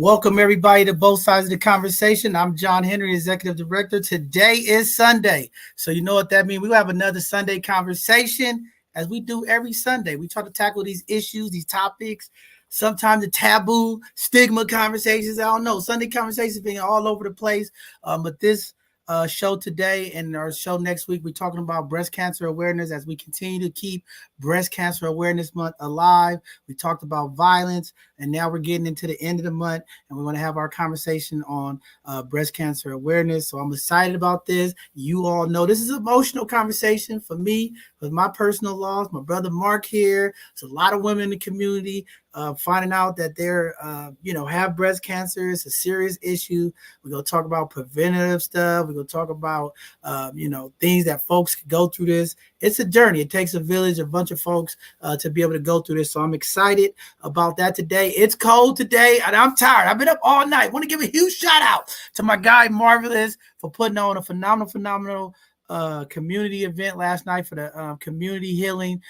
Welcome everybody to both sides of the conversation. I'm John Henry, Executive Director. Today is Sunday. So you know what that means. We will have another Sunday conversation as we do every Sunday. We try to tackle these issues, these topics, sometimes the taboo, stigma conversations. I don't know. Sunday conversations being all over the place. But this show today and our show next week, we're talking about breast cancer awareness as we continue to keep Breast Cancer Awareness Month alive. We talked about violence, and now we're getting into the end of the month, and we want to have our conversation on breast cancer awareness. So I'm excited about this. You all know this is an emotional conversation for me, with my personal loss. My brother Mark here. There's a lot of women in the community finding out that they're, have breast cancer. It's a serious issue. We're going to talk about preventative stuff. We're going to talk about, things that folks can go through this. It's a journey. It takes a village, a bunch of folks to be able to go through this. So I'm excited about that today. It's cold today, and I'm tired. I've been up all night. I want to give a huge shout out to my guy Marvelous for putting on a phenomenal community event last night for the community healing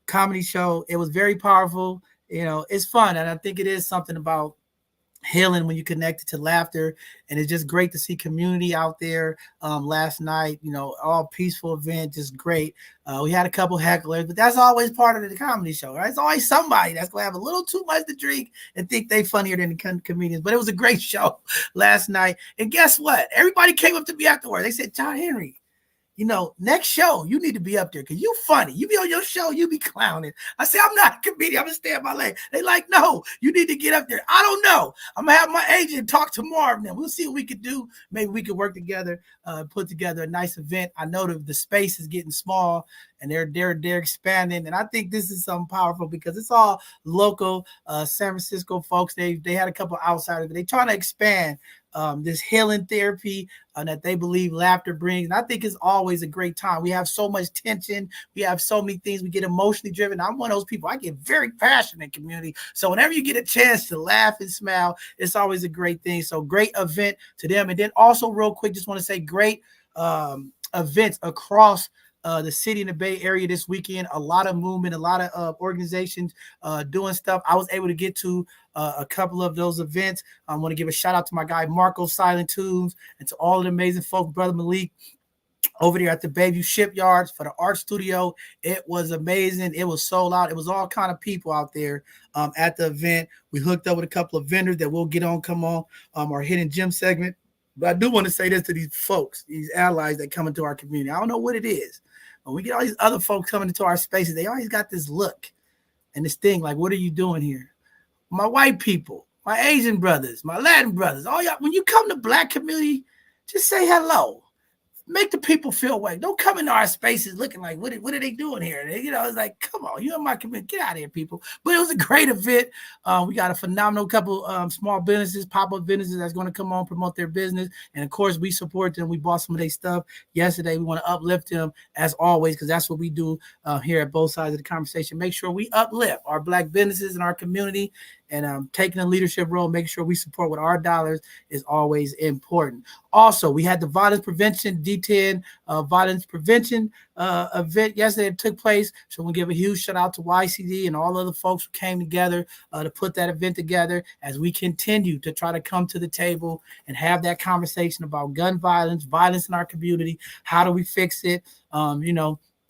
comedy show. It was very powerful. It's fun, and I think it is something about healing when you connect it to laughter, and it's just great to see community out there last night. All peaceful event, just great. We had a couple hecklers, but that's always part of the comedy show, right? It's always somebody that's gonna have a little too much to drink and think they funnier than the comedians. But it was a great show last night, and guess what? Everybody came up to me afterwards. They said, John Henry, next show, you need to be up there because you funny. You be on your show, you be clowning. I say, I'm not a comedian. I'm going to stay on my lane. They like, no, you need to get up there. I don't know. I'm going to have my agent talk to Marv now. We'll see what we could do. Maybe we could work together, put together a nice event. I know the space is getting small, and they're expanding. And I think this is something powerful because it's all local San Francisco folks. They had a couple outsiders, but they're trying to expand this healing therapy that they believe laughter brings. And I think it's always a great time. We have so much tension. We have so many things. We get emotionally driven. I'm one of those people. I get very passionate in community. So whenever you get a chance to laugh and smile, it's always a great thing. So great event to them. And then also real quick, just want to say great events across the city and the Bay Area this weekend. A lot of movement, a lot of organizations doing stuff. I was able to get to a couple of those events. I want to give a shout out to my guy Marco Silent Tunes and to all of the amazing folks, Brother Malik over there at the Bayview Shipyards for the art studio. It was amazing. It was sold out. It was all kind of people out there at the event. We hooked up with a couple of vendors that we'll get on, come on our hidden gem segment. But I do want to say this to these folks, these allies that come into our community. I don't know what it is. When we get all these other folks coming into our spaces, they always got this look and this thing like, what are you doing here? My white people, my Asian brothers, my Latin brothers, all y'all, when you come to Black community, just say hello. Make the people feel awake. Don't come into our spaces looking like, what are they doing here? It's like, come on, you're in my community. Get out of here, people. But it was a great event. We got a phenomenal couple small businesses, pop-up businesses that's going to come on, promote their business. And, of course, we support them. We bought some of their stuff yesterday. We want to uplift them, as always, because that's what we do here at both sides of the conversation. Make sure we uplift our Black businesses and our community, and taking a leadership role, making sure we support with our dollars is always important. Also, we had the violence prevention, D10 violence prevention event yesterday that took place. So we'll give a huge shout out to YCD and all other folks who came together to put that event together as we continue to try to come to the table and have that conversation about gun violence, violence in our community. How do we fix it?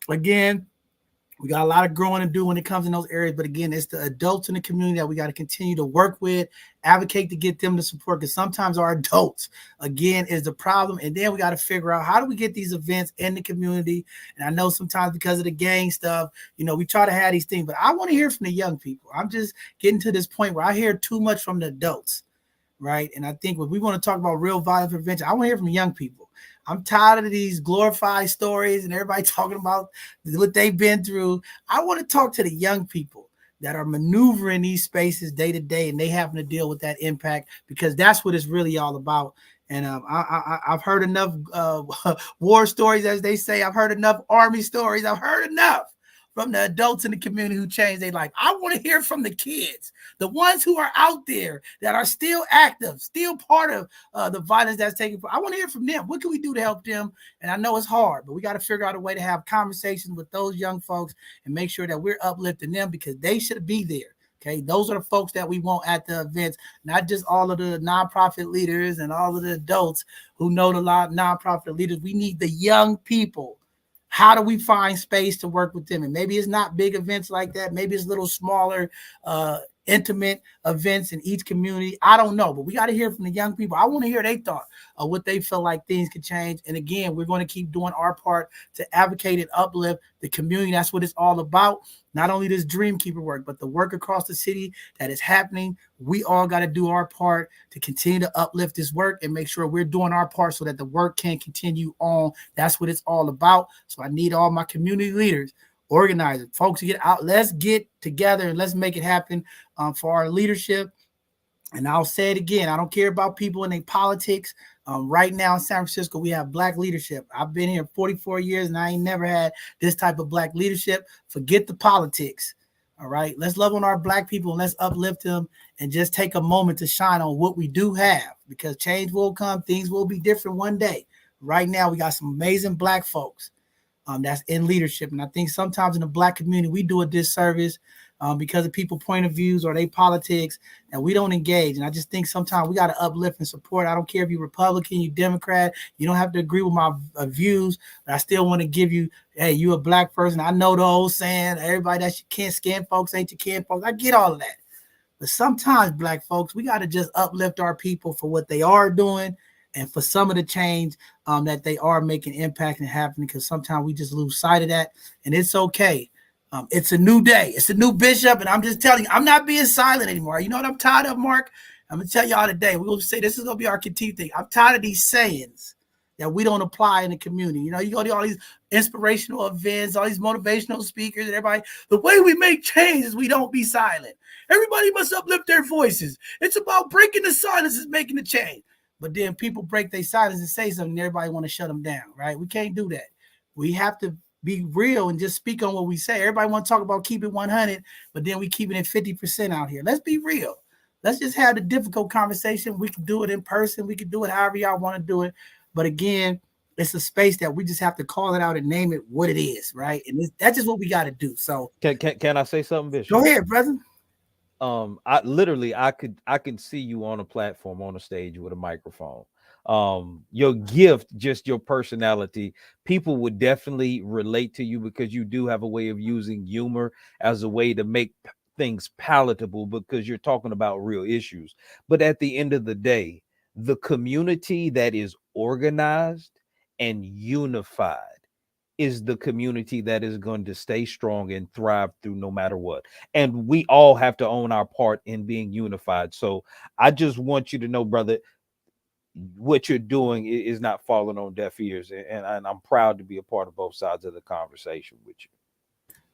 Again, we got a lot of growing to do when it comes in those areas. But again, it's the adults in the community that we got to continue to work with, advocate to get them to support, because sometimes our adults, again, is the problem. And then we got to figure out how do we get these events in the community. And I know sometimes because of the gang stuff, we try to have these things, but I want to hear from the young people. I'm just getting to this point where I hear too much from the adults, right? And I think when we want to talk about real violence prevention, I want to hear from young people. I'm tired of these glorified stories and everybody talking about what they've been through. I want to talk to the young people that are maneuvering these spaces day to day, and they having to deal with that impact, because that's what it's really all about. And I've heard enough war stories, as they say. I've heard enough Army stories. I've heard enough from the adults in the community who changed their life. I want to hear from the kids, the ones who are out there that are still active, still part of the violence that's taking place. I want to hear from them. What can we do to help them? And I know it's hard, but we got to figure out a way to have conversations with those young folks and make sure that we're uplifting them, because they should be there. Okay, those are the folks that we want at the events, not just all of the nonprofit leaders and all of the adults who know the nonprofit leaders. We need the young people. How do we find space to work with them? And maybe it's not big events like that. Maybe it's little smaller, intimate events in each community. I don't know, but we got to hear from the young people. I want to hear their thought of what they feel like things could change. And again, we're going to keep doing our part to advocate and uplift the community. That's what it's all about. Not only this Dreamkeeper work, but the work across the city that is happening. We all got to do our part to continue to uplift this work and make sure we're doing our part so that the work can continue on. That's what it's all about. So I need all my community leaders, organizers, folks to get out. Let's get together and let's make it happen for our leadership. And I'll say it again. I don't care about people in their politics. Right now in San Francisco, we have Black leadership. I've been here 44 years and I ain't never had this type of Black leadership. Forget the politics. All right. Let's love on our Black people and let's uplift them and just take a moment to shine on what we do have, because change will come. Things will be different one day. Right now, we got some amazing Black folks that's in leadership. And I think sometimes in the Black community, we do a disservice because of people's point of views or their politics, and we don't engage. And I just think sometimes we got to uplift and support. I don't care if you're Republican, you Democrat, you don't have to agree with my views, but I still want to give you, hey, you a Black person. I know the old saying, everybody that you can't skin folks ain't your kin folks. I get all of that. But sometimes Black folks, we got to just uplift our people for what they are doing and for some of the change that they are making impact and happening, because sometimes we just lose sight of that, and it's okay. It's a new day. It's a new bishop, and I'm just telling you, I'm not being silent anymore. You know what I'm tired of, Mark? I'm going to tell y'all today. We're going to say this is going to be our continued thing. I'm tired of these sayings that we don't apply in the community. You know, you go to all these inspirational events, all these motivational speakers, and everybody, the way we make change is we don't be silent. Everybody must uplift their voices. It's about breaking the silence is making the change. But then people break their silence and say something, and everybody want to shut them down, right? We can't do that. We have to be real and just speak on what we say. Everybody want to talk about keep it 100, but then we keep it at 50% out here. Let's be real. Let's just have the difficult conversation. We can do it in person. We can do it however y'all want to do it. But again, it's a space that we just have to call it out and name it what it is, right? And that's just what we got to do. So can I say something, Bishop? Go ahead, brother. I could see you on a platform, on a stage with a microphone. Your gift, just your personality, people would definitely relate to you because you do have a way of using humor as a way to make things palatable, because you're talking about real issues. But at the end of the day, the community that is organized and unified is the community that is going to stay strong and thrive through no matter what. And we all have to own our part in being unified. So I just want you to know, brother, what you're doing is not falling on deaf ears. And I'm proud to be a part of both sides of the conversation with you.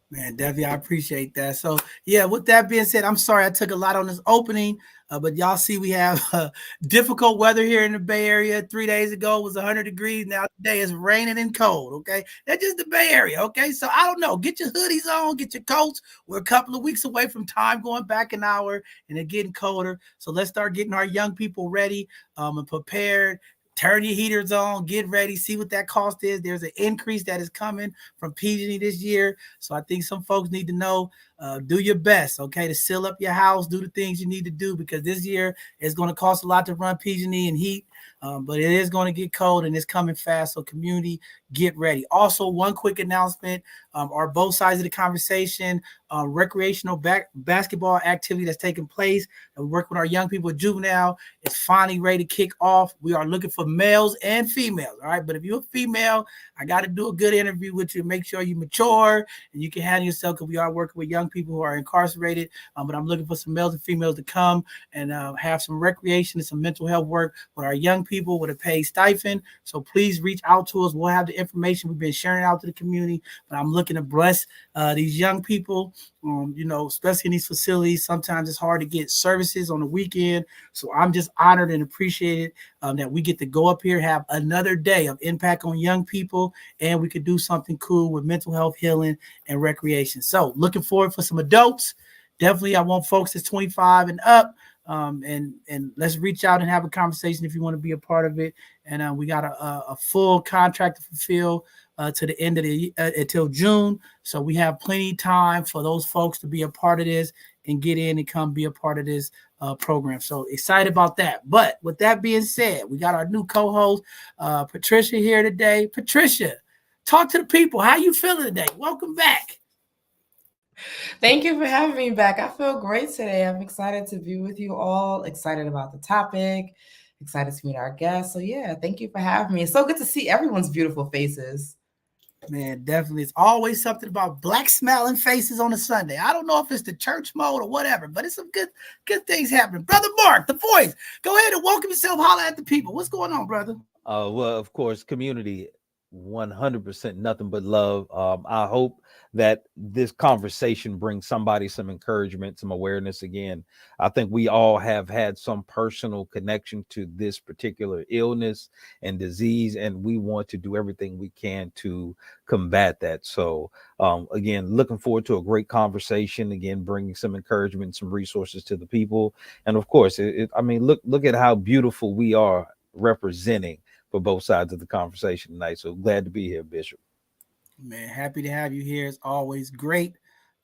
Man, Debbie, I appreciate that. So, yeah, with that being said, I'm sorry I took a lot on this opening, but y'all see we have difficult weather here in the Bay Area. 3 days ago it was 100 degrees. Now today it's raining and cold, okay? That's just the Bay Area, okay? So, I don't know. Get your hoodies on, get your coats. We're a couple of weeks away from time going back an hour, and it's getting colder. So, let's start getting our young people ready and prepared. Turn your heaters on, get ready, see what that cost is. There's an increase that is coming from PG&E this year. So I think some folks need to know, do your best, okay, to seal up your house, do the things you need to do, because this year it's going to cost a lot to run PG&E and heat, but it is going to get cold and it's coming fast. So community, get ready. Also, one quick announcement, are both sides of the conversation, recreational basketball activity that's taking place. And we work with our young people at Juvenile. It's finally ready to kick off. We are looking for males and females, all right? But if you're a female, I got to do a good interview with you, make sure you mature and you can handle yourself, because we are working with young people who are incarcerated. But I'm looking for some males and females to come and have some recreation and some mental health work with our young people with a paid stipend. So please reach out to us. We'll have the information. We've been sharing it out to the community, but I'm looking to bless these young people, you know, especially in these facilities. Sometimes it's hard to get services on the weekend. So I'm just honored and appreciated that we get to go up here, have another day of impact on young people, and we could do something cool with mental health, healing, and recreation. So looking forward for some adults. Definitely, I want folks that's 25 and up. And let's reach out and have a conversation if you want to be a part of it. And we got a full contract to fulfill to the end of the until June. So we have plenty of time for those folks to be a part of this and get in and come be a part of this program. So excited about that. But with that being said, we got our new co-host, Patricia, here today. Patricia, talk to the people. How you feeling today? Welcome back. Thank you for having me back. I feel great today. I'm excited to be with you all, excited about the topic, excited to meet our guests. So yeah, thank you for having me. It's so good to see everyone's beautiful faces. Man, definitely. It's always something about black smiling faces on a Sunday. I don't know if it's the church mode or whatever, but it's some good things happening. Brother Mark, the voice, go ahead and welcome yourself. Holler at the people. What's going on, brother? Well, of course, community, 100% nothing but love. I hope that this conversation brings somebody some encouragement, some awareness. Again, I think we all have had some personal connection to this particular illness and disease, and we want to do everything we can to combat that. So again, looking forward to a great conversation, again, bringing some encouragement, some resources to the people. And of course, I mean, look at how beautiful we are representing for both sides of the conversation tonight. So glad to be here, Bishop. Man, happy to have you here. It's always great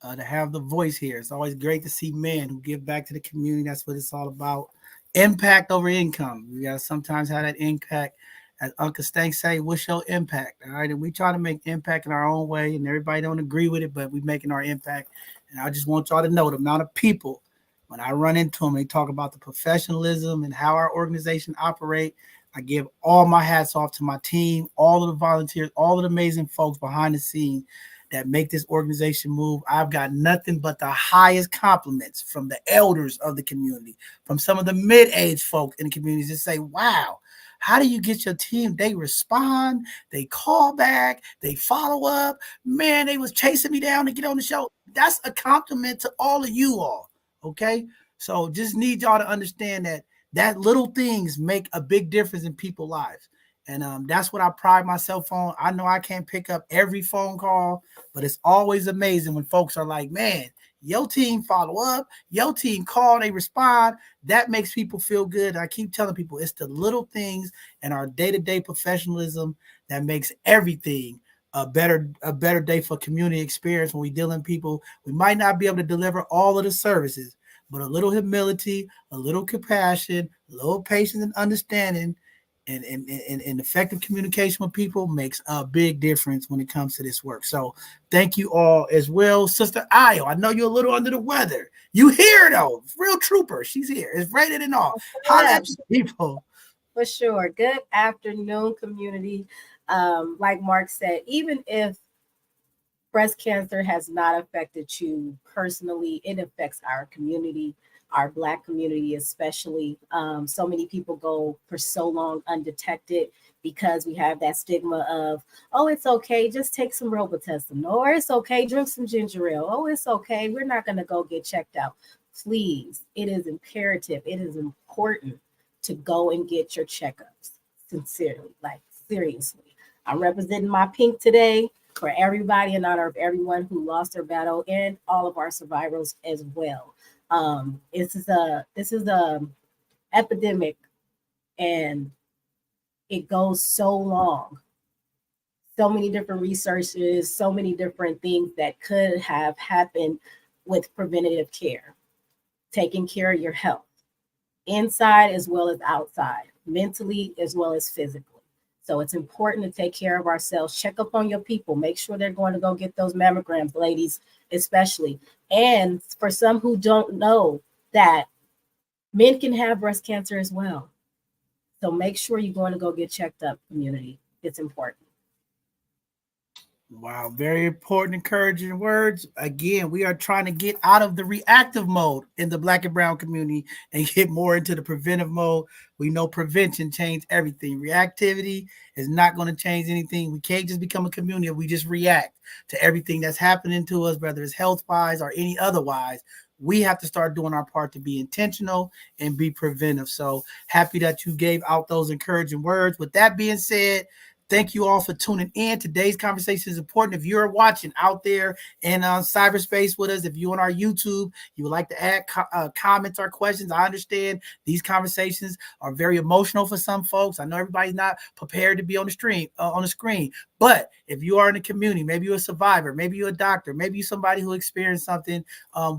to have the voice here. It's always great to see men who give back to the community. That's what it's all about. Impact over income. We got to sometimes have that impact. As Uncle Stank say, what's your impact? All right. And we try to make impact in our own way, and everybody don't agree with it, but we making our impact. And I just want y'all to know the amount of people, when I run into them, they talk about the professionalism and how our organization operate. I give all my hats off to my team, all of the volunteers, all of the amazing folks behind the scene that make this organization move. I've got nothing but the highest compliments from the elders of the community, from some of the mid-age folk in the communities that say, wow, how do you get your team? They respond, they call back, they follow up. Man, they was chasing me down to get on the show. That's a compliment to all of you all, okay? So just need y'all to understand that little things make a big difference in people's lives. And that's what I pride myself on. I know I can't pick up every phone call, but it's always amazing when folks are like, man, your team follow up, your team call, they respond. That makes people feel good. I keep telling people it's the little things and our day-to-day professionalism that makes everything a better day for community experience. When we deal in people, we might not be able to deliver all of the services, but a little humility, a little compassion, a little patience and understanding, and effective communication with people makes a big difference when it comes to this work. So thank you all as well. Sister Ayo, I know you're a little under the weather. You here though, real trooper. She's here. It's rated and all. Holla at people. For sure. Good afternoon, community. Like Mark said, even if breast cancer has not affected you personally, it affects our community, our Black community especially. So many people go for so long undetected because we have that stigma of, oh, it's okay, just take some Robitussin, or it's okay, drink some ginger ale, oh, it's okay, we're not going to go get checked out. Please, it is imperative, it is important to go and get your checkups. Sincerely, like seriously. I'm representing my pink today for everybody in honor of everyone who lost their battle and all of our survivors as well. This is a epidemic, and it goes so long. So many different researches, so many different things that could have happened with preventative care, taking care of your health, inside as well as outside, mentally as well as physically. So it's important to take care of ourselves. Check up on your people. Make sure they're going to go get those mammograms, ladies, especially. And for some who don't know that men can have breast cancer as well. So make sure you're going to go get checked up, community. It's important. Wow, very important, encouraging words. Again, we are trying to get out of the reactive mode in the Black and brown community and get more into the preventive mode. We know prevention changes everything. Reactivity is not going to change anything. We can't just become a community if we just react to everything that's happening to us, whether it's health-wise or any otherwise. We have to start doing our part to be intentional and be preventive. So happy that you gave out those encouraging words. With that being said, Thank you all for tuning in. Today's conversation is important. If you're watching out there in cyberspace with us, if you're on our YouTube, you would like to add comments or questions. I understand these conversations are very emotional for some folks. I know everybody's not prepared to be on the screen. But if you are in the community, maybe you're a survivor, maybe you're a doctor, maybe you're somebody who experienced something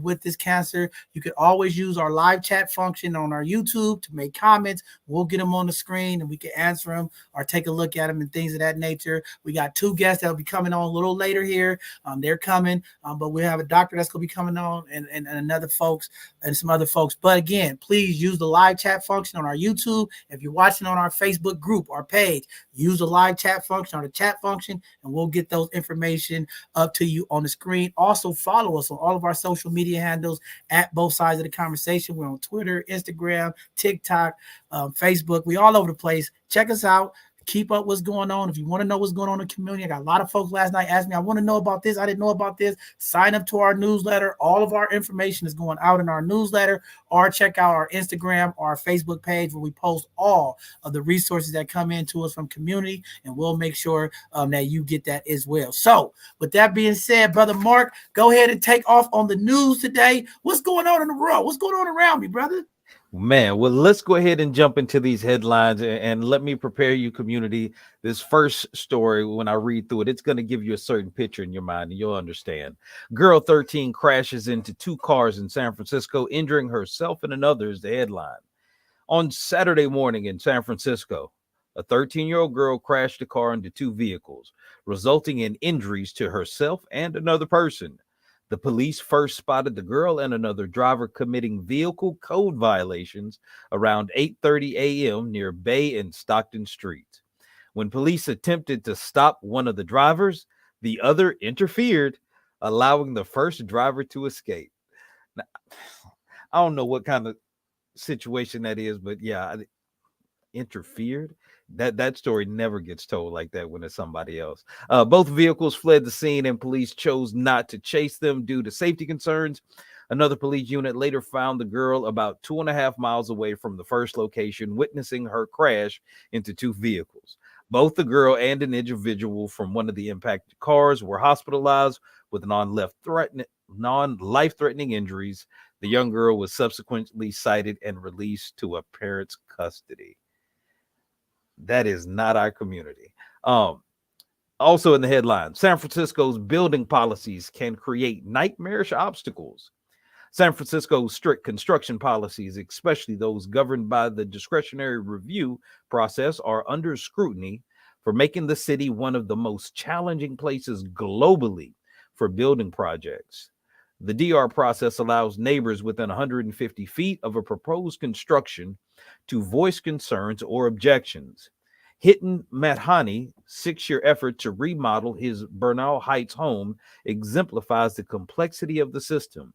with this cancer, you could always use our live chat function on our YouTube to make comments. We'll get them on the screen and we can answer them or take a look at them and things of that nature. We got 2 guests that'll be coming on a little later here. They're coming, but we have a doctor that's going to be coming on and another folks and some other folks. But again, please use the live chat function on our YouTube. If you're watching on our Facebook group or page, use the live chat function or the chat function, and we'll get those information up to you on the screen. Also, follow us on all of our social media handles at Both Sides of the Conversation. We're on Twitter, Instagram, TikTok, Facebook. We all over the place. Check us out. Keep up what's going on. If you want to know what's going on in the community, I got a lot of folks last night asked me, I want to know about this. I didn't know about this. Sign up to our newsletter. All of our information is going out in our newsletter, or check out our Instagram or our Facebook page where we post all of the resources that come in to us from community, and we'll make sure that you get that as well. So with that being said, Brother Mark, go ahead and take off on the news today. What's going on in the world? What's going on around me, brother? Man, well, let's go ahead and jump into these headlines and let me prepare you, community. This first story, when I read through it, it's going to give you a certain picture in your mind and you'll understand. Girl 13 crashes into 2 cars in San Francisco, injuring herself and another is the headline. On Saturday morning in San Francisco, a 13-year-old girl crashed a car into 2 vehicles, resulting in injuries to herself and another person. The police first spotted the girl and another driver committing vehicle code violations around 8:30 a.m. near Bay and Stockton Streets. When police attempted to stop one of the drivers, the other interfered, allowing the first driver to escape. Now, I don't know what kind of situation that is, but yeah, interfered. That story never gets told like that when it's somebody else. Both vehicles fled the scene and police chose not to chase them due to safety concerns. Another police unit later found the girl about 2.5 miles away from the first location, witnessing her crash into 2 vehicles. Both the girl and an individual from one of the impacted cars were hospitalized with non-life-threatening injuries. The young girl was subsequently cited and released to a parent's custody. That is not our community. Also in the headline, San Francisco's building policies can create nightmarish obstacles. San Francisco's strict construction policies, especially those governed by the discretionary review process, are under scrutiny for making the city one of the most challenging places globally for building projects. The DR process allows neighbors within 150 feet of a proposed construction to voice concerns or objections. Hiten Madhani's 6-year effort to remodel his Bernal Heights home exemplifies the complexity of the system.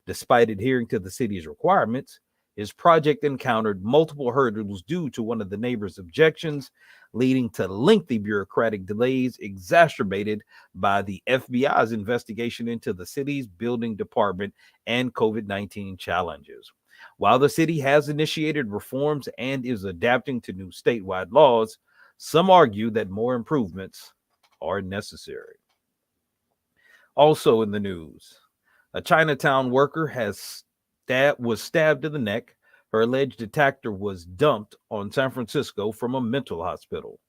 Despite adhering to the city's requirements, his project encountered multiple hurdles due to one of the neighbor's objections, leading to lengthy bureaucratic delays exacerbated by the FBI's investigation into the city's building department and COVID-19 challenges. While the city has initiated reforms and is adapting to new statewide laws, some argue that more improvements are necessary. Also in the news, a Chinatown worker was stabbed in the neck. Her alleged attacker was dumped on San Francisco from a mental hospital.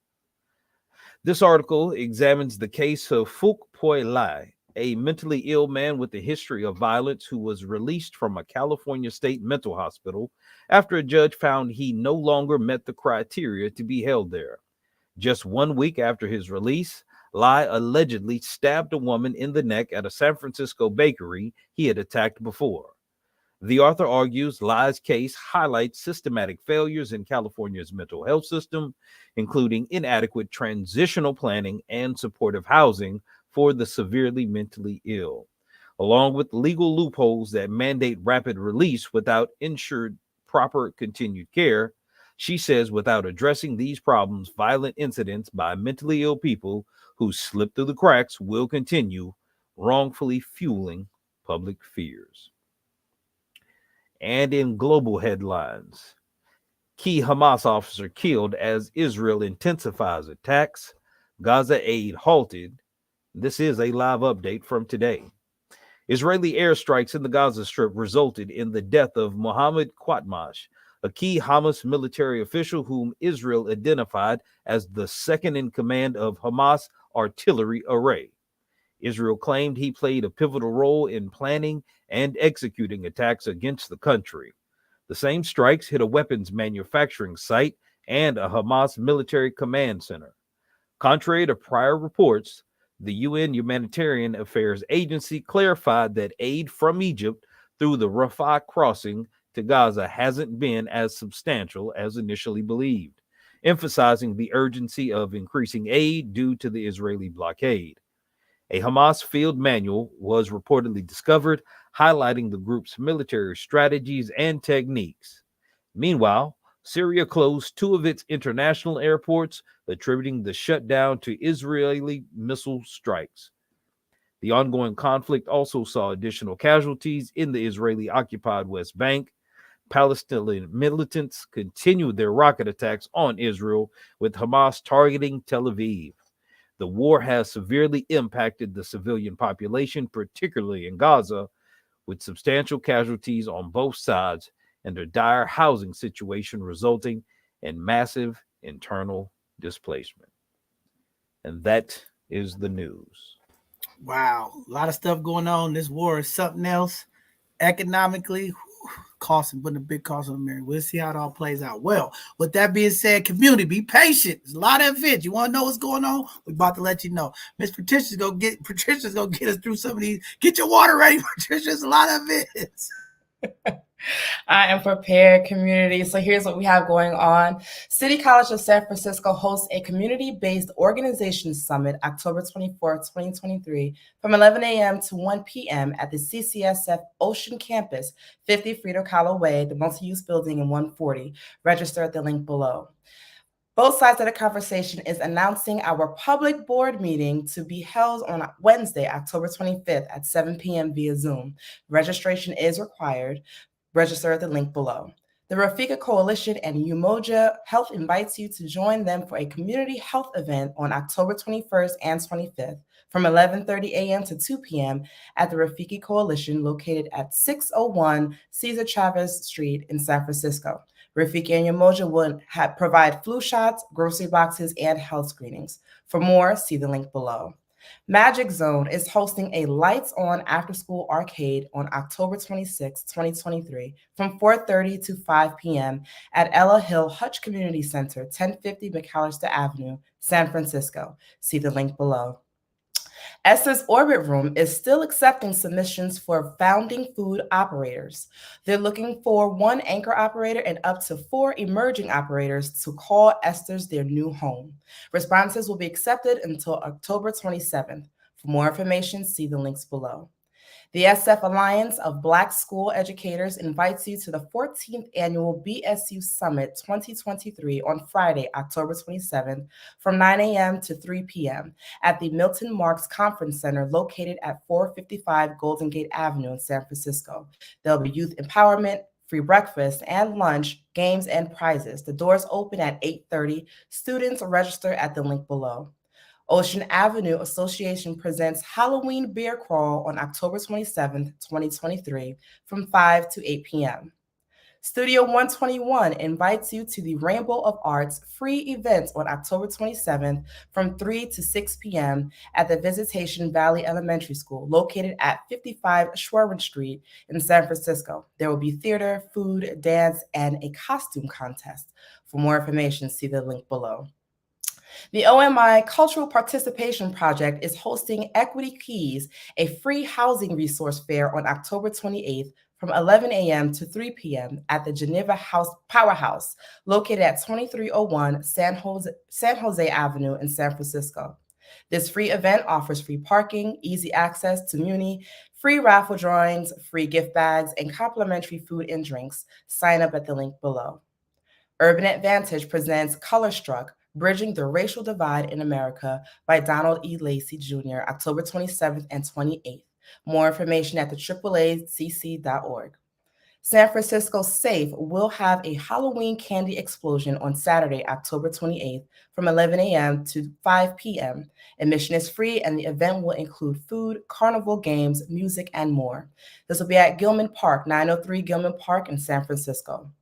This article examines the case of Phuc Pui Lai, a mentally ill man with a history of violence who was released from a California state mental hospital after a judge found he no longer met the criteria to be held there. Just 1 week after his release, Lai allegedly stabbed a woman in the neck at a San Francisco bakery he had attacked before. The author argues Lai's case highlights systematic failures in California's mental health system, including inadequate transitional planning and supportive housing for the severely mentally ill, along with legal loopholes that mandate rapid release without ensured proper continued care. She says without addressing these problems, violent incidents by mentally ill people who slip through the cracks will continue, wrongfully fueling public fears. And in global headlines, key Hamas officer killed as Israel intensifies attacks. Gaza aid halted. This is a live update from today. Israeli airstrikes in the Gaza Strip resulted in the death of Mohammed Qatmash, a key Hamas military official whom Israel identified as the second in command of Hamas artillery array. Israel claimed he played a pivotal role in planning and executing attacks against the country. The same strikes hit a weapons manufacturing site and a Hamas military command center. Contrary to prior reports, the UN Humanitarian Affairs Agency clarified that aid from Egypt through the Rafah crossing to Gaza hasn't been as substantial as initially believed, emphasizing the urgency of increasing aid due to the Israeli blockade. A Hamas field manual was reportedly discovered, highlighting the group's military strategies and techniques. Meanwhile, Syria closed 2 of its international airports, attributing the shutdown to Israeli missile strikes. The ongoing conflict also saw additional casualties in the Israeli-occupied West Bank. Palestinian militants continued their rocket attacks on Israel, with Hamas targeting Tel Aviv. The war has severely impacted the civilian population, particularly in Gaza, with substantial casualties on both sides and a dire housing situation resulting in massive internal displacement. And that is the news. Wow, a lot of stuff going on. This war is something else. Economically, costing, putting a big cost on America. We'll see how it all plays out. Well, with that being said, community, be patient. There's a lot of events. You want to know what's going on? We're about to let you know. Miss Patricia's gonna get us through some of these. Get your water ready, Patricia. There's a lot of events. I am prepared, community. So here's what we have going on. City College of San Francisco hosts a community-based organization summit October 24th, 2023 from 11 a.m. to 1 p.m. at the CCSF Ocean Campus, 50 Frida Kahlo Way, the multi-use building in 140. Register at the link below. Both sides of the conversation is announcing our public board meeting to be held on Wednesday, October 25th at 7 p.m. via Zoom. Registration is required. Register at the link below. The Rafika Coalition and Umoja Health invites you to join them for a community health event on October 21st and 25th from 11:30 a.m. to 2 p.m. at the Rafiki Coalition located at 601 Cesar Chavez Street in San Francisco. Rafiki and Umoja will provide flu shots, grocery boxes, and health screenings. For more, see the link below. Magic Zone is hosting a lights-on after-school arcade on October 26, 2023 from 4:30 to 5 p.m. at Ella Hill Hutch Community Center, 1050 McAllister Avenue, San Francisco. See the link below. Esther's Orbit Room is still accepting submissions for founding food operators. They're looking for 1 anchor operator and up to 4 emerging operators to call Esther's their new home. Responses will be accepted until October 27th. For more information, see the links below. The SF Alliance of Black School Educators invites you to the 14th Annual BSU Summit 2023 on Friday, October 27th from 9 a.m. to 3 p.m. at the Milton Marks Conference Center located at 455 Golden Gate Avenue in San Francisco. There'll be youth empowerment, free breakfast and lunch, games, and prizes. The doors open at 8:30. Students register at the link below. Ocean Avenue Association presents Halloween Beer Crawl on October 27th, 2023 from 5 to 8 p.m. Studio 121 invites you to the Rainbow of Arts free event on October 27th from 3 to 6 p.m. at the Visitation Valley Elementary School located at 55 Schwerin Street in San Francisco. There will be theater, food, dance, and a costume contest. For more information, see the link below. The OMI Cultural Participation Project is hosting Equity Keys, a free housing resource fair on October 28th from 11 a.m. to 3 p.m. at the Geneva Powerhouse, located at 2301 San Jose Avenue in San Francisco. This free event offers free parking, easy access to Muni, free raffle drawings, free gift bags, and complimentary food and drinks. Sign up at the link below. Urban Advantage presents Colorstruck, Bridging the Racial Divide in America by Donald E. Lacey Jr., October 27th and 28th. More information at the AAACC.org. San Francisco Safe will have a Halloween candy explosion on Saturday, October 28th from 11 a.m. to 5 p.m. Admission is free and the event will include food, carnival games, music, and more. This will be at Gilman Park, 903 Gilman Park in San Francisco.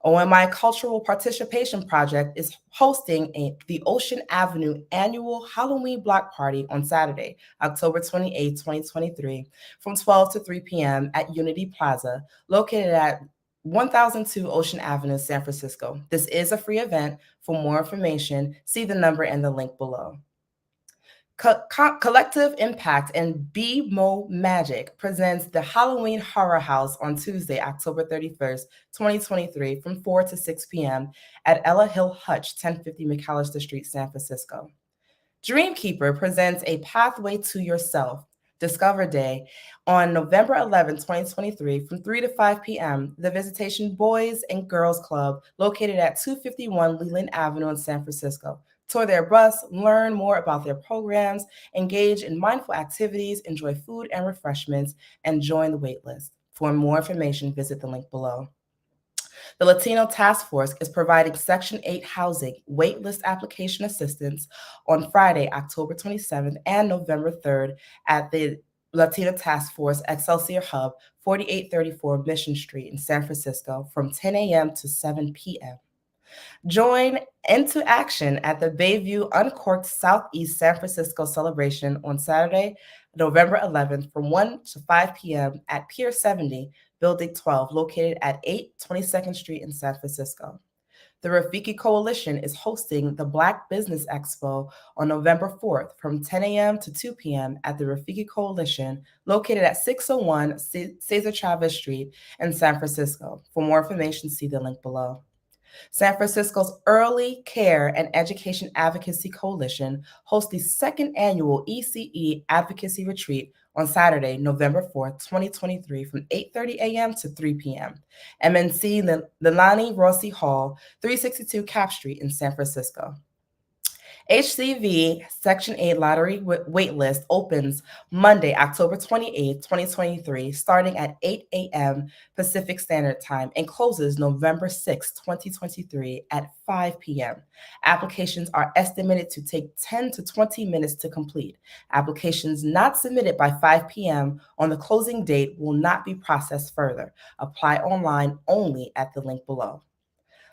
OMI Cultural Participation Project is hosting the Ocean Avenue annual Halloween block party on Saturday, October 28, 2023, from 12 to 3 p.m. at Unity Plaza, located at 1002 Ocean Avenue, San Francisco. This is a free event. For more information, see the number and the link below. Collective Impact and BMO Magic presents the Halloween Horror House on Tuesday, October 31st, 2023, from 4 to 6 p.m. at Ella Hill Hutch, 1050 McAllister Street, San Francisco. Dreamkeeper presents a Pathway to Yourself Discover Day on November 11, 2023, from 3 to 5 p.m. The Visitation Boys and Girls Club, located at 251 Leland Avenue in San Francisco. Tour their bus, learn more about their programs, engage in mindful activities, enjoy food and refreshments, and join the waitlist. For more information, visit the link below. The Latino Task Force is providing Section 8 housing waitlist application assistance on Friday, October 27th and November 3rd at the Latino Task Force Excelsior Hub, 4834 Mission Street in San Francisco from 10 a.m. to 7 p.m. Join Into Action at the Bayview Uncorked Southeast San Francisco celebration on Saturday, November 11th from 1 to 5 p.m. at Pier 70, Building 12, located at 8 22nd Street in San Francisco. The Rafiki Coalition is hosting the Black Business Expo on November 4th from 10 a.m. to 2 p.m. at the Rafiki Coalition, located at 601 Cesar Chavez Street in San Francisco. For more information, see the link below. San Francisco's Early Care and Education Advocacy Coalition hosts the second annual ECE Advocacy Retreat on Saturday, November 4th, 2023, from 8:30 a.m. to 3 p.m. MNC Leilani Rossi Hall, 362 Cap Street in San Francisco. HCV Section 8 lottery waitlist opens Monday, October 28, 2023, starting at 8 a.m. Pacific Standard Time and closes November 6, 2023 at 5 p.m. Applications are estimated to take 10 to 20 minutes to complete. Applications not submitted by 5 p.m. on the closing date will not be processed further. Apply online only at the link below.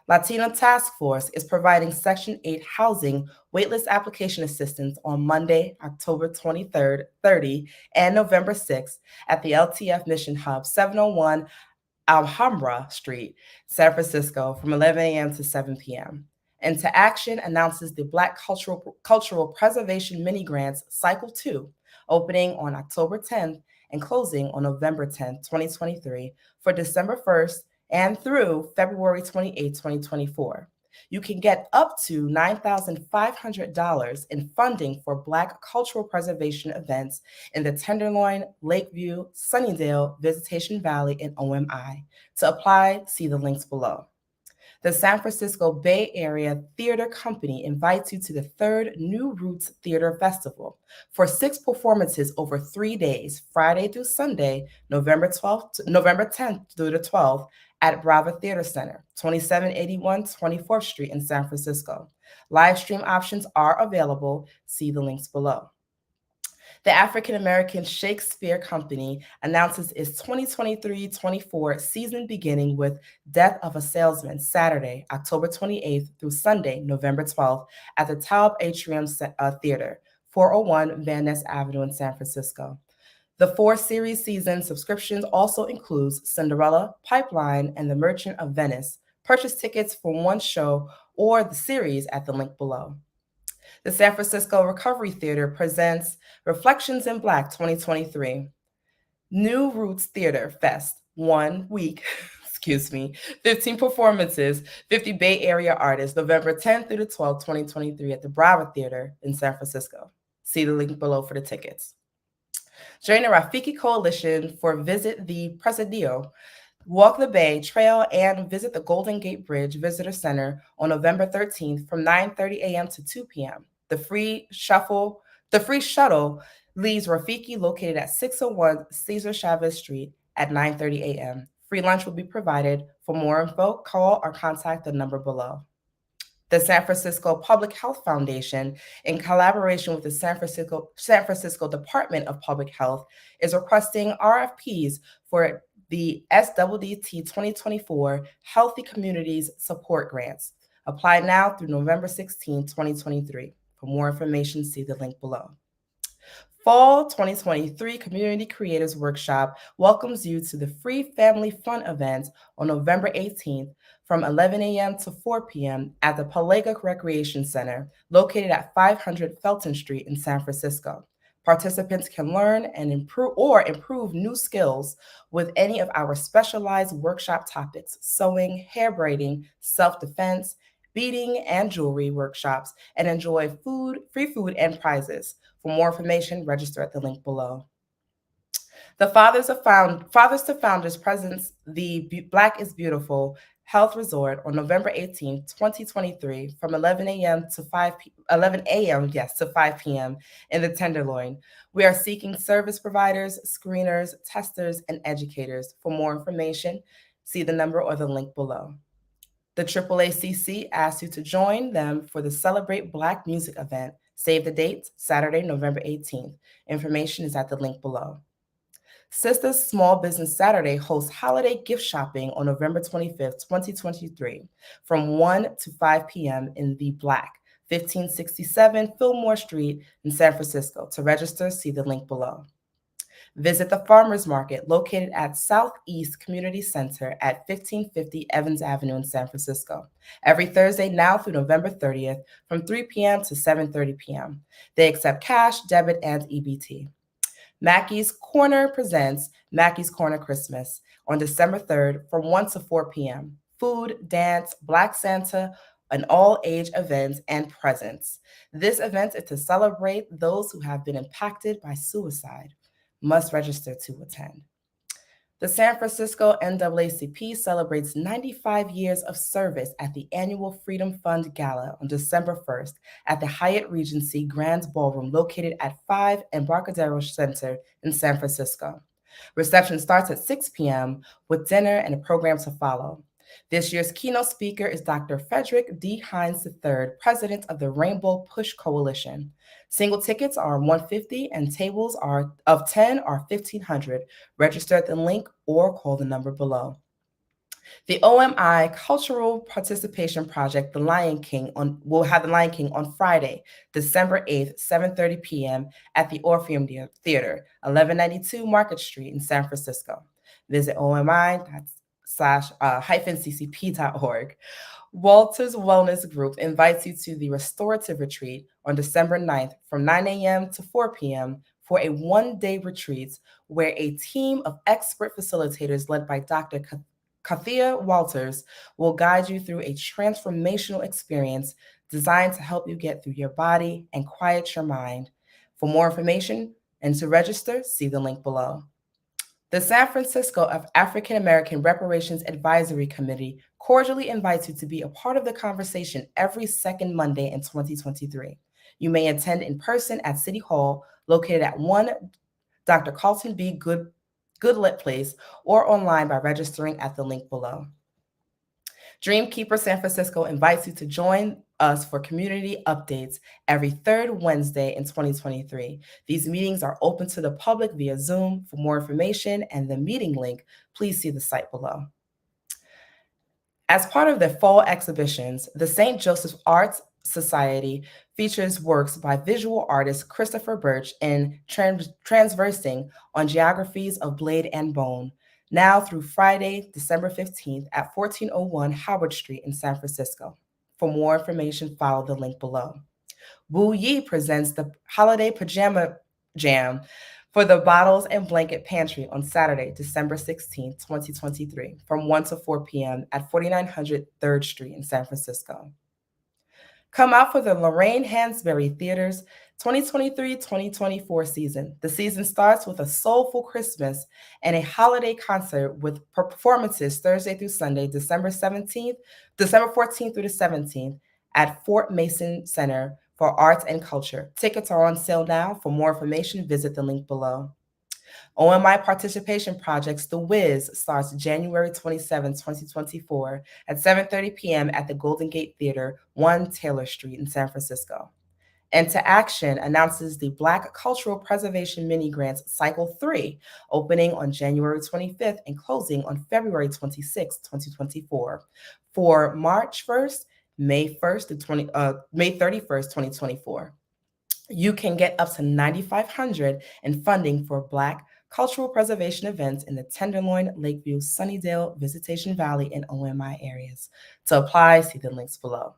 Latino Task Force is providing Section 8 housing waitlist application assistance on Monday, October 23rd, 30, and November 6th at the LTF Mission Hub, 701 Alhambra Street, San Francisco, from 11 a.m. to 7 p.m. Into Action announces the Black Cultural Preservation Mini Grants Cycle 2, opening on October 10th and closing on November 10th, 2023, for December 1st and through February 28, 2024. You can get up to $9,500 in funding for Black cultural preservation events in the Tenderloin, Lakeview, Sunnydale, Visitation Valley, and OMI. To apply, see the links below. The San Francisco Bay Area Theater Company invites you to the third New Roots Theater Festival for 6 performances over 3 days, Friday through Sunday, November 10th through the 12th, at Brava Theater Center, 2781 24th Street in San Francisco. Live stream options are available. See the links below. The African American Shakespeare Company announces its 2023-24 season beginning with Death of a Salesman, Saturday, October 28th through Sunday, November 12th, at the Taub Atrium Theater, 401 Van Ness Avenue in San Francisco. The 4-series season subscriptions also includes Cinderella, Pipeline, and The Merchant of Venice. Purchase tickets for one show or the series at the link below. The San Francisco Recovery Theater presents Reflections in Black 2023. New Roots Theater Fest, 1 week, 15 performances, 50 Bay Area artists, November 10th through the 12th, 2023 at the Brava Theater in San Francisco. See the link below for the tickets. Join the Rafiki Coalition for Visit the Presidio, Walk the Bay Trail, and visit the Golden Gate Bridge Visitor Center on November 13th from 9:30 a.m. to 2 p.m. The free shuttle leaves Rafiki, located at 601 Cesar Chavez Street, at 9:30 a.m. Free lunch will be provided. For more info, call or contact the number below. The San Francisco Public Health Foundation, in collaboration with the San Francisco Department of Public Health, is requesting RFPs for the SWDT 2024 Healthy Communities Support Grants. Apply now through November 16, 2023. For more information, see the link below. Fall 2023 Community Creators Workshop welcomes you to the free Family Fun event on November 18th from 11 a.m. to 4 p.m. at the Palaga Recreation Center, located at 500 Felton Street in San Francisco. Participants can learn and improve new skills with any of our specialized workshop topics: sewing, hair braiding, self-defense, beading, and jewelry workshops, and enjoy free food and prizes. For more information, register at the link below. The Fathers to Founders presents the Black is Beautiful Health Resort on November 18, 2023, from 11 a.m. to 5 p.m. in the Tenderloin. We are seeking service providers, screeners, testers, and educators. For more information, see the number or the link below. The AAACC asks you to join them for the Celebrate Black Music event. Save the date, Saturday, November 18th. Information is at the link below. Sisters Small Business Saturday hosts holiday gift shopping on November 25th, 2023, from 1 to 5 p.m. in the Black, 1567 Fillmore Street in San Francisco. To register, see the link below. Visit the Farmers Market located at Southeast Community Center at 1550 Evans Avenue in San Francisco, every Thursday now through November 30th from 3 p.m. to 7:30 p.m. They accept cash, debit, and EBT. Mackey's Corner presents Mackey's Corner Christmas on December 3rd from 1 to 4 p.m. Food, dance, Black Santa, an all-age event, and presents. This event is to celebrate those who have been impacted by suicide. Must register to attend. The San Francisco NAACP celebrates 95 years of service at the annual Freedom Fund Gala on December 1st at the Hyatt Regency Grand Ballroom located at 5 Embarcadero Center in San Francisco. Reception starts at 6 p.m. with dinner and a program to follow. This year's keynote speaker is Dr. Frederick D. Hines III, president of the Rainbow Push Coalition. Single tickets are $150 and tables of 10 are $1,500. Register at the link or call the number below. The OMI Cultural Participation Project, The Lion King, will have The Lion King on Friday, December 8th, 7:30 p.m. at the Orpheum Theater, 1192 Market Street in San Francisco. Visit OMI./-ccp.org. Walters Wellness Group invites you to the Restorative Retreat on December 9th from 9 a.m. to 4 p.m. for a one-day retreat where a team of expert facilitators led by Dr. Kathia Walters will guide you through a transformational experience designed to help you get through your body and quiet your mind. For more information and to register, see the link below. The San Francisco African American Reparations Advisory Committee cordially invites you to be a part of the conversation every second Monday in 2023. You may attend in person at City Hall, located at 1 Dr. Carlton B. Goodlet Place, or online by registering at the link below. Dreamkeeper San Francisco invites you to join us for community updates every third Wednesday in 2023. These meetings are open to the public via Zoom. For more information and the meeting link, please see the site below. As part of their fall exhibitions, the St. Joseph Arts Society features works by visual artist Christopher Birch in transversing on geographies of blade and bone, now through Friday, December 15th at 1401 Howard Street in San Francisco. For more information, follow the link below. Wu Yi presents the Holiday Pajama Jam for the Bottles and Blanket Pantry on Saturday, December 16th, 2023, from 1 to 4 p.m. at 4900 3rd Street in San Francisco. Come out for the Lorraine Hansberry Theater's 2023-2024 season. The season starts with a soulful Christmas and a holiday concert with performances Thursday through Sunday, December 14th through the 17th at Fort Mason Center for Arts and Culture. Tickets are on sale now. For more information, visit the link below. OMI Participation Projects The Wiz starts January 27, 2024 at 7:30 p.m. at the Golden Gate Theater, 1 Taylor Street in San Francisco. Into Action announces the Black Cultural Preservation Mini Grants Cycle 3, opening on January 25th and closing on February 26, 2024, for March 1st, May 31st, 2024. You can get up to $9,500 in funding for Black cultural preservation events in the Tenderloin, Lakeview, Sunnydale, Visitation Valley, and OMI areas. To apply, see the links below.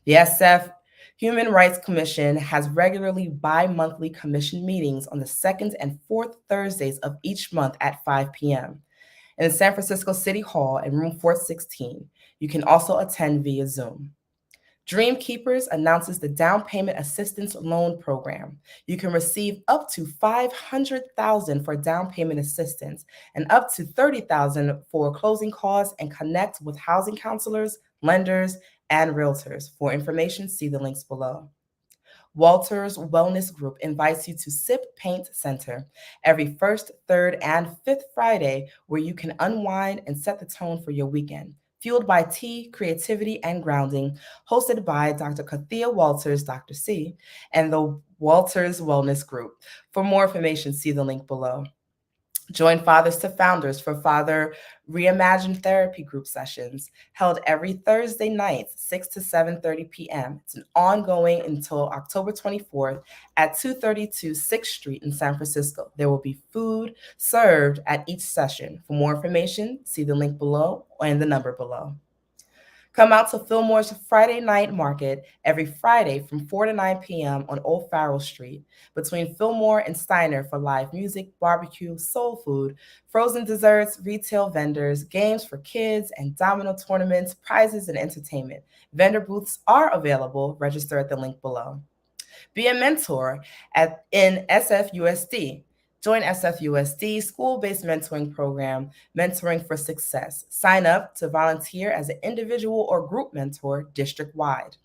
The SF Human Rights Commission has regularly bi-monthly commission meetings on the second and fourth Thursdays of each month at 5 p.m. in the San Francisco City Hall in room 416. You can also attend via Zoom. Dream Keepers announces the Down Payment Assistance Loan Program. You can receive up to $500,000 for down payment assistance and up to $30,000 for closing costs, and connect with housing counselors, lenders, and realtors. For information, see the links below. Walters Wellness Group invites you to Sip Paint Center every first, third, and fifth Friday, where you can unwind and set the tone for your weekend. Fueled by tea, creativity, and grounding, hosted by Dr. Kathia Walters, Dr. C, and the Walters Wellness Group. For more information, see the link below. Join Fathers to Founders for Father Reimagined Therapy Group sessions, held every Thursday night, 6 to 7:30 p.m. It's an ongoing until October 24th at 232 6th Street in San Francisco. There will be food served at each session. For more information, see the link below and the number below. Come out to Fillmore's Friday Night Market every Friday from 4 to 9 p.m. on Old Farrell Street between Fillmore and Steiner for live music, barbecue, soul food, frozen desserts, retail vendors, games for kids, and domino tournaments, prizes, and entertainment. Vendor booths are available. Register at the link below. Be a mentor in SFUSD. Join SFUSD school-based mentoring program, Mentoring for Success. Sign up to volunteer as an individual or group mentor district-wide.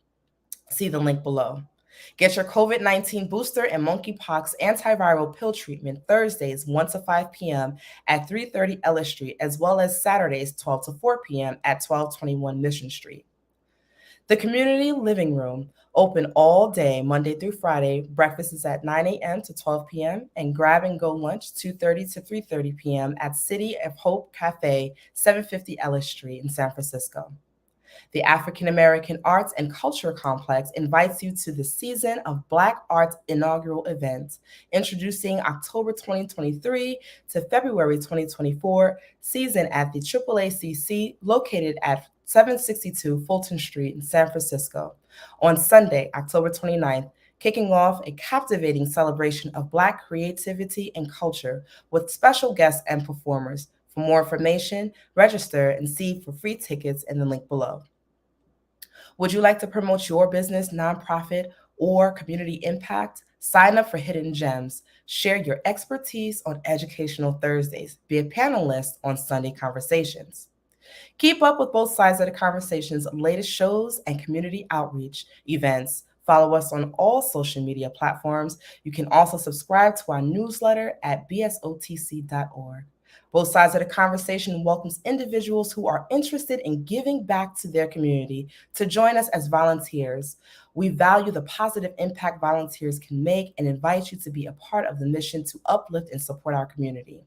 See the link below. Get your COVID-19 booster and monkeypox antiviral pill treatment Thursdays 1 to 5 p.m. at 330 Ellis Street, as well as Saturdays 12 to 4 p.m. at 1221 Mission Street. The Community Living Room, open all day, Monday through Friday. Breakfast is at 9 a.m. to 12 p.m. and grab and go lunch 2:30 to 3:30 p.m. at City of Hope Cafe, 750 Ellis Street in San Francisco. The African American Arts and Culture Complex invites you to the Season of Black Arts inaugural event, introducing October 2023 to February 2024 season at the AAACC, located at 762 Fulton Street in San Francisco. On Sunday, October 29th, kicking off a captivating celebration of Black creativity and culture with special guests and performers. For more information, register and see for free tickets in the link below. Would you like to promote your business, nonprofit, or community impact? Sign up for Hidden Gems. Share your expertise on Educational Thursdays. Be a panelist on Sunday Conversations. Keep up with both sides of the conversation's latest shows and community outreach events. Follow us on all social media platforms. You can also subscribe to our newsletter at bsotc.org. Both Sides of the Conversation welcomes individuals who are interested in giving back to their community to join us as volunteers. We value the positive impact volunteers can make and invite you to be a part of the mission to uplift and support our community.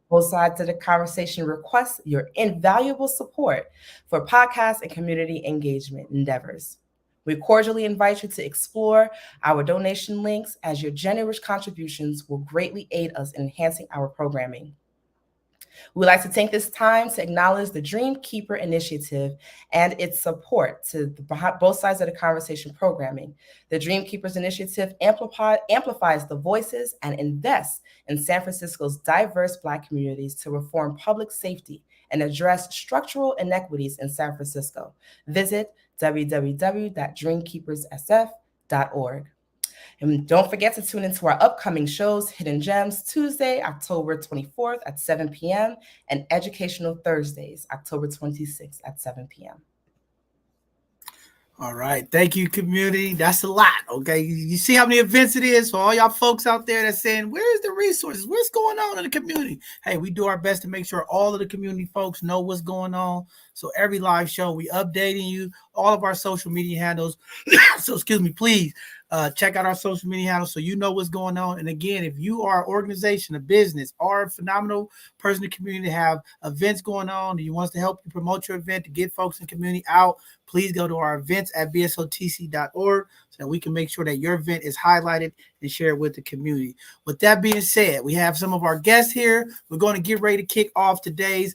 Both Sides of the Conversation requests your invaluable support for podcast and community engagement endeavors. We cordially invite you to explore our donation links, as your generous contributions will greatly aid us in enhancing our programming. We'd like to take this time to acknowledge the Dream Keeper Initiative and its support to Both Sides of the Conversation programming. The Dream Keepers Initiative amplifies the voices and invests in San Francisco's diverse Black communities to reform public safety and address structural inequities in San Francisco. Visit www.dreamkeeperssf.org. And don't forget to tune into our upcoming shows, Hidden Gems, Tuesday, October 24th at 7 p.m., and Educational Thursdays, October 26th at 7 p.m. All right. Thank you, community. That's a lot. Okay. You see how many events it is for all y'all folks out there that's saying, where's the resources? What's going on in the community? Hey, we do our best to make sure all of the community folks know what's going on. So every live show, we updating you, all of our social media handles. So excuse me, please check out our social media handles so you know what's going on. And again, if you are an organization, a business, or a phenomenal person in the community to have events going on, and you want us to help you promote your event to get folks in the community out, please go to our events at bsotc.org so that we can make sure that your event is highlighted and shared with the community. With that being said, we have some of our guests here. We're going to get ready to kick off today's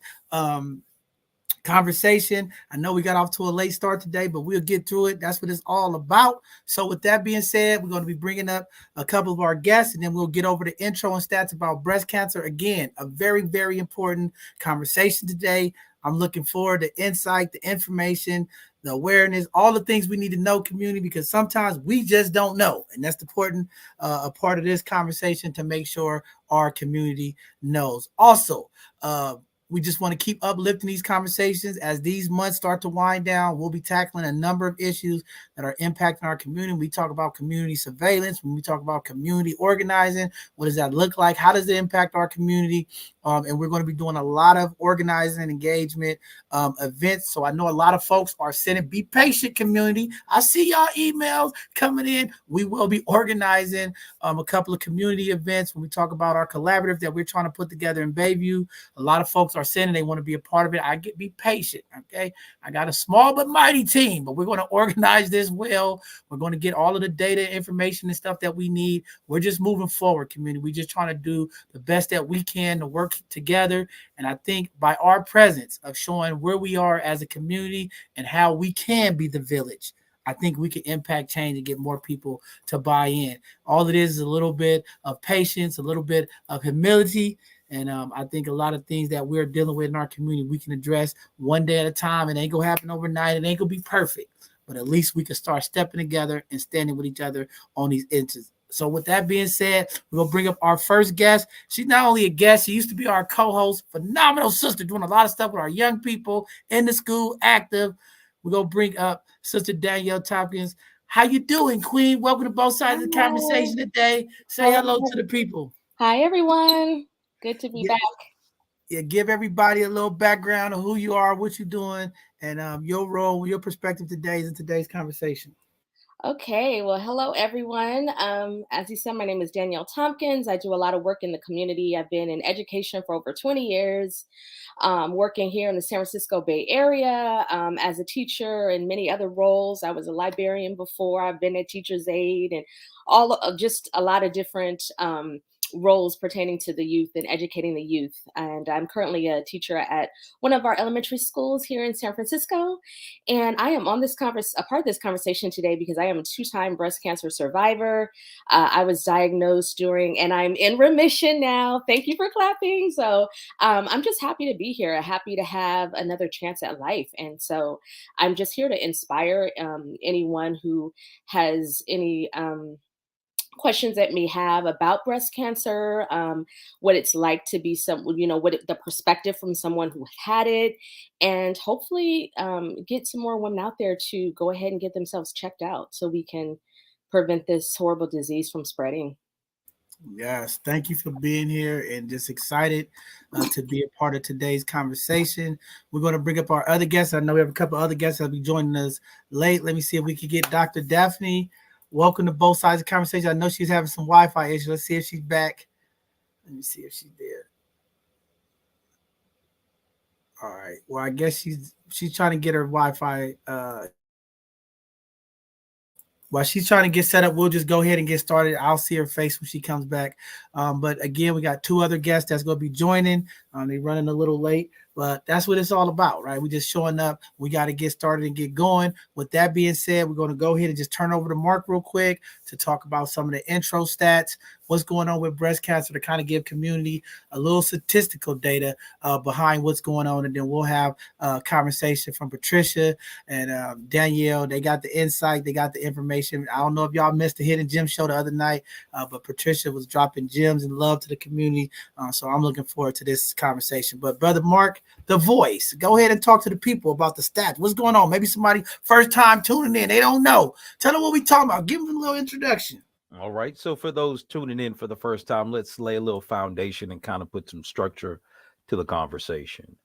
conversation. I know we got off to a late start today, but we'll get through it. That's what it's all about. So with that being said, we're going to be bringing up a couple of our guests, and then we'll get over the intro and stats about breast cancer. Again, a very, very important conversation today. I'm looking forward to insight, the information, the awareness, all the things we need to know, community, because sometimes we just don't know. And that's the important a part of this conversation, to make sure our community knows. Also, we just want to keep uplifting these conversations as these months start to wind down. We'll be tackling a number of issues that are impacting our community. We talk about community surveillance. When we talk about community organizing, what does that look like? How does it impact our community? And we're going to be doing a lot of organizing and engagement events. So I know a lot of folks are sending, be patient, community. I see y'all emails coming in. We will be organizing a couple of community events when we talk about our collaborative that we're trying to put together in Bayview. A lot of folks are sending, they want to be a part of it. Be patient, okay? I got a small but mighty team, but we're going to organize this well. We're going to get all of the data, information, and stuff that we need. We're just moving forward, community. We're just trying to do the best that we can to work together. And I think by our presence of showing where we are as a community and how we can be the village, I think we can impact change and get more people to buy in. All it is a little bit of patience, a little bit of humility. And I think a lot of things that we're dealing with in our community, we can address one day at a time. It ain't going to happen overnight. It ain't going to be perfect. But at least we can start stepping together and standing with each other on these instances. So with that being said, we're going to bring up our first guest. She's not only a guest, she used to be our co-host, phenomenal sister, doing a lot of stuff with our young people in the school, active. We're going to bring up Sister Danielle Tompkins. How you doing, Queen? Welcome to both sides of the conversation today. Say hello to the people. Hi, everyone. Good to be back. Yeah, give everybody a little background of who you are, what you're doing, and your role, your perspective today in today's conversation. Okay, well, hello, everyone. As you said, my name is Danielle Tompkins. I do a lot of work in the community. I've been in education for over 20 years, working here in the San Francisco Bay Area as a teacher and many other roles. I was a librarian before. I've been a teacher's aide and all of just a lot of different roles pertaining to the youth and educating the youth. And I'm currently a teacher at one of our elementary schools here in San Francisco. And I am on this a part of this conversation today because I am a 2-time breast cancer survivor. I was diagnosed and I'm in remission now. Thank you for clapping. So I'm just happy to be here, happy to have another chance at life. And so I'm just here to inspire anyone who has any questions that may have about breast cancer, what it's like to be the perspective from someone who had it, and hopefully get some more women out there to go ahead and get themselves checked out so we can prevent this horrible disease from spreading. Yes, thank you for being here and just excited to be a part of today's conversation. We're going to bring up our other guests. I know we have a couple other guests that'll be joining us late. Let me see if we can get Dr. Daphne. Welcome to both sides of the conversation. I know she's having some Wi-Fi issues. Let's see if she's back. Let me see if she's there. All right. Well, I guess she's trying to get her Wi-Fi. While she's trying to get set up, we'll just go ahead and get started. I'll see her face when she comes back. But again, we got 2 other guests that's going to be joining. They're running a little late, but that's what it's all about, right? We're just showing up. We got to get started and get going. With that being said, we're going to go ahead and just turn over to Mark real quick to talk about some of the intro stats, what's going on with breast cancer, to kind of give community a little statistical data behind what's going on. And then we'll have a conversation from Patricia and Danielle. They got the insight. They got the information. I don't know if y'all missed the Hidden Gem show the other night, but Patricia was dropping gems and love to the community. So I'm looking forward to this conversation conversation. But Brother Mark, the voice, go ahead and talk to the people about the stats. What's going on? Maybe somebody first time tuning in, they don't know. Tell them what we talking about. Give them a little introduction. All right. So for those tuning in for the first time, let's lay a little foundation and kind of put some structure to the conversation.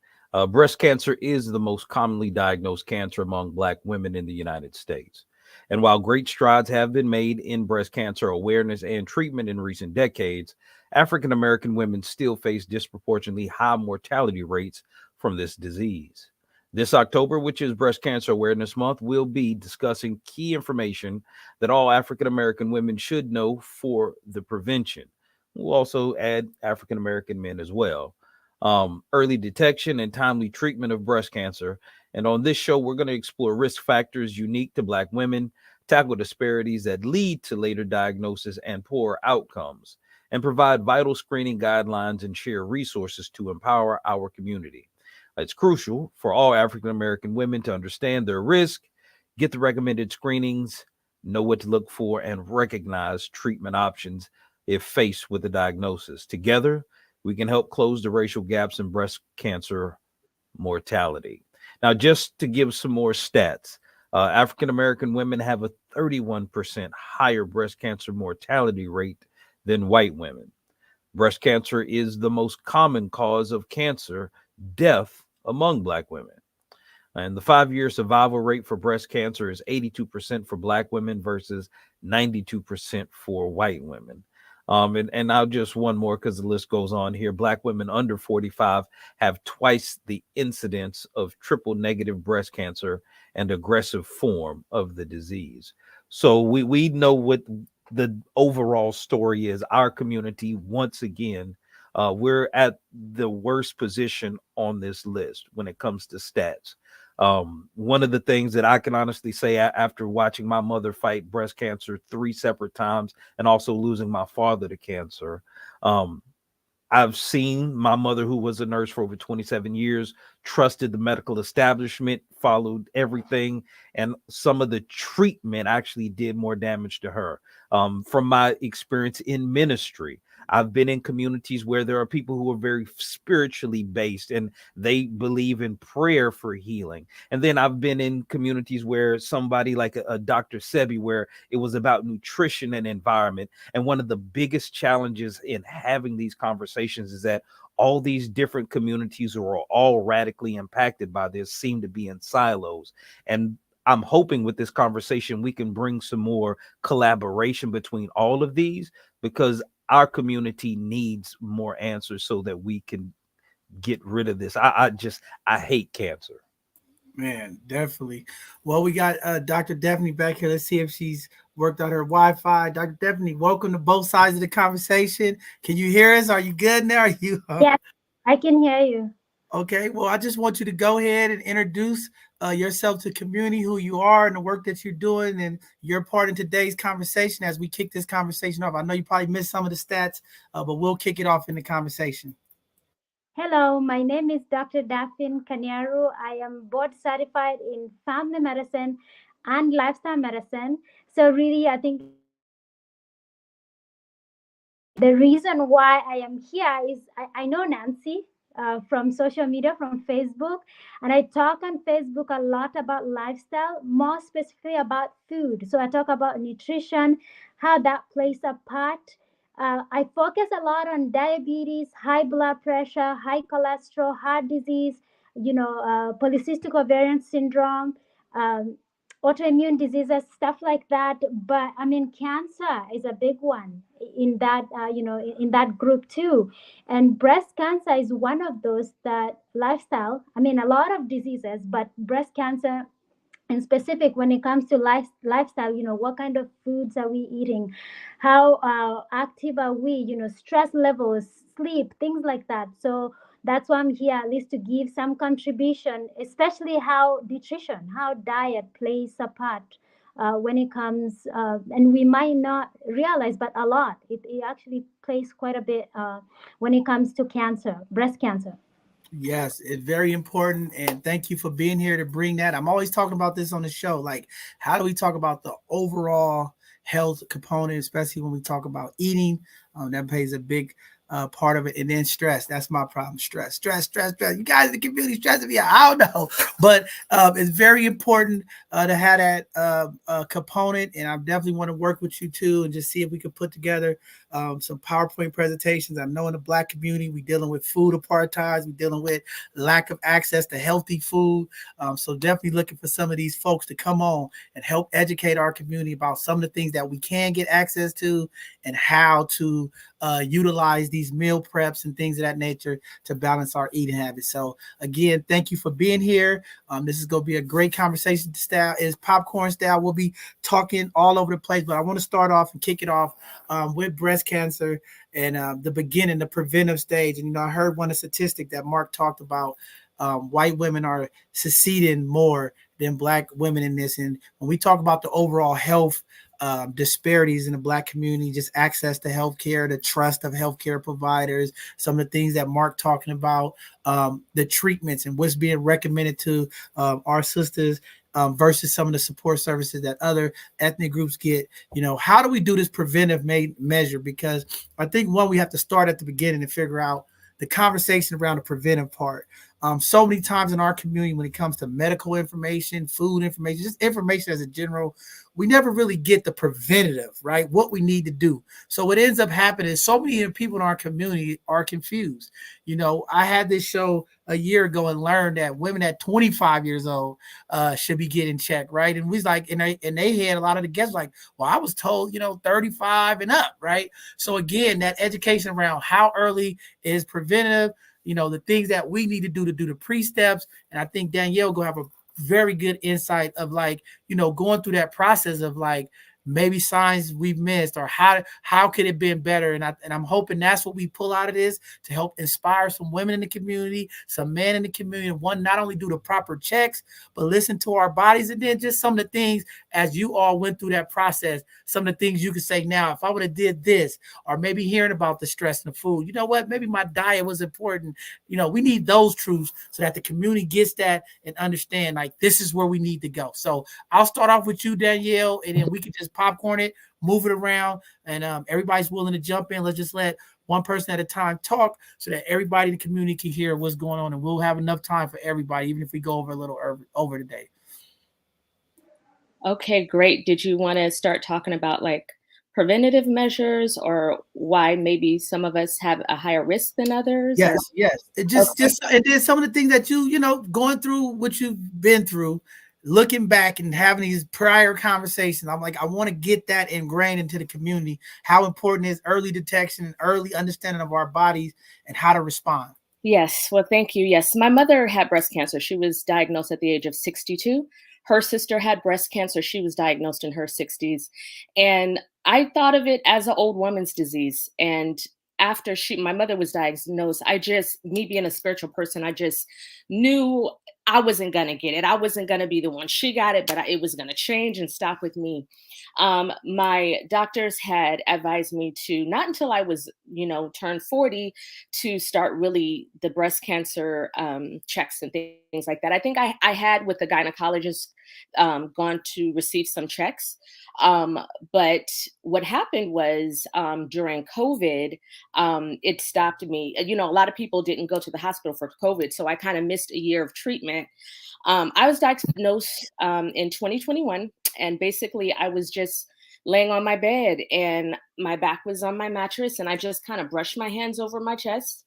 Breast cancer is the most commonly diagnosed cancer among Black women in the United States. And while great strides have been made in breast cancer awareness and treatment in recent decades, African American women still face disproportionately high mortality rates from this disease. This October, which is Breast Cancer Awareness Month, we'll be discussing key information that all African American women should know for the prevention. We'll also add African American men as well. Early detection and timely treatment of breast cancer. And on this show, we're going to explore risk factors unique to Black women, tackle disparities that lead to later diagnosis and poor outcomes, and provide vital screening guidelines and share resources to empower our community. It's crucial for all African American women to understand their risk, get the recommended screenings, know what to look for, and recognize treatment options if faced with a diagnosis. Together, we can help close the racial gaps in breast cancer mortality. Now, just to give some more stats, African American women have a 31% higher breast cancer mortality rate than white women. Breast cancer is the most common cause of cancer death among Black women. And the 5-year survival rate for breast cancer is 82% for Black women versus 92% for white women. And I'll just one more because the list goes on here. Black women under 45 have twice the incidence of triple negative breast cancer and aggressive form of the disease. So we know what the overall story is. Our community, once again, we're at the worst position on this list when it comes to stats. One of the things that I can honestly say after watching my mother fight breast cancer 3 separate times and also losing my father to cancer, I've seen my mother, who was a nurse for over 27 years, trusted the medical establishment, followed everything, and some of the treatment actually did more damage to her. From my experience in ministry, I've been in communities where there are people who are very spiritually based and they believe in prayer for healing. And then I've been in communities where somebody like a Dr. Sebi, where it was about nutrition and environment. And one of the biggest challenges in having these conversations is that all these different communities who are all radically impacted by this seem to be in silos. And I'm hoping with this conversation, we can bring some more collaboration between all of these, because our community needs more answers so that we can get rid of this. I hate cancer. Man, definitely. Well, we got Dr. Daphne back here. Let's see if she's worked on her Wi-Fi. Dr. Daphne, welcome to both sides of the conversation. Can you hear us? Are you good now? Are you? Yeah, I can hear you. Okay. Well, I just want you to go ahead and introduce yourself to the community, who you are, and the work that you're doing, and your part in today's conversation as we kick this conversation off. I know you probably missed some of the stats, but we'll kick it off in the conversation. Hello, my name is Dr. Daphne Kanyaru. I am board certified in family medicine and lifestyle medicine. So really, I think the reason why I am here is I know Nancy from social media, from Facebook, and I talk on Facebook a lot about lifestyle, more specifically about food. So I talk about nutrition, how that plays a part. I focus a lot on diabetes, high blood pressure, high cholesterol, heart disease, polycystic ovarian syndrome, autoimmune diseases, stuff like that. But I mean, cancer is a big one in that, in that group too. And breast cancer is one of those that lifestyle, I mean, a lot of diseases, but breast cancer in specific, when it comes to lifestyle, what kind of foods are we eating? How active are we? Stress levels, sleep, things like that. So that's why I'm here, at least to give some contribution, especially how nutrition, how diet plays a part when it comes, and we might not realize, but a lot. It actually plays quite a bit when it comes to cancer, breast cancer. Yes, it's very important. And thank you for being here to bring that. I'm always talking about this on the show. Like, how do we talk about the overall health component, especially when we talk about eating? That plays a big part of it. And then stress. That's my problem. Stress. You guys in the community stressing me out. I don't know. But it's very important to have that component. And I definitely want to work with you too and just see if we could put together some PowerPoint presentations. I know in the Black community, we're dealing with food apartheid. We're dealing with lack of access to healthy food. So definitely looking for some of these folks to come on and help educate our community about some of the things that we can get access to and how to utilize these meal preps and things of that nature to balance our eating habits. So again, thank you for being here. This is going to be a great conversation style. It's popcorn style. We'll be talking all over the place, but I want to start off and kick it off with breast cancer and the beginning, the preventive stage. And, I heard one of the statistics that Mark talked about. White women are succeeding more than Black women in this. And when we talk about the overall health disparities in the Black community, just access to healthcare, the trust of healthcare providers, some of the things that Mark talking about, the treatments and what's being recommended to our sisters versus some of the support services that other ethnic groups get. How do we do this preventive measure? Because I think we have to start at the beginning and figure out the conversation around the preventive part. So many times in our community, when it comes to medical information, food information, just information as a general, we never really get the preventative, right? What we need to do. So what ends up happening is so many people in our community are confused. I had this show a year ago and learned that women at 25 years old should be getting checked, right? And we was like, and they had a lot of the guests like, well, I was told, 35 and up, right? So again, that education around how early is preventative, the things that we need to do the pre-steps. And I think Danielle will have a very good insight of going through that process of maybe signs we've missed or how could it been better. And I'm hoping that's what we pull out of this to help inspire some women in the community, some men in the community. One, not only do the proper checks, but listen to our bodies. And then just some of the things as you all went through that process, some of the things you could say now, if I would have did this, or maybe hearing about the stress in the food, you know what, maybe my diet was important. We need those truths so that the community gets that and understand this is where we need to go. So I'll start off with you, Danielle, and then we can just popcorn it, move it around, and everybody's willing to jump in. Let's just let one person at a time talk so that everybody in the community can hear what's going on, and we'll have enough time for everybody, even if we go over a little over today. Okay, great. Did you want to start talking about preventative measures or why maybe some of us have a higher risk than others? Yes. It just and then some of the things that going through what you've been through, looking back and having these prior conversations, I'm like, I want to get that ingrained into the community. How important is early detection and early understanding of our bodies and how to respond? Yes. Well, thank you. Yes. My mother had breast cancer. She was diagnosed at the age of 62. Her sister had breast cancer. She was diagnosed in her 60s. And I thought of it as an old woman's disease. And after my mother was diagnosed, me being a spiritual person, I just knew I wasn't going to get it. I wasn't going to be the one. She got it, but it was going to change and stop with me. My doctors had advised me to, not until I was, turned 40, to start really the breast cancer checks and things like that. I think I had with the gynecologist gone to receive some checks. But what happened was during COVID, it stopped me. A lot of people didn't go to the hospital for COVID, so I kind of missed a year of treatment. I was diagnosed in 2021, and basically I was just laying on my bed and my back was on my mattress, and I just kind of brushed my hands over my chest,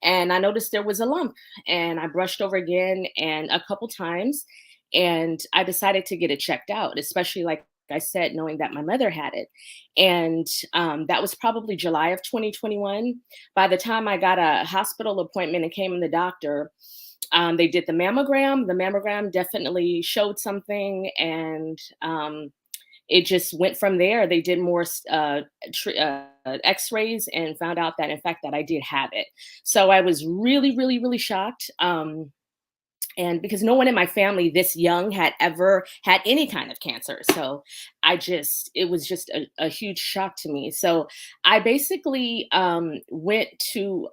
and I noticed there was a lump, and I brushed over again and a couple times, and I decided to get it checked out, especially like I said, knowing that my mother had it. And that was probably July of 2021. By the time I got a hospital appointment and came in the doctor, they did the mammogram. The mammogram definitely showed something, and it just went from there. They did more x-rays and found out that, in fact, that I did have it. So I was really, really, really shocked. And because no one in my family this young had ever had any kind of cancer. So it was just a huge shock to me. So I basically went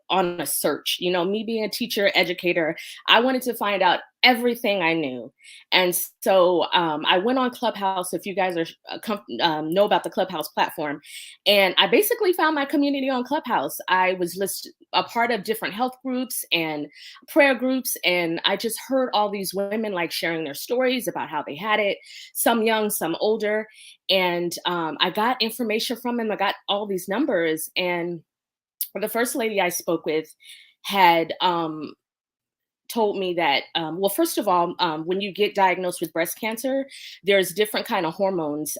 on a search. Me being a teacher, educator, I wanted to find out everything I knew. And so I went on Clubhouse. If you guys know about the Clubhouse platform, and I basically found my community on Clubhouse. I was a part of different health groups and prayer groups, and I just heard all these women like sharing their stories about how they had it, some young, some older. And I got information from them. I got all these numbers. And the first lady I spoke with had told me that, well, first of all, when you get diagnosed with breast cancer, there's different kind of hormones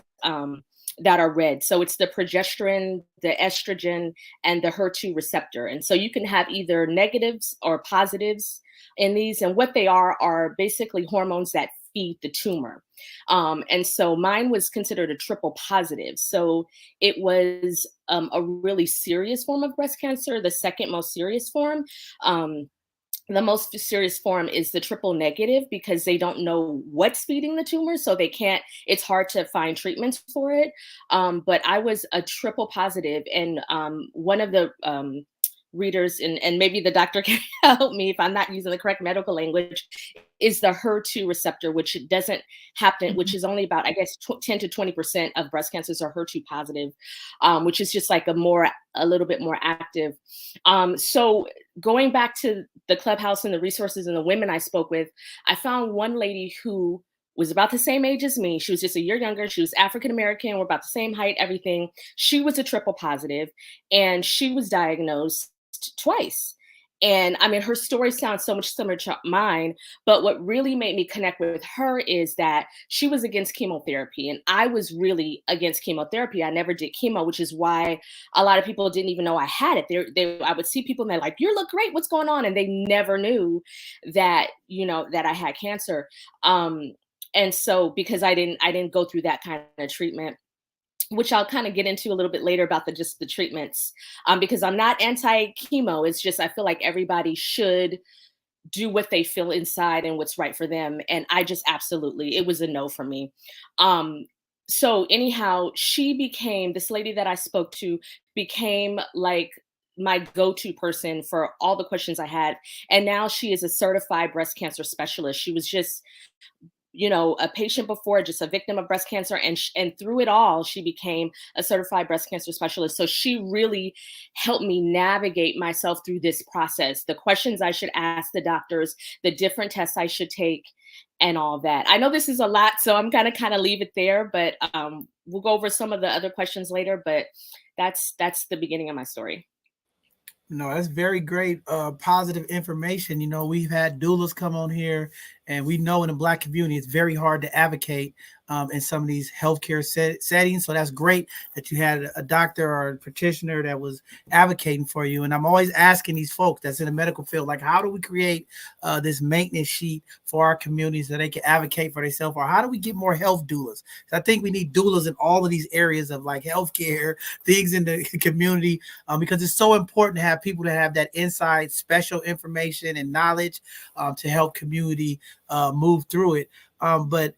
that are read. So it's the progesterone, the estrogen, and the HER2 receptor. And so you can have either negatives or positives in these. And what they are basically hormones that feed the tumor. And so mine was considered a triple positive. So it was a really serious form of breast cancer, the second most serious form. The most serious form is the triple negative because they don't know what's feeding the tumor. So it's hard to find treatments for it. But I was a triple positive, and one of the readers, and maybe the doctor can help me if I'm not using the correct medical language, is the HER2 receptor, which doesn't happen, which is only about, I guess, 10 to 20% of breast cancers are HER2 positive, which is just like a little bit more active. So going back to the Clubhouse and the resources and the women I spoke with, I found one lady who was about the same age as me. She was just a year younger. She was African-American. We're about the same height, everything. She was a triple positive, and she was diagnosed twice. And I mean, her story sounds so much similar to mine, but what really made me connect with her is that she was against chemotherapy, and I was really against chemotherapy. I never did chemo, which is why a lot of people didn't even know I had it. I would see people and they're like, "You look great. What's going on?" And they never knew that, that I had cancer. And so because I didn't go through that kind of treatment, which I'll kind of get into a little bit later about just the treatments, because I'm not anti-chemo. It's just I feel like everybody should do what they feel inside and what's right for them. And I just it was a no for me. So anyhow, this lady that I spoke to became like my go-to person for all the questions I had. And now she is a certified breast cancer specialist. She was just a patient before, just a victim of breast cancer. And through it all, she became a certified breast cancer specialist. So she really helped me navigate myself through this process, the questions I should ask the doctors, the different tests I should take, and all that. I know this is a lot, so I'm going to kind of leave it there, but we'll go over some of the other questions later, but that's the beginning of my story. No, that's very great, positive information. We've had doulas come on here, and we know in the Black community, it's very hard to advocate in some of these healthcare settings. So that's great that you had a doctor or a practitioner that was advocating for you. And I'm always asking these folks that's in the medical field, like, how do we create this maintenance sheet for our communities so they can advocate for themselves? Or how do we get more health doulas? I think we need doulas in all of these areas of like healthcare, things in the community, because it's so important to have people that have that inside special information and knowledge to help community move through it. But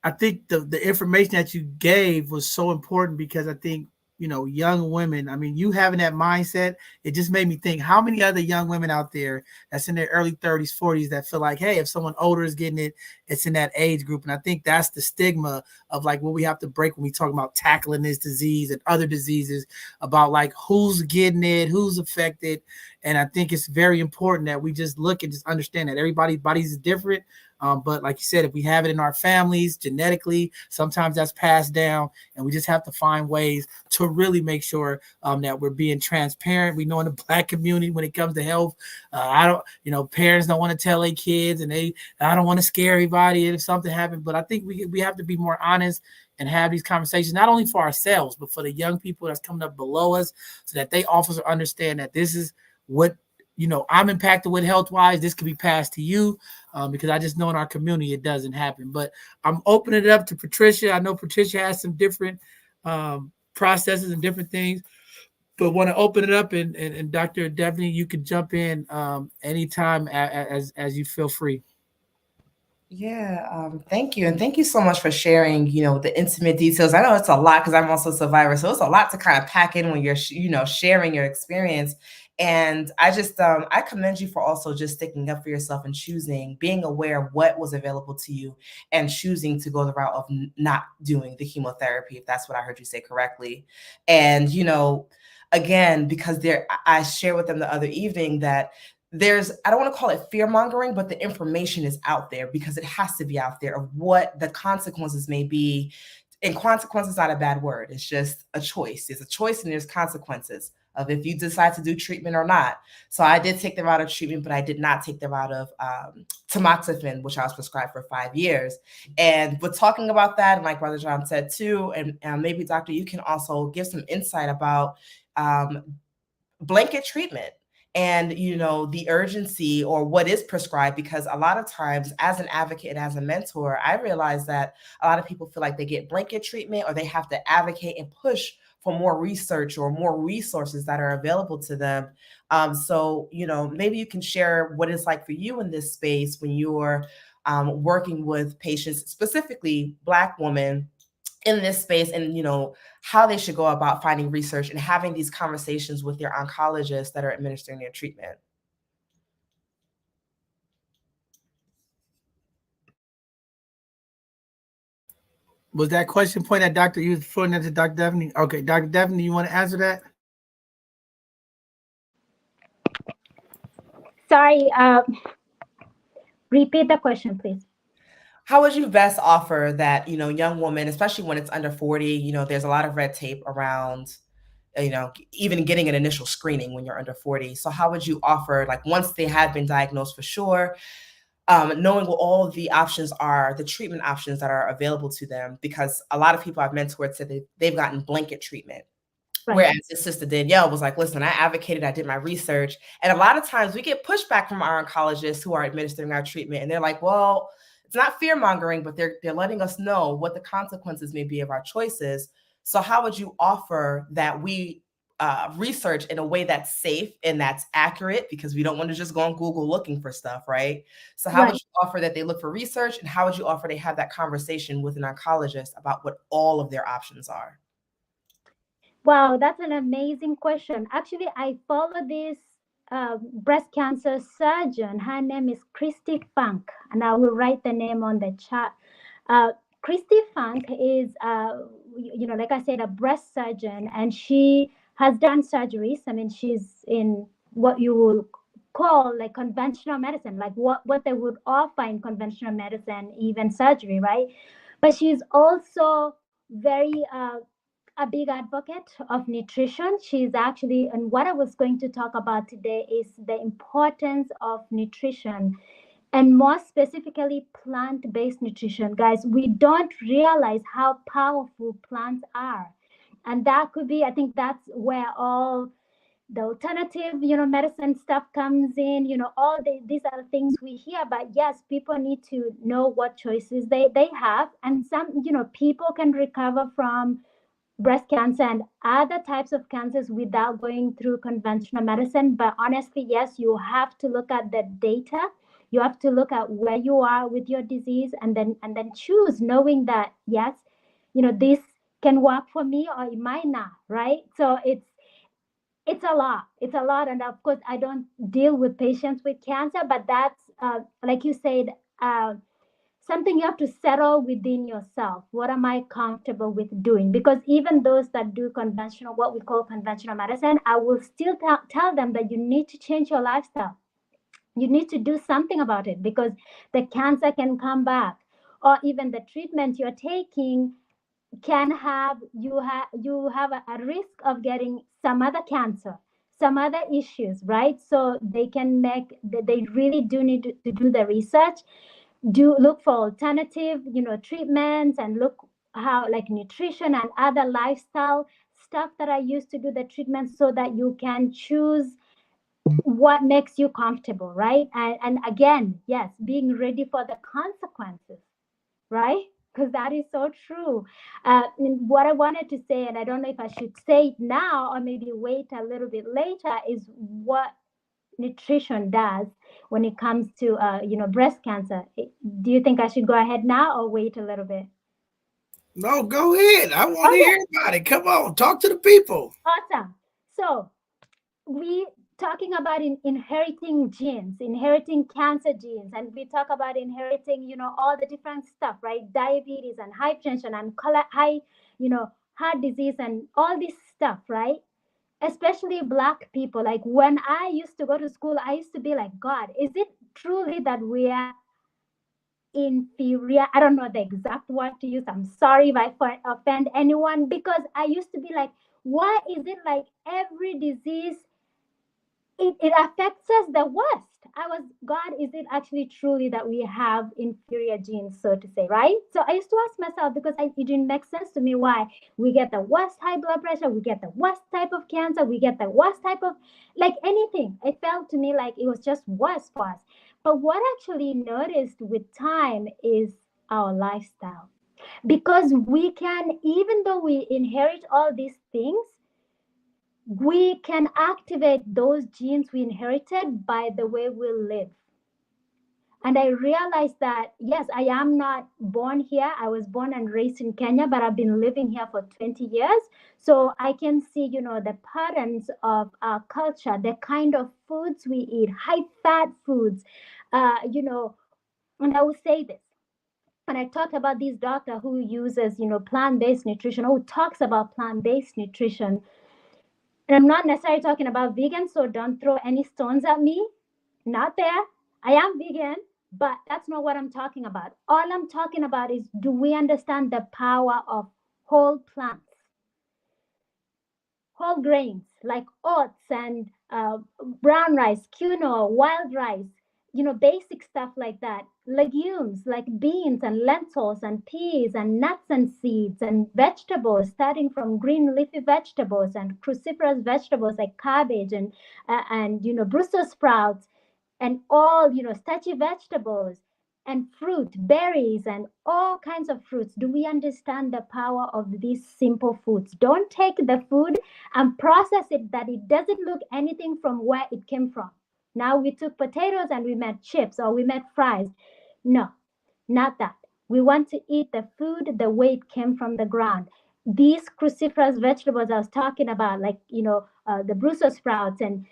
I think the information that you gave was so important because I think, young women, I mean, you having that mindset, it just made me think how many other young women out there that's in their early 30s, 40s that feel like, hey, if someone older is getting it, it's in that age group. And I think that's the stigma of like what we have to break when we talk about tackling this disease and other diseases, about like who's getting it, who's affected. And I think it's very important that we just look and just understand that everybody's bodies is different. But like you said, if we have it in our families genetically, sometimes that's passed down, and we just have to find ways to really make sure that we're being transparent. We know in the Black community, when it comes to health, parents don't want to tell their kids, and I don't want to scare everybody if something happens. But I think we have to be more honest and have these conversations, not only for ourselves, but for the young people that's coming up below us, so that they also understand that this is what I'm impacted with health-wise. This could be passed to you because I just know in our community it doesn't happen. But I'm opening it up to Patricia. I know Patricia has some different processes and different things, but want to open it up. And Dr. Devaney, you can jump in anytime as you feel free. Yeah, thank you. And thank you so much for sharing, the intimate details. I know it's a lot because I'm also a survivor. So it's a lot to kind of pack in when you're, sharing your experience. And I commend you for also just sticking up for yourself and being aware of what was available to you and choosing to go the route of not doing the chemotherapy, if that's what I heard you say correctly. And, again, because I shared with them the other evening that I don't want to call it fear mongering, but the information is out there because it has to be out there of what the consequences may be. And consequence is not a bad word. It's just a choice. There's a choice and there's consequences of if you decide to do treatment or not. So I did take the route of treatment, but I did not take the route of tamoxifen, which I was prescribed for 5 years. And but talking about that, and like Brother John said too, and maybe Doctor, you can also give some insight about blanket treatment and the urgency or what is prescribed, because a lot of times as an advocate and as a mentor, I realize that a lot of people feel like they get blanket treatment or they have to advocate and push for more research or more resources that are available to them. So maybe you can share what it's like for you in this space when you're working with patients, specifically Black women in this space, and how they should go about finding research and having these conversations with their oncologists that are administering their treatment. Was that question point at Dr. You was putting it to Dr. Devaney? Okay, Dr. Devaney, you want to answer that? Sorry, repeat the question, please. How would you best offer that, young woman, especially when it's under 40, there's a lot of red tape around, even getting an initial screening when you're under 40. So how would you offer, like once they have been diagnosed for sure, knowing what all the options are, the treatment options that are available to them, because a lot of people I've mentored said they've gotten blanket treatment. Right. Whereas his sister Danielle was like, listen, I advocated, I did my research. And a lot of times we get pushback from our oncologists who are administering our treatment. And they're like, well, it's not fear mongering, but they're letting us know what the consequences may be of our choices. So how would you offer that we research in a way that's safe and that's accurate, because we don't want to just go on Google looking for stuff, right? So how would you offer that they look for research, and how would you offer they have that conversation with an oncologist about what all of their options are? Wow, that's an amazing question. Actually, I follow this breast cancer surgeon. Her name is Christy Funk, and I will write the name on the chat. Christy Funk is, like I said, a breast surgeon, and she has done surgeries. I mean, she's in what you will call like conventional medicine, like what they would offer in conventional medicine, even surgery, right? But she's also very a big advocate of nutrition. She's actually, and what I was going to talk about today is the importance of nutrition, and more specifically plant-based nutrition. Guys, we don't realize how powerful plants are, and that could be, I think that's where all the alternative medicine stuff comes in. These are the things we hear, but yes, people need to know what choices they have. And some people can recover from breast cancer and other types of cancers without going through conventional medicine. But honestly, yes, you have to look at the data. You have to look at where you are with your disease, and then choose, knowing that yes, this can work for me or it might not, right? So it's a lot. And of course, I don't deal with patients with cancer, but that's like you said, something you have to settle within yourself. What am I comfortable with doing? Because even those that do conventional, what we call conventional medicine, I will still tell them that you need to change your lifestyle. You need to do something about it, because the cancer can come back, or even the treatment you're taking can have you have a risk of getting some other cancer, some other issues, right? So they really do need to do the research, do look for alternative treatments, and look how like nutrition and other lifestyle stuff that are used to do the treatment, so that you can choose what makes you comfortable, right? And again, yes, being ready for the consequences, right? Because that is so true. What I wanted to say, and I don't know if I should say it now or maybe wait a little bit later, is what nutrition does when it comes to breast cancer. Do you think I should go ahead now or wait a little bit? No, go ahead. I want to Okay. hear about it. Come on, talk to the people. Awesome. So we talking about inheriting genes, inheriting cancer genes, and we talk about inheriting, all the different stuff, right? Diabetes and hypertension and heart disease and all this stuff, right? Especially Black people. Like when I used to go to school, I used to be like, God, is it truly that we are inferior? I don't know the exact word to use. I'm sorry if I offend anyone, because I used to be like, why is it like every disease, it affects us the worst? God, is it actually truly that we have inferior genes, so to say, right? So I used to ask myself, because it didn't make sense to me why we get the worst high blood pressure, we get the worst type of cancer, we get the worst type of, like, anything. It felt to me like it was just worse for us. But what I actually noticed with time is our lifestyle. Because we can, even though we inherit all these things, we can activate those genes we inherited by the way we live. And I realized that, yes, I am not born here. I was born and raised in Kenya, but I've been living here for 20 years. So I can see, the patterns of our culture, the kind of foods we eat, high fat foods, and I will say this. When I talk about this doctor who uses, plant-based nutrition, who talks about plant-based nutrition, and I'm not necessarily talking about vegan, so don't throw any stones at me. Not there. I am vegan, but that's not what I'm talking about. All I'm talking about is, do we understand the power of whole plants, whole grains like oats and brown rice, quinoa, wild rice, basic stuff like that. Legumes like beans and lentils and peas and nuts and seeds and vegetables, starting from green leafy vegetables and cruciferous vegetables like cabbage and Brussels sprouts, and all, starchy vegetables and fruit, berries, and all kinds of fruits. Do we understand the power of these simple foods? Don't take the food and process it that it doesn't look anything from where it came from. Now we took potatoes and we made chips, or we made fries. No, not that. We want to eat the food the way it came from the ground. These cruciferous vegetables I was talking about, like, the Brussels sprouts, and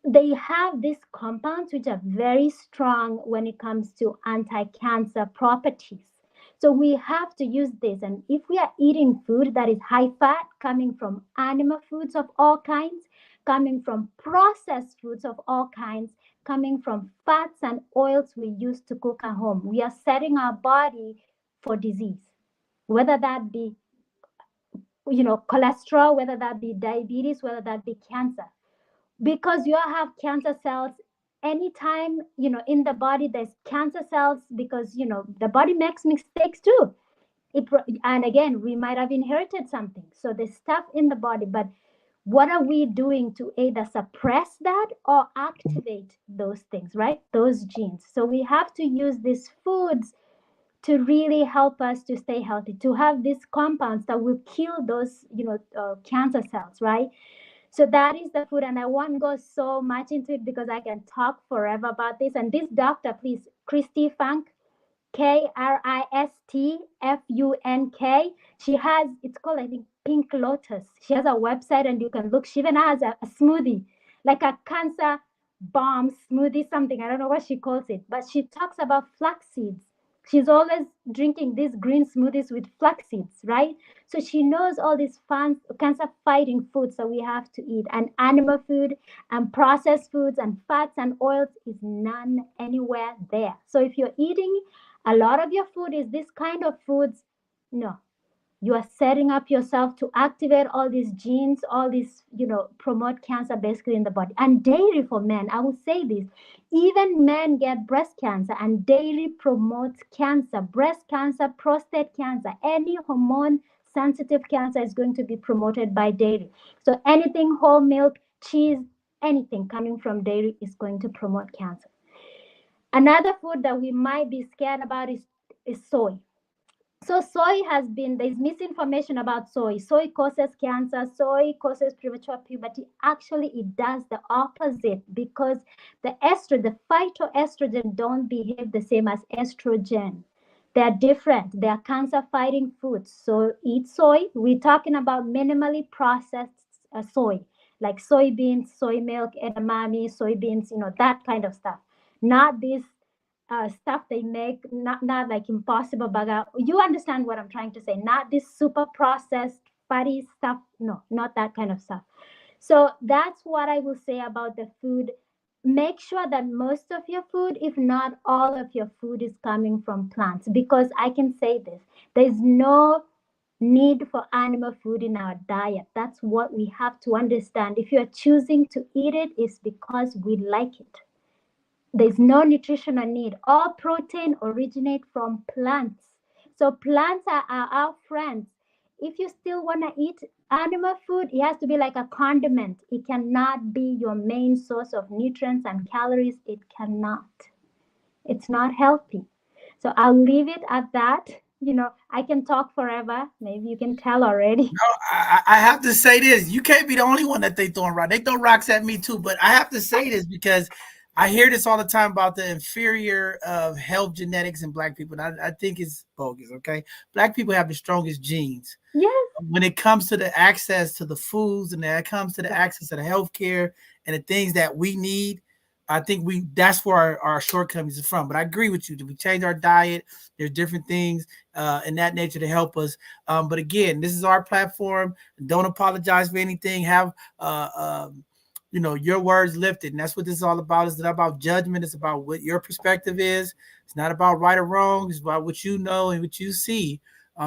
they have these compounds which are very strong when it comes to anti-cancer properties. So we have to use this. And if we are eating food that is high fat, coming from animal foods of all kinds, coming from processed foods of all kinds, coming from fats and oils we use to cook at home, we are setting our body for disease, whether that be, cholesterol, whether that be diabetes, whether that be cancer. Because you have cancer cells anytime, in the body, there's cancer cells, because, the body makes mistakes too. And again, we might have inherited something. So there's stuff in the body, but what are we doing to either suppress that or activate those things, right? Those genes. So we have to use these foods to really help us to stay healthy, to have these compounds that will kill those, cancer cells, right? So that is the food, and I won't go so much into it because I can talk forever about this. And this doctor, please, Kristi Funk, Kristfunk. She has, it's called, I think, Pink Lotus. She has a website, and you can look. She even has a smoothie, like a cancer bomb smoothie, something. I don't know what she calls it, but she talks about flax seeds. She's always drinking these green smoothies with flax seeds, right? So she knows all these cancer fighting foods that we have to eat, and animal food and processed foods and fats and oils is none anywhere there. So if you're eating a lot of your food is this kind of foods, no, you are setting up yourself to activate all these genes, all these, promote cancer basically in the body. And dairy for men, I will say this, even men get breast cancer, and dairy promotes cancer, breast cancer, prostate cancer, any hormone sensitive cancer is going to be promoted by dairy. So anything whole milk, cheese, anything coming from dairy is going to promote cancer. Another food that we might be scared about is soy. So there's misinformation about soy. Soy causes cancer, soy causes premature puberty. Actually, it does the opposite, because the phytoestrogen don't behave the same as estrogen. They're different. They are cancer fighting foods. So eat soy. We're talking about minimally processed soy, like soybeans, soy milk, edamame, soybeans, that kind of stuff. Not this stuff they make, not like Impossible Burger. You understand what I'm trying to say? Not this super processed fatty stuff. No, not that kind of stuff. So that's what I will say about the food. Make sure that most of your food, if not all of your food, is coming from plants. Because I can say this: there's no need for animal food in our diet. That's what we have to understand. If you're choosing to eat it, it's because we like it. There's no nutritional need. All protein originate from plants. So plants are our friends. If you still want to eat animal food, it has to be like a condiment. It cannot be your main source of nutrients and calories. It cannot. It's not healthy. So I'll leave it at that. I can talk forever. Maybe you can tell already. No, I have to say this. You can't be the only one that they throwing rocks. They throw rocks at me too, but I have to say this because I hear this all the time about the inferior of health genetics in Black people. And I think it's bogus. Okay, Black people have the strongest genes. Yes. When it comes to the access to the foods and that comes to the access to the healthcare and the things that we need, I think that's where our shortcomings are from. But I agree with you. We change our diet. There's different things in that nature to help us. But again, this is our platform. Don't apologize for anything. Have your words lifted. And that's what this is all about. It's not about judgment. It's about what your perspective is. It's not about right or wrong. It's about what you know and what you see.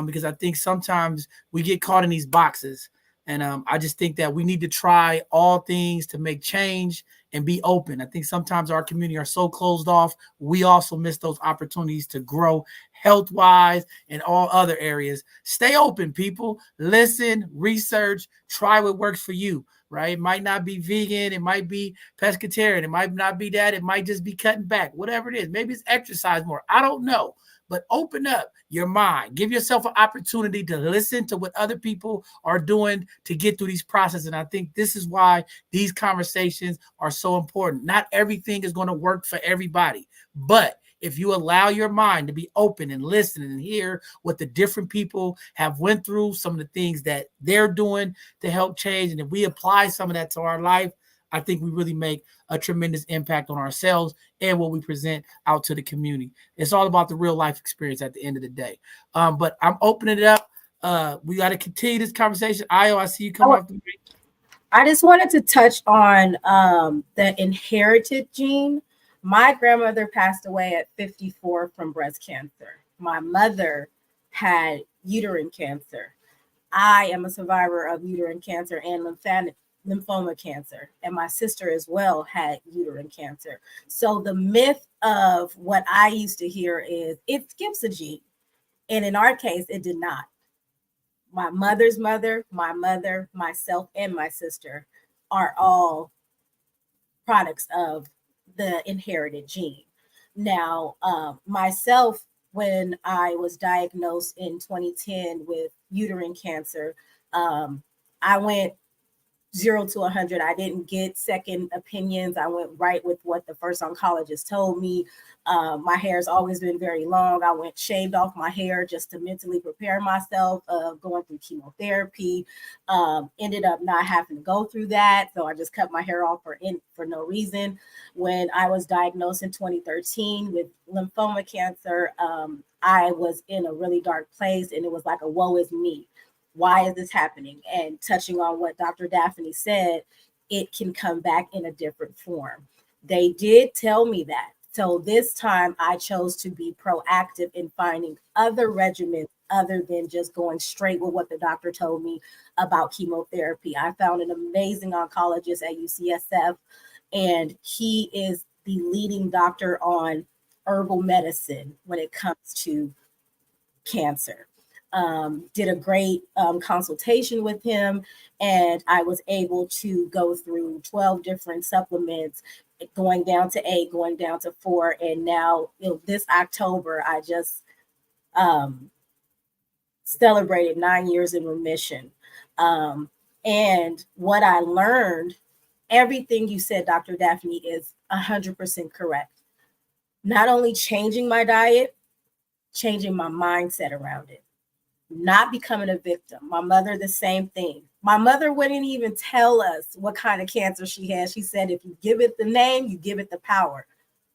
Because I think sometimes we get caught in these boxes. And I just think that we need to try all things to make change and be open. I think sometimes our community are so closed off, we also miss those opportunities to grow health-wise and all other areas. Stay open, people. Listen, research, try what works for you, right? It might not be vegan. It might be pescatarian. It might not be that. It might just be cutting back, whatever it is. Maybe it's exercise more. I don't know. But open up your mind. Give yourself an opportunity to listen to what other people are doing to get through these processes. And I think this is why these conversations are so important. Not everything is going to work for everybody, but if you allow your mind to be open and listen and hear what the different people have went through, some of the things that they're doing to help change, and if we apply some of that to our life, I think we really make a tremendous impact on ourselves and what we present out to the community. It's all about the real life experience at the end of the day. But I'm opening it up. We got to continue this conversation. Io, I see you come off the break. I just wanted to touch on the inherited gene. My grandmother passed away at 54 from breast cancer. My mother had uterine cancer. I am a survivor of uterine cancer and lymphoma cancer, and my sister as well had uterine cancer. So the myth of what I used to hear is it skips a gene, and in our case it did not. My mother's mother, my mother, myself, and my sister are all products of the inherited gene. Now, myself, when I was diagnosed in 2010 with uterine cancer, I went 0 to 100. I didn't get second opinions. I went right with what the first oncologist told me. My hair has always been very long. I shaved off my hair just to mentally prepare myself going through chemotherapy. Ended up not having to go through that. So I just cut my hair off for no reason. When I was diagnosed in 2013 with lymphoma cancer, I was in a really dark place, and it was like a woe is me. Why is this happening? And touching on what Dr. Daphne said, it can come back in a different form. They did tell me that. So this time I chose to be proactive in finding other regimens other than just going straight with what the doctor told me about chemotherapy. I found an amazing oncologist at UCSF, and he is the leading doctor on herbal medicine when it comes to cancer. Did a great consultation with him, and I was able to go through 12 different supplements, going down to 8, going down to 4, and now this October I just celebrated 9 years in remission. And what I learned, everything you said, Dr. Daphne, is 100% correct. Not only changing my diet, changing my mindset around it, not becoming a victim. My mother, the same thing. My mother wouldn't even tell us what kind of cancer she had. She said, if you give it the name, you give it the power.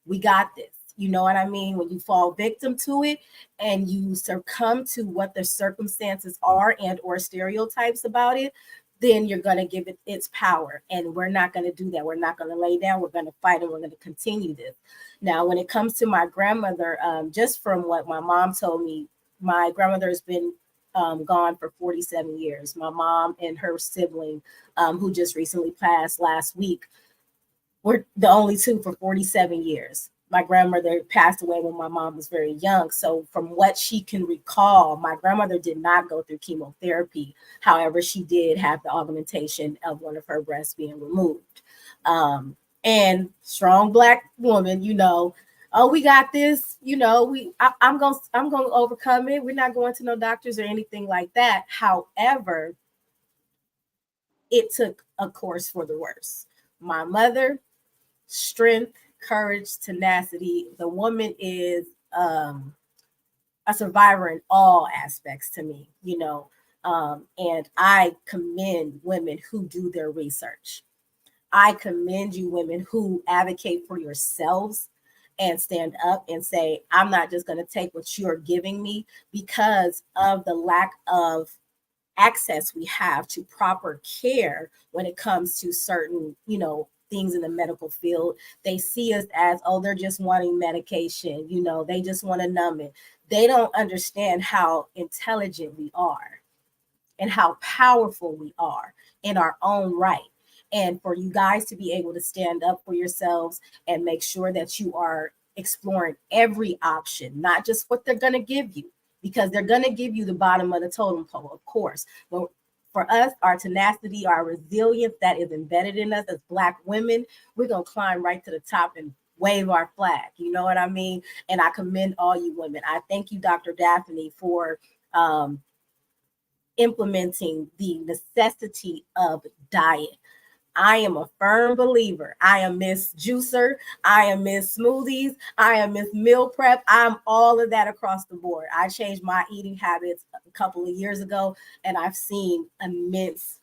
We got this. You know what I mean? When you fall victim to it and you succumb to what the circumstances are and or stereotypes about it, then you're going to give it its power. And we're not going to do that. We're not going to lay down. We're going to fight, and we're going to continue this. Now, when it comes to my grandmother, just from what my mom told me, my grandmother has been gone for 47 years. My mom and her sibling, who just recently passed last week, were the only two for 47 years. My grandmother passed away when my mom was very young. So from what she can recall, my grandmother did not go through chemotherapy. However, she did have the augmentation of one of her breasts being removed. And strong Black woman, you know, oh, we got this, you know, I'm gonna overcome it. We're not going to no doctors or anything like that. However, it took a course for the worse. My mother, strength, courage, tenacity. The woman is a survivor in all aspects to me, you know, and I commend women who do their research. I commend you women who advocate for yourselves and stand up and say, I'm not just going to take what you're giving me because of the lack of access we have to proper care when it comes to certain, you know, things in the medical field. They see us as, oh, they're just wanting medication, you know, they just want to numb it. They don't understand how intelligent we are and how powerful we are in our own right. And for you guys to be able to stand up for yourselves and make sure that you are exploring every option, not just what they're going to give you, because they're going to give you the bottom of the totem pole, of course. But for us, our tenacity, our resilience that is embedded in us as Black women, we're going to climb right to the top and wave our flag. You know what I mean? And I commend all you women. I thank you, Dr. Daphne, for implementing the necessity of diet. I am a firm believer. I am Miss Juicer. I am Miss Smoothies. I am Miss Meal Prep. I'm all of that across the board. I changed my eating habits a couple of years ago, and I've seen immense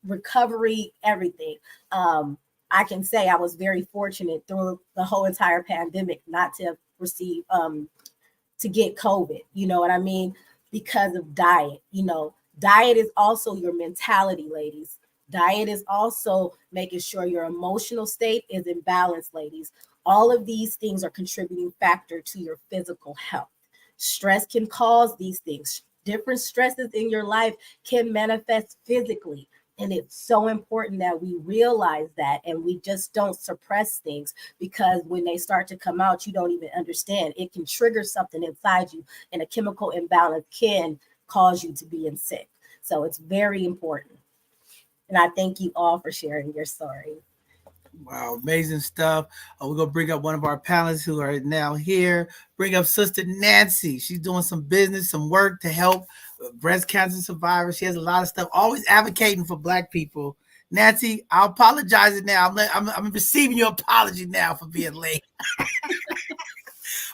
recovery, everything. I can say I was very fortunate through the whole entire pandemic not to receive, to get COVID, you know what I mean? Because of diet. You know, diet is also your mentality, ladies. Diet is also making sure your emotional state is in balance, ladies. All of these things are contributing factor to your physical health. Stress can cause these things. Different stresses in your life can manifest physically. And it's so important that we realize that and we just don't suppress things, because when they start to come out, you don't even understand. It can trigger something inside you, and a chemical imbalance can cause you to be sick. So it's very important. And I thank you all for sharing your story. Wow, amazing stuff. We're going to bring up one of our panelists who are now here. Bring up Sister Nancy. She's doing some business, some work to help breast cancer survivors. She has a lot of stuff, always advocating for Black people. Nancy, I apologize now. I'm receiving your apology now for being late.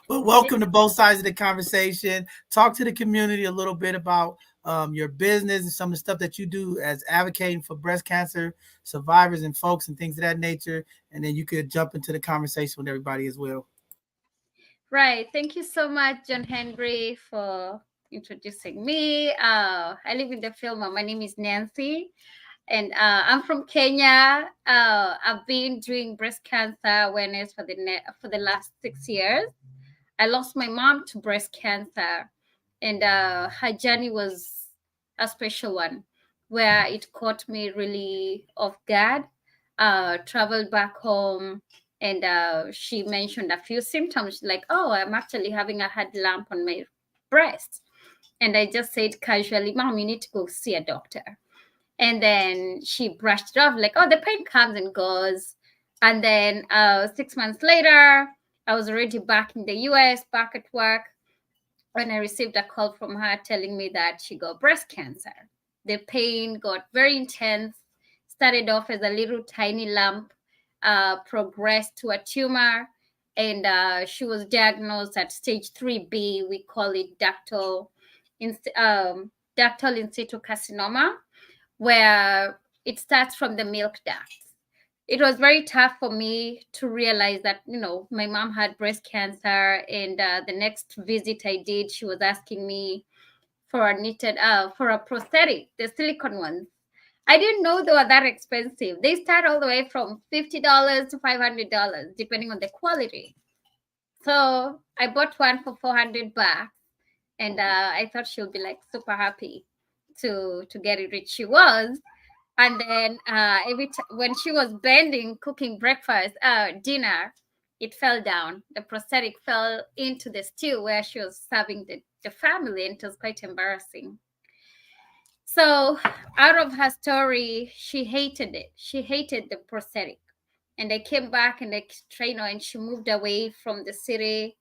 But welcome to both sides of the conversation. Talk to the community a little bit about your business and some of the stuff that you do as advocating for breast cancer survivors and folks and things of that nature. And then you could jump into the conversation with everybody as well. Right. Thank you so much, John Henry, for introducing me. I live in the Philma. My name is Nancy, and I'm from Kenya. I've been doing breast cancer awareness for the last 6 years. I lost my mom to breast cancer, and her journey was a special one, where it caught me really off guard. Traveled back home, and she mentioned a few symptoms like, oh, I'm actually having a hard lump on my breast. And I just said casually, Mom, you need to go see a doctor. And then she brushed it off like, oh, the pain comes and goes. And then 6 months later, I was already back in the US, back at work. when I received a call from her telling me that she got breast cancer. The pain got very intense, started off as a little tiny lump, progressed to a tumor, and she was diagnosed at stage 3B. We call it ductal in situ carcinoma, where it starts from the milk duct. It was very tough for me to realize that, my mom had breast cancer. And the next visit I did, she was asking me for a prosthetic, the silicone ones. I didn't know they were that expensive. They start all the way from $50 to $500, depending on the quality. So I bought one for $400, and I thought she would be like super happy to get it, which she was. And then when she was bending, cooking breakfast, dinner, it fell down. The prosthetic fell into the stew where she was serving the family, and it was quite embarrassing. So out of her story, she hated it. She hated the prosthetic. And I came back and I trained her, and she moved away from the city,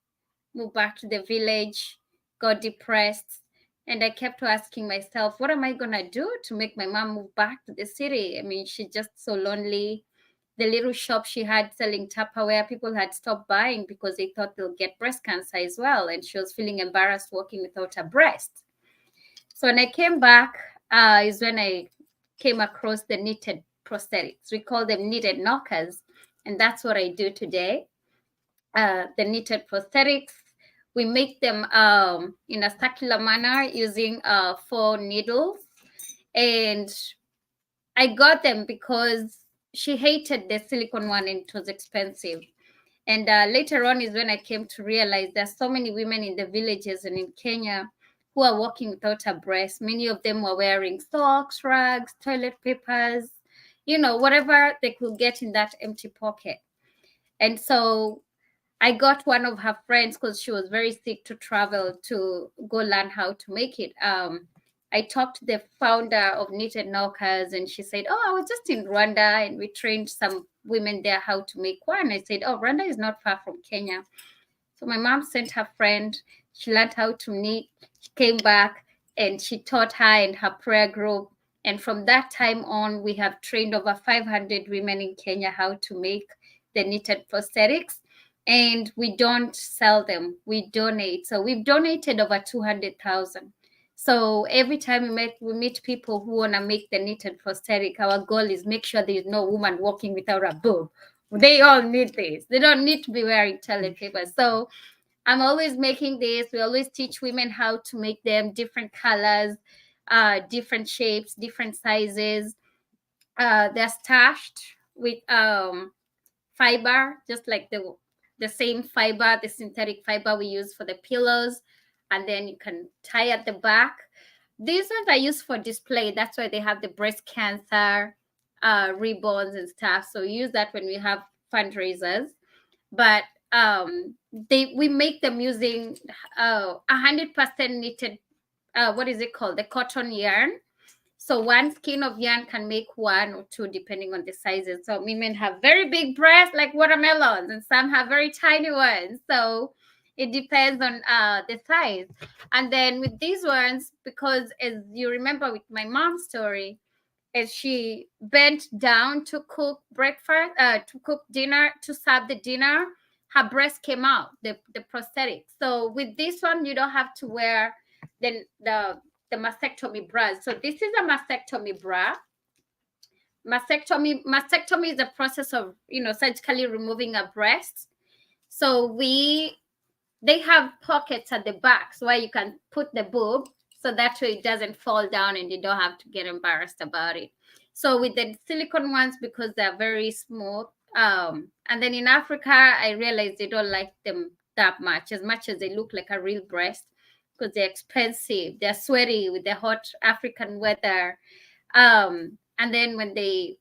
moved back to the village, got depressed. And I kept asking myself, what am I going to do to make my mom move back to the city? I mean, she's just so lonely. The little shop she had selling Tupperware, people had stopped buying because they thought they'll get breast cancer as well. And she was feeling embarrassed walking without a breast. So when I came back, is when I came across the knitted prosthetics. We call them knitted knockers. And that's what I do today. The knitted prosthetics. We make them in a circular manner using 4 needles. And I got them because she hated the silicone one and it was expensive. And later on is when I came to realize there's so many women in the villages and in Kenya who are walking without a breast. Many of them were wearing socks, rags, toilet papers, whatever they could get in that empty pocket. And so I got one of her friends, because she was very sick, to travel to go learn how to make it. I talked to the founder of Knitted Knockers, and she said, I was just in Rwanda and we trained some women there how to make one. I said, Rwanda is not far from Kenya. So my mom sent her friend. She learned how to knit. She came back and she taught her and her prayer group. And from that time on, we have trained over 500 women in Kenya how to make the knitted prosthetics. And we don't sell them, we donate. So we've donated over 200,000. So every time we meet people who want to make the knitted prosthetic, our goal is make sure there is no woman walking without a boob. They all need this. They don't need to be wearing toilet paper. So I'm always making this. We always teach women how to make them, different colors, different shapes, different sizes. They're starched with fiber, just like the same fiber, the synthetic fiber we use for the pillows. And then you can tie at the back. These ones are used for display. That's why they have the breast cancer ribbons and stuff. So we use that when we have fundraisers. But we make them using 100% knitted, what is it called? The cotton yarn. So one skein of yarn can make 1 or 2, depending on the sizes. So women have very big breasts like watermelons, and some have very tiny ones. So it depends on the size. And then with these ones, because as you remember with my mom's story, as she bent down to cook breakfast, to cook dinner, to serve the dinner, her breast came out, the prosthetic. So with this one, you don't have to wear the mastectomy bra. So this is a mastectomy bra. Mastectomy is the process of, surgically removing a breast. So they have pockets at the back where you can put the boob, so that way it doesn't fall down and you don't have to get embarrassed about it. So with the silicone ones, because they're very smooth, and then in Africa, I realized they don't like them that much as they look like a real breast, because they're expensive. They're sweaty with the hot African weather. And then when they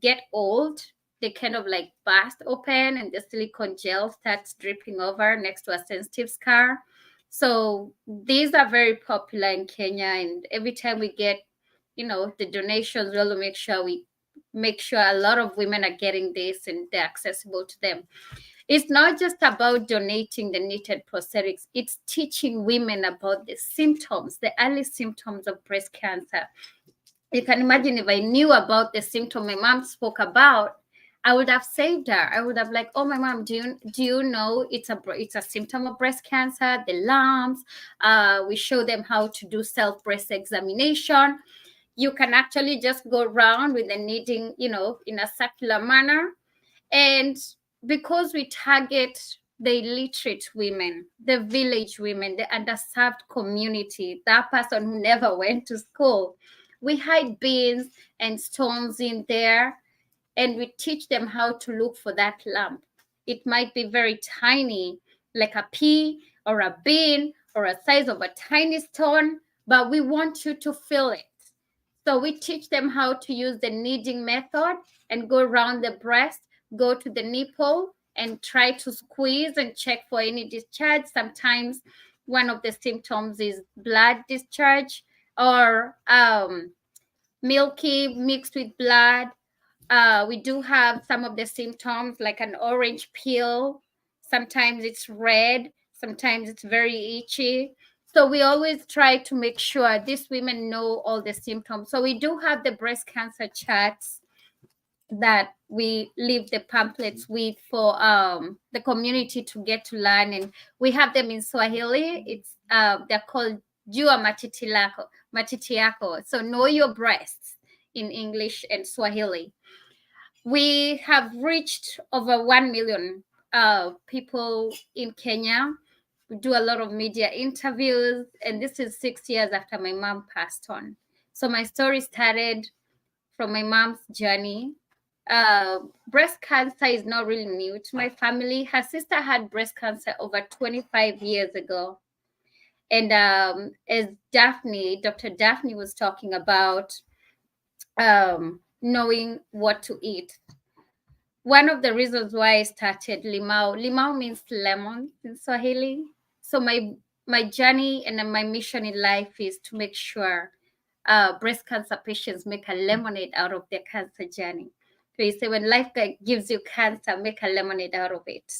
get old, they kind of like burst open and the silicone gel starts dripping over next to a sensitive scar. So these are very popular in Kenya, and every time we get, the donations, we'll make sure a lot of women are getting this and they're accessible to them. It's not just about donating the knitted prosthetics, it's teaching women about the symptoms, the early symptoms of breast cancer. You can imagine if I knew about the symptom my mom spoke about, I would have saved her. I would have like, oh, my mom, do you know it's a symptom of breast cancer, the lumps. We show them how to do self-breast examination. You can actually just go around with the knitting, in a circular manner. And because we target the illiterate women, the village women, the underserved community, that person who never went to school, we hide beans and stones in there, and we teach them how to look for that lump. It might be very tiny, like a pea or a bean or a size of a tiny stone, but we want you to feel it. So we teach them how to use the kneading method and go around the breast, go to the nipple and try to squeeze and check for any discharge. Sometimes one of the symptoms is blood discharge or milky mixed with blood. We do have some of the symptoms like an orange peel. Sometimes it's red, sometimes it's very itchy. So we always try to make sure these women know all the symptoms. So we do have the breast cancer charts that we leave the pamphlets with for the community to get to learn, and we have them in Swahili. It's they're called Jua Matitiako. So know your breasts in English and Swahili. We have reached over 1 million people in Kenya. We do a lot of media interviews, and this is 6 years after my mom passed on. So my story started from my mom's journey. Breast cancer is not really new to my family. Her sister had breast cancer over 25 years ago. And as Dr. Daphne was talking about knowing what to eat. One of the reasons why I started Limau means lemon in Swahili. So my journey and my mission in life is to make sure breast cancer patients make a lemonade out of their cancer journey. So you say when life gives you cancer, make a lemonade out of it.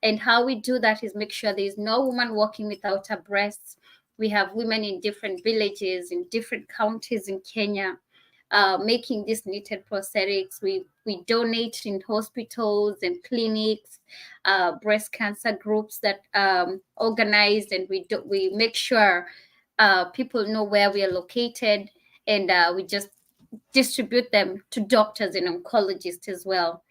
And how we do that is make sure there is no woman walking without a breast. We have women in different villages, in different counties in Kenya, making these knitted prosthetics. We donate in hospitals and clinics, breast cancer groups that organize, and we make sure people know where we are located, and we just distribute them to doctors and oncologists as well.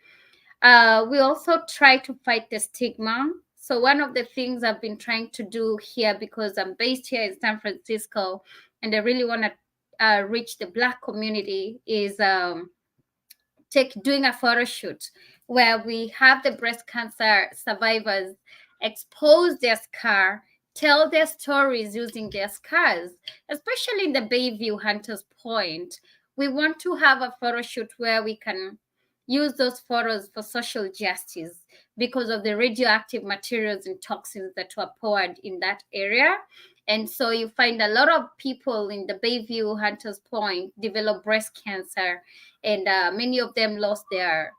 We also try to fight the stigma. So one of the things I've been trying to do here, because I'm based here in San Francisco and I really want to reach the Black community, is doing a photo shoot where we have the breast cancer survivors expose their scar, tell their stories using their scars, especially in the Bayview Hunters Point. We want to have a photo shoot where we can use those photos for social justice because of the radioactive materials and toxins that were poured in that area. And so you find a lot of people in the Bayview Hunters Point develop breast cancer, and many of them lost their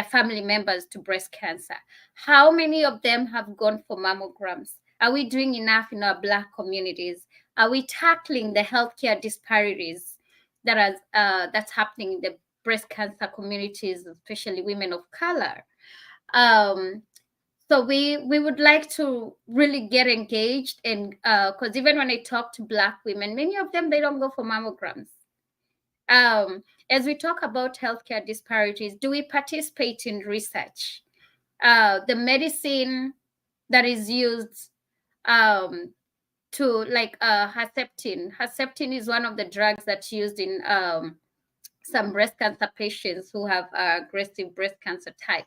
family members to breast cancer. How many of them have gone for mammograms? Are we doing enough in our Black communities? Are we tackling the healthcare disparities that's happening in the breast cancer communities, especially women of color? So we would like to really get engaged, and because even when I talk to Black women, many of them, they don't go for mammograms. As we talk about healthcare disparities, do we participate in research? The medicine that is used to, like Herceptin. Herceptin is one of the drugs that's used in some breast cancer patients who have aggressive breast cancer type.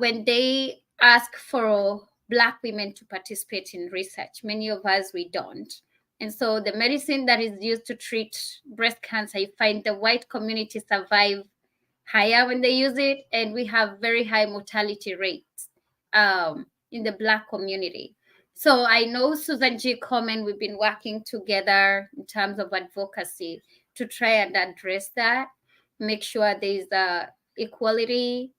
When they ask for Black women to participate in research, many of us, we don't. And so the medicine that is used to treat breast cancer, you find the white community survive higher when they use it, and we have very high mortality rates in the Black community. So I know Susan G. Komen, we've been working together in terms of advocacy to try and address that, make sure there's equality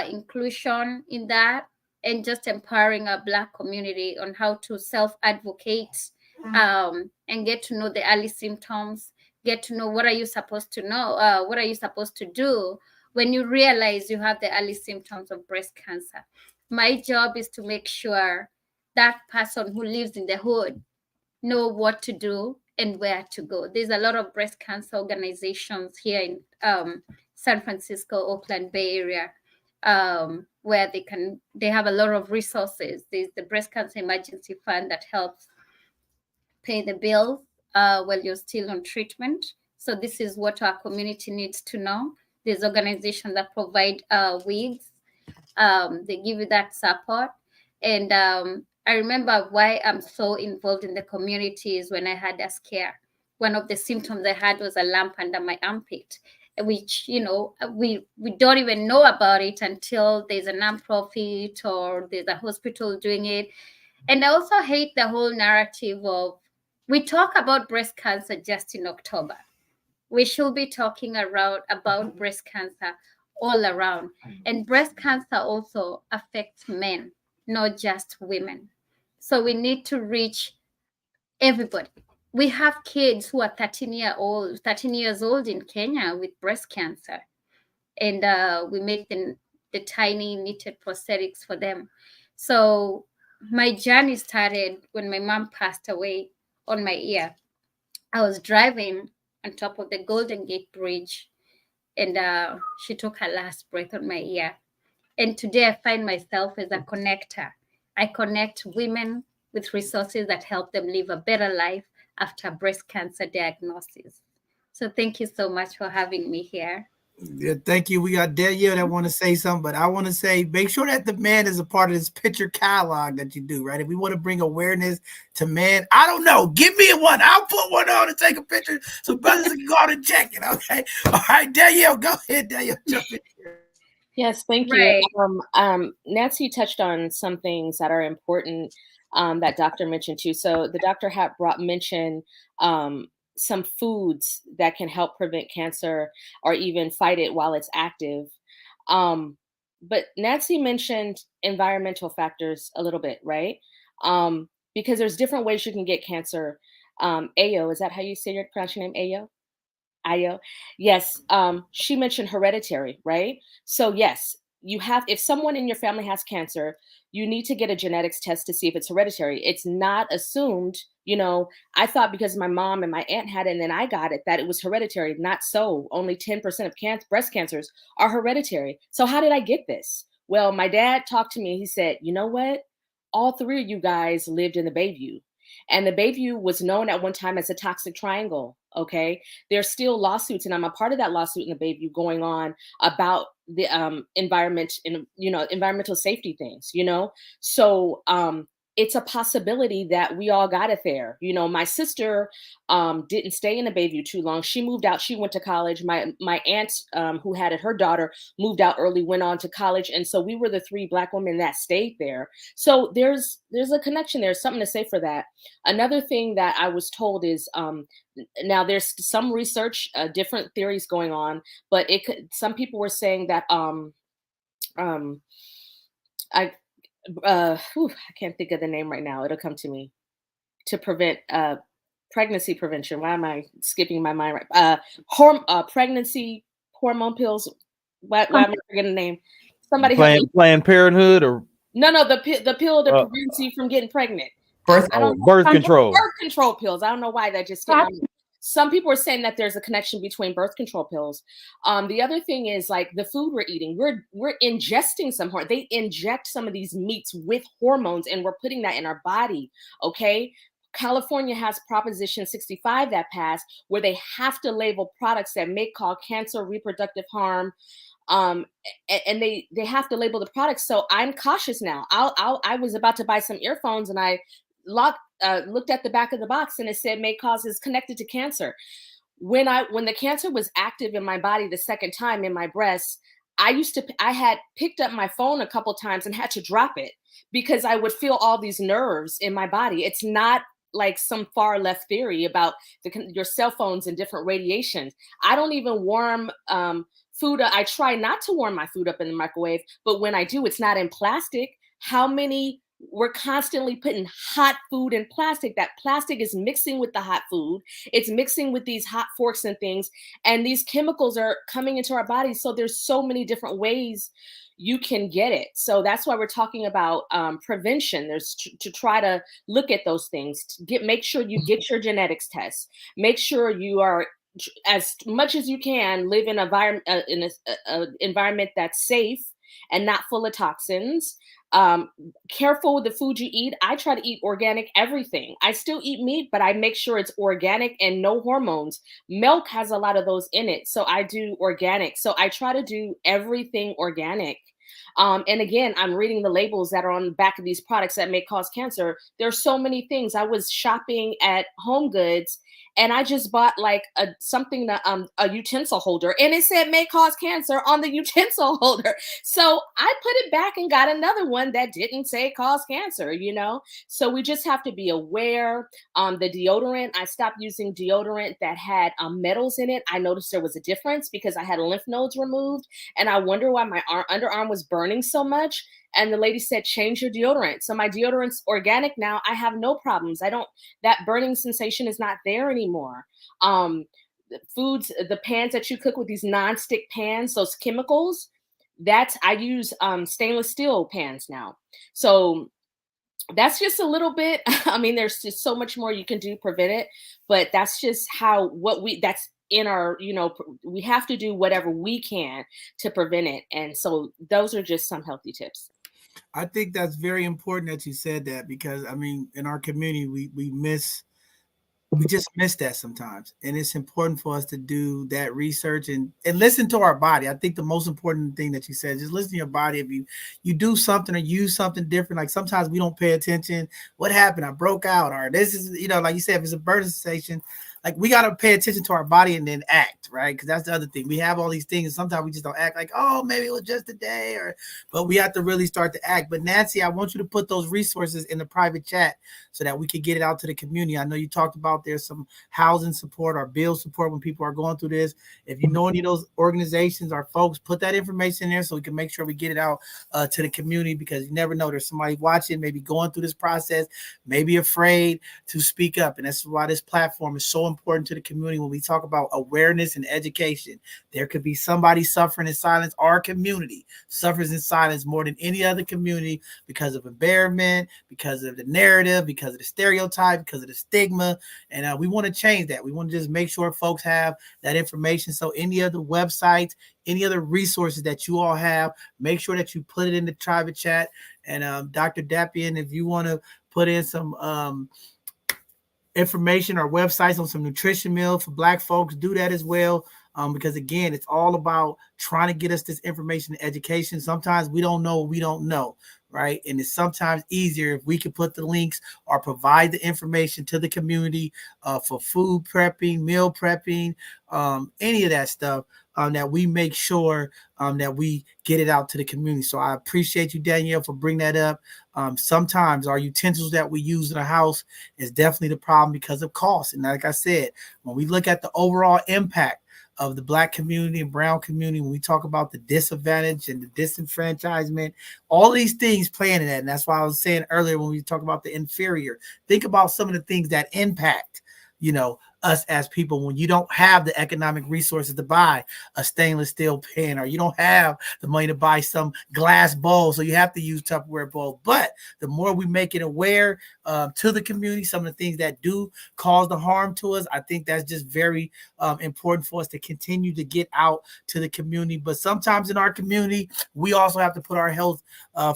inclusion in that, and just empowering our Black community on how to self-advocate and get to know the early symptoms, get to know what are you supposed to know, what are you supposed to do when you realize you have the early symptoms of breast cancer. My job is to make sure that person who lives in the hood know what to do and where to go. There's a lot of breast cancer organizations here in San Francisco, Oakland, Bay Area, where they have a lot of resources. There's the Breast Cancer Emergency Fund that helps pay the bills while you're still on treatment. So this is what our community needs to know. There's organizations that provide wigs. They give you that support. And I remember why I'm so involved in the community is when I had a scare. One of the symptoms I had was a lump under my armpit, which, you know, we don't even know about it until there's a nonprofit or there's a hospital doing it. And I also hate the whole narrative of, we talk about breast cancer just in October. We should be talking about breast cancer all around. And breast cancer also affects men, not just women. So we need to reach everybody. We have kids who are 13 years old in Kenya with breast cancer. And we make the tiny knitted prosthetics for them. So my journey started when my mom passed away on my ear. I was driving on top of the Golden Gate Bridge, and she took her last breath on my ear. And today I find myself as a connector. I connect women with resources that help them live a better life after breast cancer diagnosis. So thank you so much for having me here. Yeah, thank you. We got Danielle that want to say something, but I want to say, make sure that the man is a part of this picture catalog that you do, right? If we want to bring awareness to men, I don't know, give me one. I'll put one on and take a picture so brothers can go out and check it, okay? All right, Danielle, go ahead, Danielle, jump in here. Yes, thank Right. you. Nancy touched on some things that are important that doctor mentioned too. So the doctor had mentioned some foods that can help prevent cancer or even fight it while it's active. But Nancy mentioned environmental factors a little bit, right? Because there's different ways you can get cancer. Ayo, is that how you say your pronounce your name? Ayo? Ayo. Yes. She mentioned hereditary, right? So yes, you have, if someone in your family has cancer, you need to get a genetics test to see if it's hereditary. It's not assumed, you know, I thought because my mom and my aunt had it and then I got it, that it was hereditary. Not so. Only 10% of breast cancers are hereditary. So how did I get this? Well, my dad talked to me. He said, you know what? All three of you guys lived in the Bayview. And the Bayview was known at one time as a toxic triangle. Okay. There's still lawsuits, and I'm a part of that lawsuit in the Bayview going on about the environment and, you know, environmental safety things, you know? So it's a possibility that we all got it there. You know, my sister didn't stay in the Bayview too long. She moved out. She went to college. My aunt who had it, her daughter moved out early, went on to college. And so we were the three Black women that stayed there. So there's a connection there, something to say for that. Another thing that I was told is now there's some research, different theories going on, but some people were saying that I can't think of the name right now. It'll come to me. To prevent pregnancy prevention. Why am I skipping my mind? Right. Pregnancy hormone pills. Why am I forgetting the name? Somebody Planned Parenthood or no, the pill that prevents you from getting pregnant. Birth control. Birth control pills. I don't know why that just came out. Some people are saying that there's a connection between birth control pills. The other thing is like the food we're eating. We're ingesting some hormone. They inject some of these meats with hormones, and we're putting that in our body. Okay. California has Proposition 65 that passed, where they have to label products that may cause cancer, reproductive harm, and they have to label the products. So I'm cautious now. I was about to buy some earphones, and I looked at the back of the box, and it said may causes connected to cancer. When the cancer was active in my body the second time in my breast, I had picked up my phone a couple times and had to drop it because I would feel all these nerves in my body. It's not like some far left theory about your cell phones and different radiations. I don't even warm food. I try not to warm my food up in the microwave, but when I do, it's not in plastic. We're constantly putting hot food in plastic. That plastic is mixing with the hot food. It's mixing with these hot forks and things. And these chemicals are coming into our bodies. So there's so many different ways you can get it. So that's why we're talking about prevention. There's to try to look at those things, make sure you get your genetics test, make sure you are, as much as you can, live in an environment that's safe and not full of toxins. Careful with the food you eat. I try to eat organic everything. I still eat meat, but I make sure it's organic and no hormones. Milk has a lot of those in it, so I do organic. So I try to do everything organic. And again, I'm reading the labels that are on the back of these products that may cause cancer. There's so many things. I was shopping at Home Goods and I just bought like a utensil holder, and it said may cause cancer on the utensil holder. So I put it back and got another one that didn't say cause cancer, you know? So we just have to be aware. The deodorant, I stopped using deodorant that had metals in it. I noticed there was a difference because I had lymph nodes removed, and I wonder why my underarm was burning so much. And the lady said, change your deodorant. So my deodorant's organic now. I have no problems. That burning sensation is not there anymore. The pans that you cook with, these non-stick pans, those chemicals, I use stainless steel pans now. So that's just a little bit. I mean, there's just so much more you can do, prevent it, but that's just that's in our, we have to do whatever we can to prevent it. And so those are just some healthy tips. I think that's very important that you said that, because I mean, in our community, we just miss that sometimes. And it's important for us to do that research and listen to our body. I think the most important thing that you said, just listen to your body. If you do something or use something different, like sometimes we don't pay attention. What happened? I broke out, or this is, like you said, if it's a burning sensation, like we got to pay attention to our body and then act, right? Because that's the other thing. We have all these things and sometimes we just don't act, like, oh, maybe it was just a day, but we have to really start to act. But Nancy, I want you to put those resources in the private chat so that we can get it out to the community. I know you talked about there's some housing support or bill support when people are going through this. If you know any of those organizations or folks, put that information in there so we can make sure we get it out to the community, because you never know, there's somebody watching, maybe going through this process, maybe afraid to speak up. And that's why this platform is so important to the community. When we talk about awareness and education, there could be somebody suffering in silence. Our community suffers in silence more than any other community because of embarrassment, because of the narrative, because of the stereotype, because of the stigma. And we want to change that. We want to just make sure folks have that information. So any other websites, any other resources that you all have, make sure that you put it in the private chat. And Dr. Dapian, if you want to put in some information or websites on some nutrition meal for Black folks, do that as well. Because again, it's all about trying to get us this information and education. Sometimes we don't know what we don't know, right? And it's sometimes easier if we can put the links or provide the information to the community for food prepping, meal prepping, any of that stuff, that we make sure that we get it out to the community. So I appreciate you, Danielle, for bringing that up. Sometimes our utensils that we use in the house is definitely the problem because of cost. And like I said, when we look at the overall impact of the Black community and brown community, when we talk about the disadvantage and the disenfranchisement, all these things play into that. And that's why I was saying earlier, when we talk about the inferior, think about some of the things that impact, us as people. When you don't have the economic resources to buy a stainless steel pan, or you don't have the money to buy some glass bowl, so you have to use Tupperware bowl. But the more we make it aware to the community, some of the things that do cause the harm to us, I think that's just very important for us to continue to get out to the community. But sometimes in our community, we also have to put our health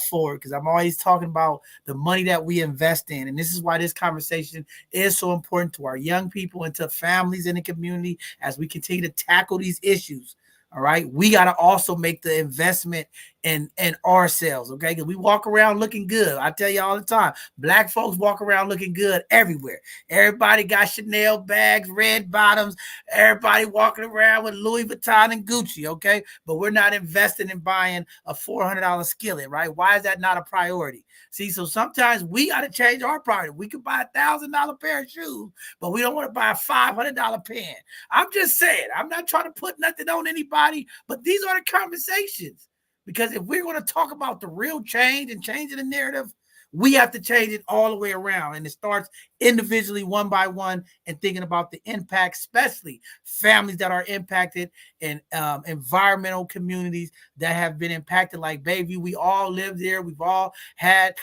forward, because I'm always talking about the money that we invest in. And this is why this conversation is so important to our young people and to families in the community as we continue to tackle these issues. All right. We got to also make the investment in ourselves. Okay. Because we walk around looking good. I tell you all the time, Black folks walk around looking good everywhere. Everybody got Chanel bags, red bottoms. Everybody walking around with Louis Vuitton and Gucci. Okay. But we're not investing in buying a $400 skillet, right? Why is that not a priority? See, so sometimes we got to change our priority. We could buy $1,000 pair of shoes, but we don't want to buy a $500 pen. I'm just saying, I'm not trying to put nothing on anybody, but these are the conversations. Because if we're going to talk about the real change and changing the narrative, we have to change it all the way around. And it starts individually, one by one, and thinking about the impact, especially families that are impacted and environmental communities that have been impacted like Bayview. We all live there. We've all had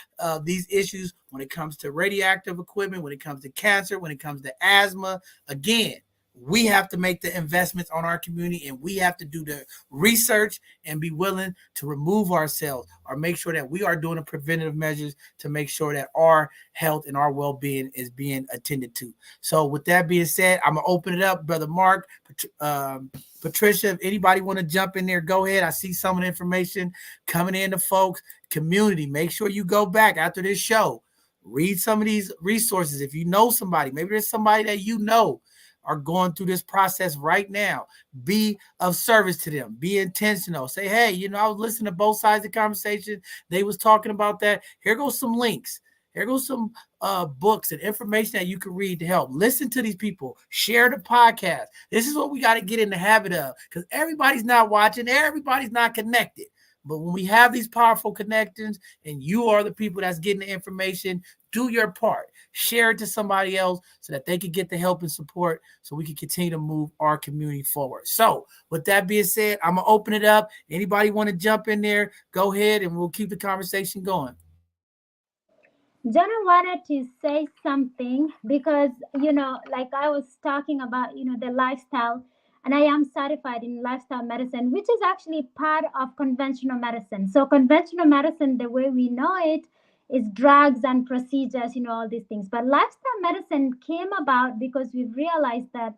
these issues when it comes to radioactive equipment, when it comes to cancer, when it comes to asthma. Again, we have to make the investments on our community, and we have to do the research and be willing to remove ourselves or make sure that we are doing the preventative measures to make sure that our health and our well-being is being attended to. So with that being said, I'm going to open it up. Brother Mark, Patricia, if anybody want to jump in there, go ahead. I see some of the information coming in to folks. Community, make sure you go back after this show. Read some of these resources. If you know somebody, maybe there's somebody that you know are going through this process right now. Be of service to them. Be intentional. Say, hey, I was listening to both sides of the conversation. They was talking about that. Here goes some links. Here goes some books and information that you can read to help. Listen to these people. Share the podcast. This is what we got to get in the habit of, because everybody's not watching. Everybody's not connected. But when we have these powerful connections and you are the people that's getting the information, do your part. Share it to somebody else so that they can get the help and support so we can continue to move our community forward. So with that being said, I'm going to open it up. Anybody want to jump in there, go ahead, and we'll keep the conversation going. John, I wanted to say something because, like I was talking about, the lifestyle, and I am certified in lifestyle medicine, which is actually part of conventional medicine. So conventional medicine, the way we know it, is drugs and procedures, all these things. But lifestyle medicine came about because we've realized that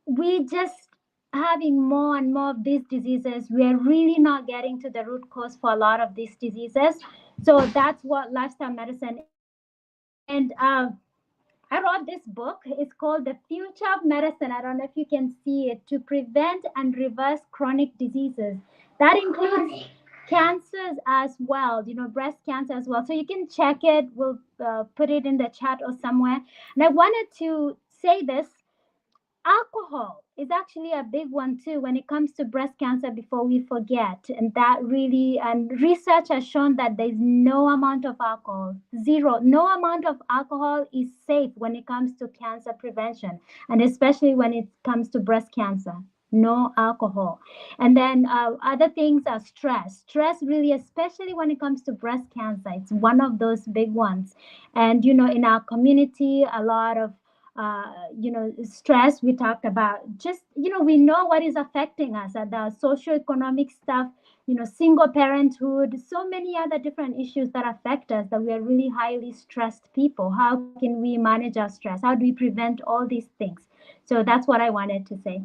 we just having more and more of these diseases, we're really not getting to the root cause for a lot of these diseases. So that's what lifestyle medicine is. And I wrote this book. It's called The Future of Medicine. I don't know if you can see it. To prevent and reverse chronic diseases. That includes cancers as well, breast cancer as well. So you can check it. We'll put it in the chat or somewhere. And I wanted to say this. Alcohol is actually a big one too when it comes to breast cancer, before we forget. And that really, and research has shown that there's no amount of alcohol, no amount of alcohol is safe when it comes to cancer prevention, and especially when it comes to breast cancer. No alcohol. And then other things are stress really, especially when it comes to breast cancer, it's one of those big ones. And in our community, a lot of stress, we talked about, just we know what is affecting us, and the socioeconomic stuff, single parenthood, so many other different issues that affect us, that we are really highly stressed people. How can we manage our stress? How do we prevent all these things? So that's what I wanted to say.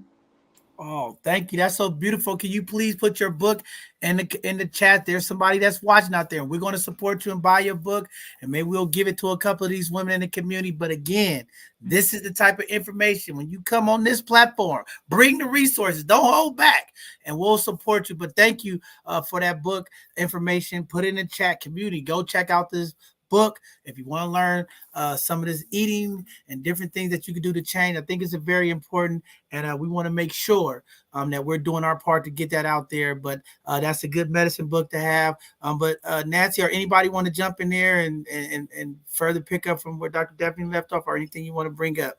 Oh, thank you. That's so beautiful. Can you please put your book in the chat? There's somebody that's watching out there, and we're going to support you and buy your book, and maybe we'll give it to a couple of these women in the community. But again, this is the type of information. When you come on this platform, bring the resources. Don't hold back, and we'll support you. But thank you for that book information. Put it in the chat. Community, go check out this book if you want to learn some of this eating and different things that you can do to change. I think it's a very important, and we want to make sure that we're doing our part to get that out there. But that's a good medicine book to have. But Nancy, or anybody want to jump in there and further pick up from where Dr. Daphne left off, or anything you want to bring up?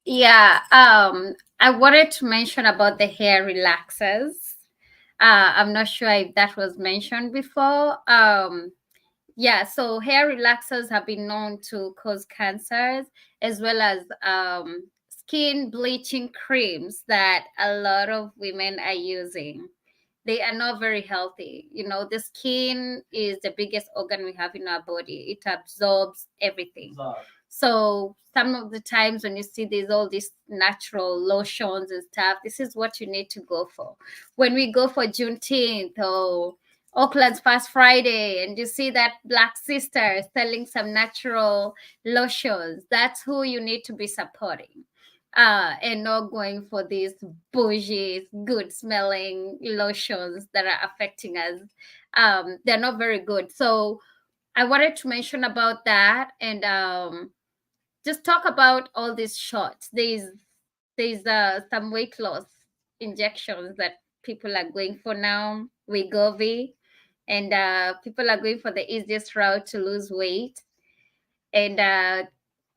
Yeah, I wanted to mention about the hair relaxers. I'm not sure if that was mentioned before. Yeah, so hair relaxers have been known to cause cancers, as well as skin bleaching creams that a lot of women are using. They are not very healthy. The skin is the biggest organ we have in our body. It absorbs everything. So some of the times when you see there's all these natural lotions and stuff, this is what you need to go for. When we go for Juneteenth or Auckland's Fast Friday, and you see that Black sister selling some natural lotions, that's who you need to be supporting. And not going for these bougie, good smelling lotions that are affecting us. They're not very good. So I wanted to mention about that, and just talk about all these shots. There's some weight loss injections that people are going for now, Wegovy, and people are going for the easiest route to lose weight. And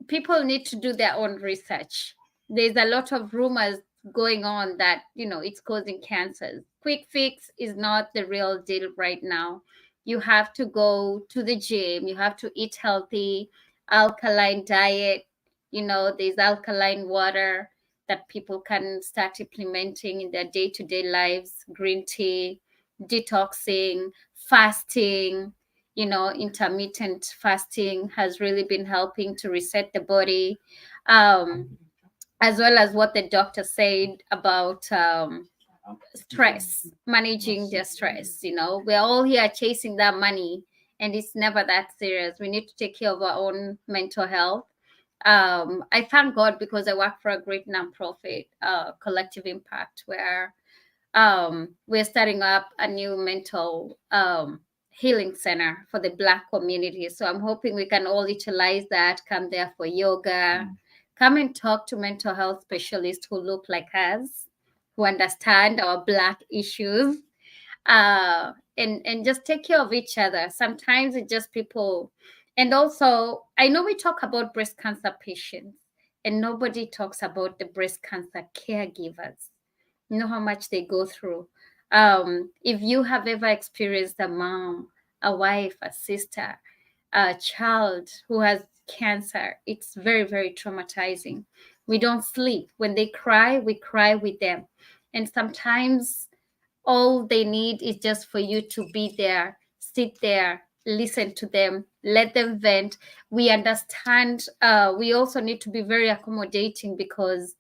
people need to do their own research. There's a lot of rumors going on that, it's causing cancers. Quick fix is not the real deal right now. You have to go to the gym, you have to eat healthy, alkaline diet. There's alkaline water that people can start implementing in their day-to-day lives, green tea, detoxing, fasting. Intermittent fasting has really been helping to reset the body, as well as what the doctor said about stress, managing their stress. We're all here chasing that money, and it's never that serious. We need to take care of our own mental health. I thank God because I work for a great nonprofit, Collective Impact, where we're starting up a new mental healing center for the Black community. So I'm hoping we can all utilize that, come there for yoga, come and talk to mental health specialists who look like us, who understand our Black issues, and just take care of each other. Sometimes it's just people. And also, I know we talk about breast cancer patients, and nobody talks about the breast cancer caregivers. You know how much they go through. If you have ever experienced a mom, a wife, a sister, a child who has cancer, it's very, very traumatizing. We don't sleep. When they cry, we cry with them. And sometimes all they need is just for you to be there, sit there, listen to them, let them vent. We understand. We also need to be very accommodating because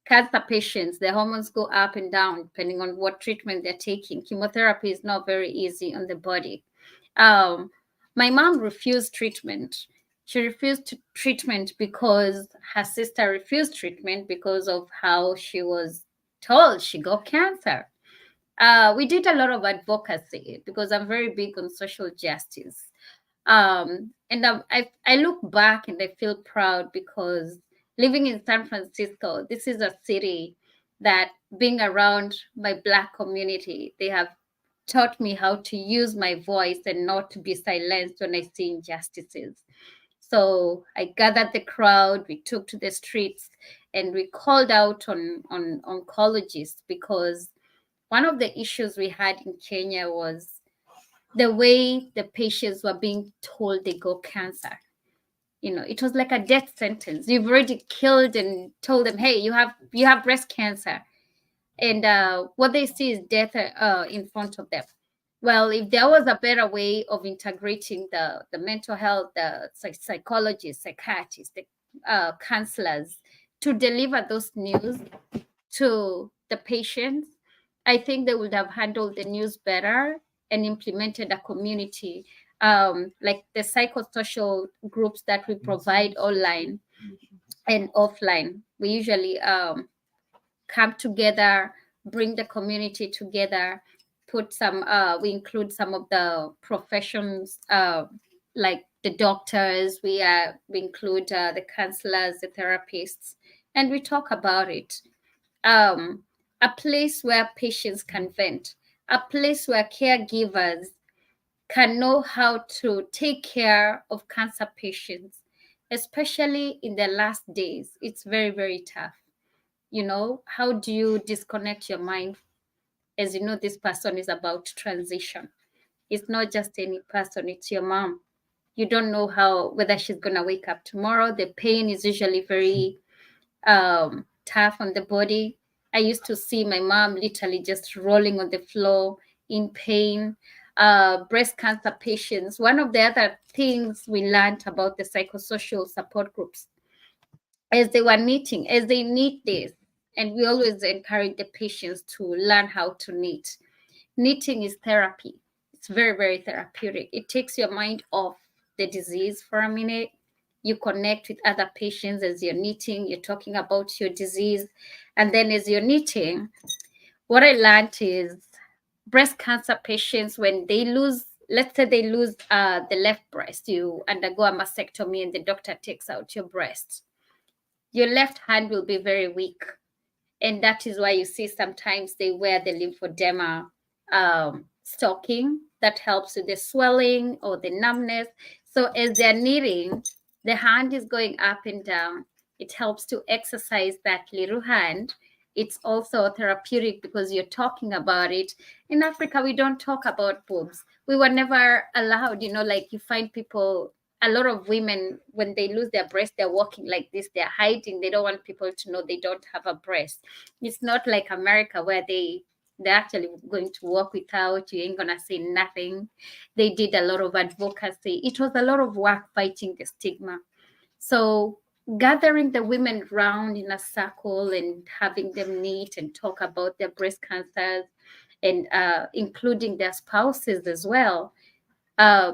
cancer patients, their hormones go up and down depending on what treatment they're taking. Chemotherapy is not very easy on the body. My mom refused treatment. She refused treatment because her sister refused treatment because of how she was told she got cancer. We did a lot of advocacy because I'm very big on social justice. And I look back and I feel proud because living in San Francisco, this is a city that, being around my Black community, they have taught me how to use my voice and not to be silenced when I see injustices. So I gathered the crowd, we took to the streets, and we called out on oncologists because one of the issues we had in Kenya was the way the patients were being told they got cancer. It was like a death sentence. You've already killed and told them, hey, you have breast cancer. And what they see is death in front of them. Well, if there was a better way of integrating the mental health, the psychologists, psychiatrists, the counselors to deliver those news to the patients, I think they would have handled the news better and implemented a community, like the psychosocial groups that we provide online and offline. We usually come together, bring the community together, we include some of the professions, like the doctors, we include the counselors, the therapists, and we talk about it. A place where patients can vent, a place where caregivers can know how to take care of cancer patients, especially in their last days. It's very, very tough. How do you disconnect your mind as you know this person is about to transition? It's not just any person, it's your mom. You don't know whether she's going to wake up tomorrow. The pain is usually very tough on the body. I used to see my mom literally just rolling on the floor in pain. breast cancer patients, one of the other things we learned about the psychosocial support groups as they were knitting, as they knit this, and we always encourage the patients to learn how to knit. Knitting is therapy. It's very, very therapeutic. It takes your mind off the disease for a minute. You connect with other patients as you're knitting, you're talking about your disease. And then as you're knitting, what I learned is breast cancer patients, when they lose, let's say they lose the left breast, you undergo a mastectomy and the doctor takes out your breast. Your left hand will be very weak. And that is why you see sometimes they wear the lymphedema stocking that helps with the swelling or the numbness. So as they're knitting, the hand is going up and down. It helps to exercise that little hand. It's also therapeutic because you're talking about it. In Africa, we don't talk about boobs. We were never allowed, like you find people, a lot of women, when they lose their breast, they're walking like this, they're hiding. They don't want people to know they don't have a breast. It's not like America where they're actually going to walk without, you ain't gonna say nothing. They did a lot of advocacy. It was a lot of work fighting the stigma. So gathering the women round in a circle and having them knit and talk about their breast cancers and including their spouses as well.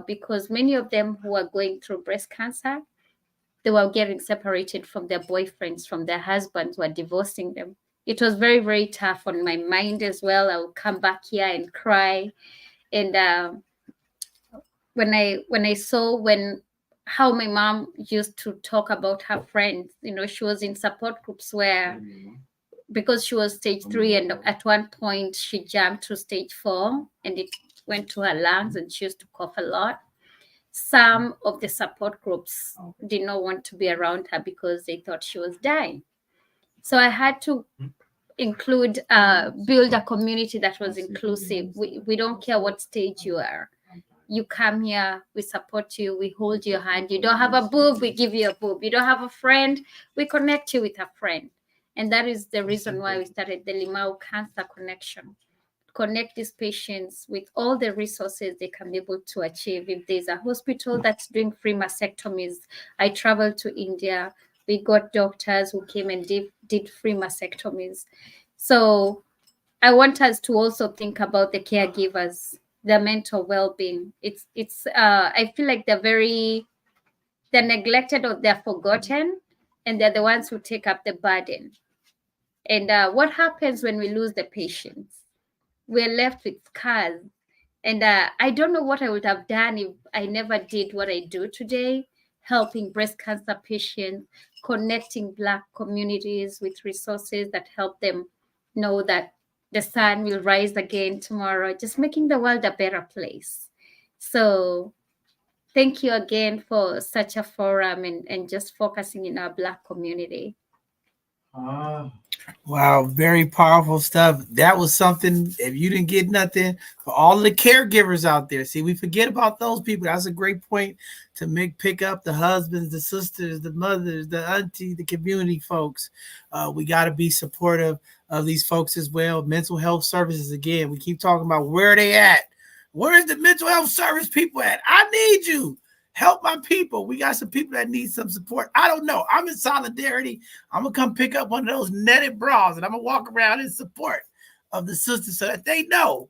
Because many of them who are going through breast cancer, they were getting separated from their boyfriends, from their husbands who are divorcing them. It was very, very tough on my mind as well. I would come back here and cry. And when I saw how my mom used to talk about her friends, she was in support groups where, because she was stage 3, and at one point she jumped to stage 4 and it went to her lungs and she used to cough a lot. Some of the support groups did not want to be around her because they thought she was dying. So I had to build a community that was inclusive. We don't care what stage you are. You come here, we support you, we hold your hand. You don't have a boob, we give you a boob. You don't have a friend, we connect you with a friend. And that is the reason why we started the Limau Cancer Connection. Connect these patients with all the resources they can be able to achieve. If there's a hospital that's doing free mastectomies, I traveled to India. We got doctors who came and did free mastectomies. So I want us to also think about the caregivers, their mental well-being. I feel like they're neglected or they're forgotten, and they're the ones who take up the burden. And what happens when we lose the patients? We're left with scars. And I don't know what I would have done if I never did what I do today, helping breast cancer patients, connecting Black communities with resources that help them know that the sun will rise again tomorrow, just making the world a better place. So thank you again for such a forum and just focusing in our Black community. Wow, very powerful stuff. That was something, if you didn't get nothing, for all the caregivers out there. See, we forget about those people. That's a great point to pick up the husbands, the sisters, the mothers, the auntie, the community folks. We got to be supportive of these folks as well. Mental health services, again, we keep talking about where they at. Where's the mental health service people at? I need you. Help my people. We got some people that need some support. I don't know. I'm in solidarity. I'm going to come pick up one of those netted bras and I'm going to walk around in support of the sisters so that they know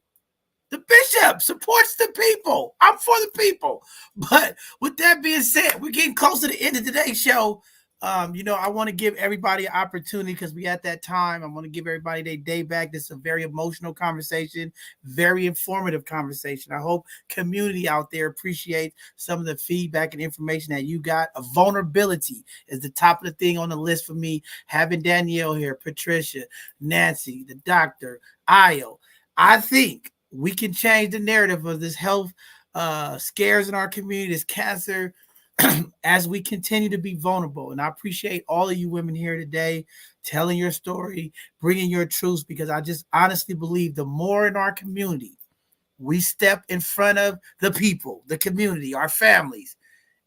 the bishop supports the people. I'm for the people. But with that being said, we're getting close to the end of today's show. I want to give everybody an opportunity because we at that time. I want to give everybody their day back. This is a very emotional conversation, very informative conversation. I hope community out there appreciates some of the feedback and information that you got. A vulnerability is the top of the thing on the list for me. Having Danielle here, Patricia, Nancy, the doctor, Ayo. I think we can change the narrative of this health scares in our community, this cancer, as we continue to be vulnerable. And I appreciate all of you women here today telling your story, bringing your truths, because I just honestly believe the more in our community we step in front of the people, the community, our families,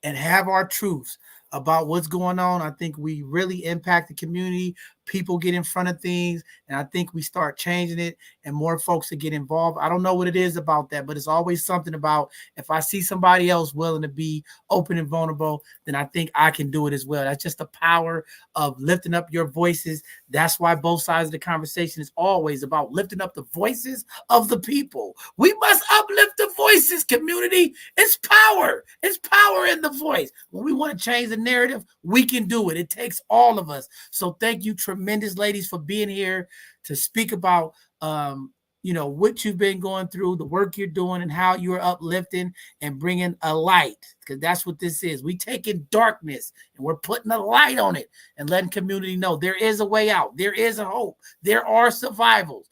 and have our truths about what's going on, I think we really impact the community people get in front of things, and I think we start changing it and more folks to get involved. I don't know what it is about that, but it's always something about if I see somebody else willing to be open and vulnerable, then I think I can do it as well. That's just the power of lifting up your voices. That's why both sides of the conversation is always about lifting up the voices of the people. We must uplift the voices, community. It's power. It's power in the voice. When we want to change the narrative, we can do it. It takes all of us. So thank you, tremendous ladies, for being here to speak about what you've been going through, the work you're doing, and how you're uplifting and bringing a light, because that's what this is. We taking darkness and we're putting a light on it and letting community know there is a way out. There is a hope. There are survivals,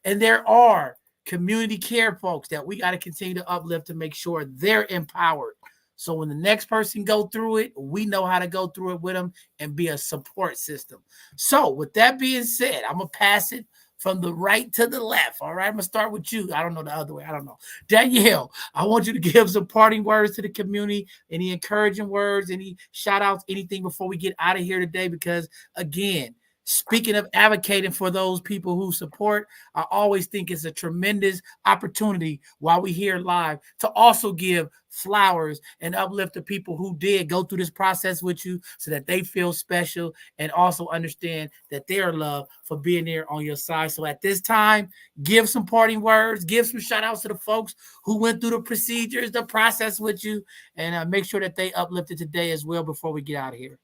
and there are community care folks that we got to continue to uplift to make sure they're empowered. So when the next person go through it, we know how to go through it with them and be a support system. So with that being said, I'm going to pass it from the right to the left. All right, I'm going to start with you. I don't know the other way. I don't know. Danielle, I want you to give some parting words to the community, any encouraging words, any shout outs, anything before we get out of here today, because again, speaking of advocating for those people who support, I always think it's a tremendous opportunity while we here live to also give flowers and uplift the people who did go through this process with you so that they feel special and also understand that they are loved for being there on your side. So at this time, give some parting words, give some shout outs to the folks who went through the procedures, the process with you, and make sure that they uplifted today as well before we get out of here.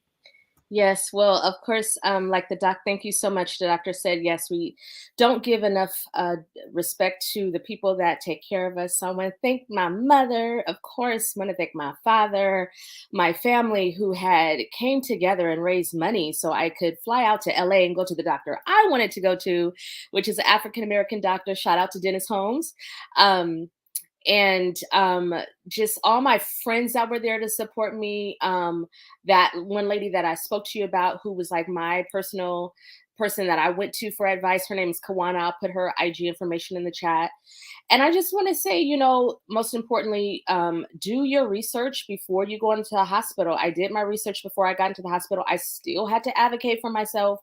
Yes, well, of course, like thank you so much. The doctor said, yes, we don't give enough respect to the people that take care of us. So I want to thank my mother, of course. I want to thank my father, my family who had came together and raised money so I could fly out to LA and go to the doctor I wanted to go to, which is an African-American doctor. Shout out to Dennis Holmes. And just all my friends that were there to support me. That one lady that I spoke to you about, who was like my personal person that I went to for advice, her name is Kawana. I'll put her IG information in the chat. And I just want to say, most importantly, do your research before you go into the hospital. I did my research before I got into the hospital. I still had to advocate for myself.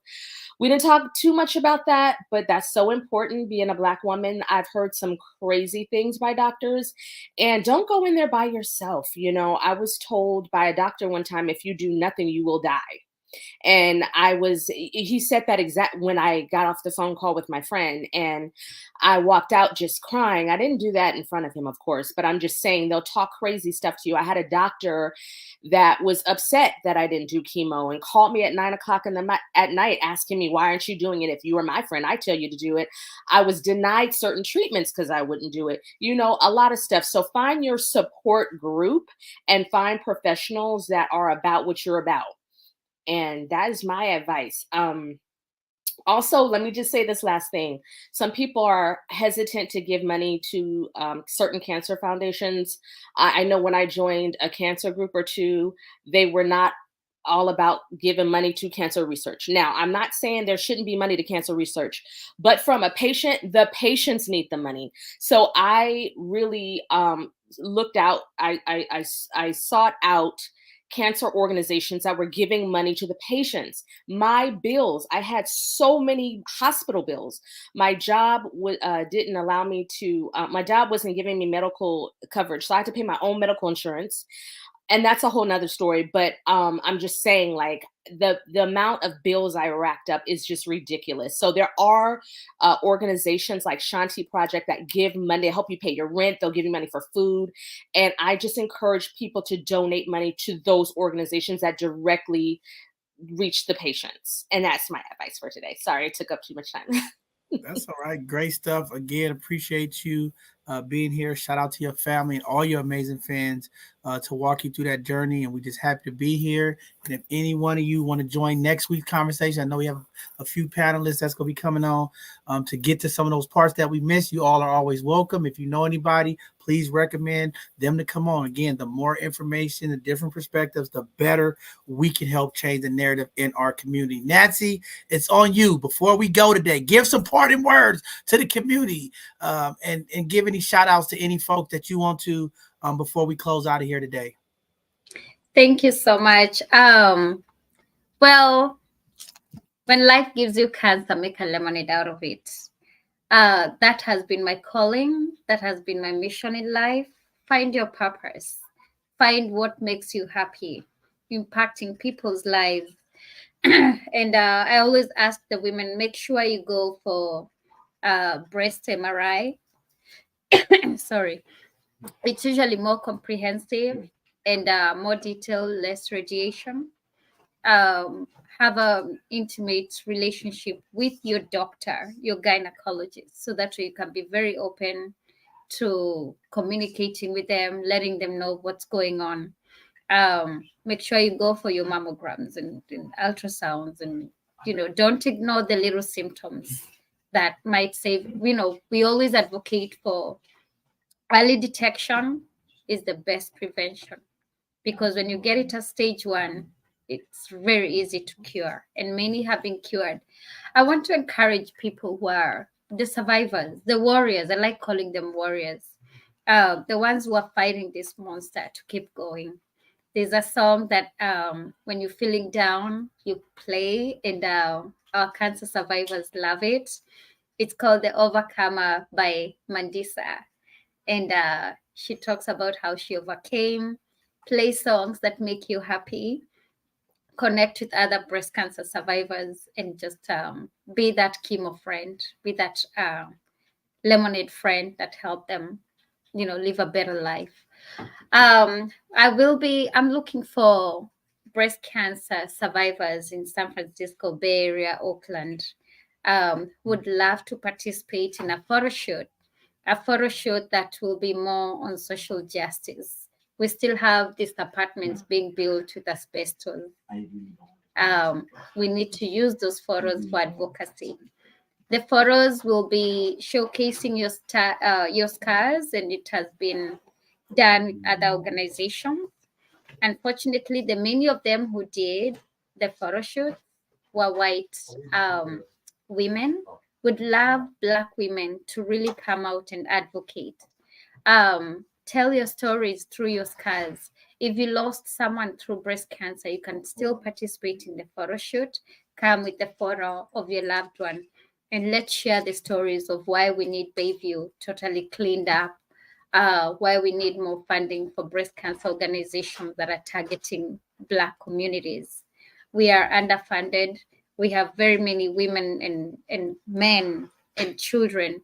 We didn't talk too much about that, but that's so important. Being a Black woman, I've heard some crazy things by doctors, and don't go in there by yourself. I was told by a doctor one time, if you do nothing, you will die. And he said that exact when I got off the phone call with my friend, and I walked out just crying. I didn't do that in front of him, of course, but I'm just saying they'll talk crazy stuff to you. I had a doctor that was upset that I didn't do chemo and called me at 9:00 at night asking me, why aren't you doing it? If you were my friend, I tell you to do it. I was denied certain treatments because I wouldn't do it. A lot of stuff. So find your support group and find professionals that are about what you're about. And that is my advice. Also, let me just say this last thing. Some people are hesitant to give money to certain cancer foundations. I know when I joined a cancer group or two, they were not all about giving money to cancer research. Now, I'm not saying there shouldn't be money to cancer research, but from a patient, the patients need the money. So I really looked out, I sought out cancer organizations that were giving money to the patients. My bills, I had so many hospital bills. My job didn't allow me to, my job wasn't giving me medical coverage. So I had to pay my own medical insurance. And that's a whole nother story. But I'm just saying, like, the amount of bills I racked up is just ridiculous. So there are organizations like Shanti Project that give money to help you pay your rent. They'll give you money for food. And I just encourage people to donate money to those organizations that directly reach the patients. And that's my advice for today. Sorry, I took up too much time. That's all right. Great stuff. Again, appreciate you being here. Shout out to your family and all your amazing fans to walk you through that journey. And we're just happy to be here. And if any one of you want to join next week's conversation, I know we have a few panelists that's going to be coming on to get to some of those parts that we missed. You all are always welcome. If you know anybody, please recommend them to come on. Again, the more information, the different perspectives, the better we can help change the narrative in our community. Nancy, it's on you. Before we go today, give some parting words to the community and give any shout outs to any folk that you want to before we close out of here today. Thank you so much. Well, when life gives you cancer, make a lemonade out of it. That has been my calling. That has been my mission in life. Find your purpose. Find what makes you happy, impacting people's lives. And I always ask the women, make sure you go for breast MRI. Sorry. It's usually more comprehensive and more detailed, less radiation. Have an intimate relationship with your doctor, your gynecologist, so that you can be very open to communicating with them, letting them know what's going on. Make sure you go for your mammograms and ultrasounds, and don't ignore the little symptoms that might save. We always advocate for early detection is the best prevention, because when you get it at stage 1, it's very easy to cure, and many have been cured. I want to encourage people who are the survivors, the warriors. I like calling them warriors, the ones who are fighting this monster, to keep going. There's a song that when you're feeling down, you play, and our cancer survivors love it. It's called The Overcomer by Mandisa. And she talks about how she overcame. Play songs that make you happy, connect with other breast cancer survivors, and just be that chemo friend, be that lemonade friend that help them, live a better life. I'm looking for breast cancer survivors in San Francisco Bay Area, Oakland. Would love to participate in a photo shoot that will be more on social justice. We still have these apartments being built with asbestos. We need to use those photos for advocacy. The photos will be showcasing your scars, and it has been done with other organizations. Unfortunately, the many of them who did the photo shoot were white women. Would love Black women to really come out and advocate. Tell your stories through your scars. If you lost someone through breast cancer, you can still participate in the photo shoot. Come with the photo of your loved one, and let's share the stories of why we need Bayview totally cleaned up, why we need more funding for breast cancer organizations that are targeting Black communities. We are underfunded. We have very many women and men and children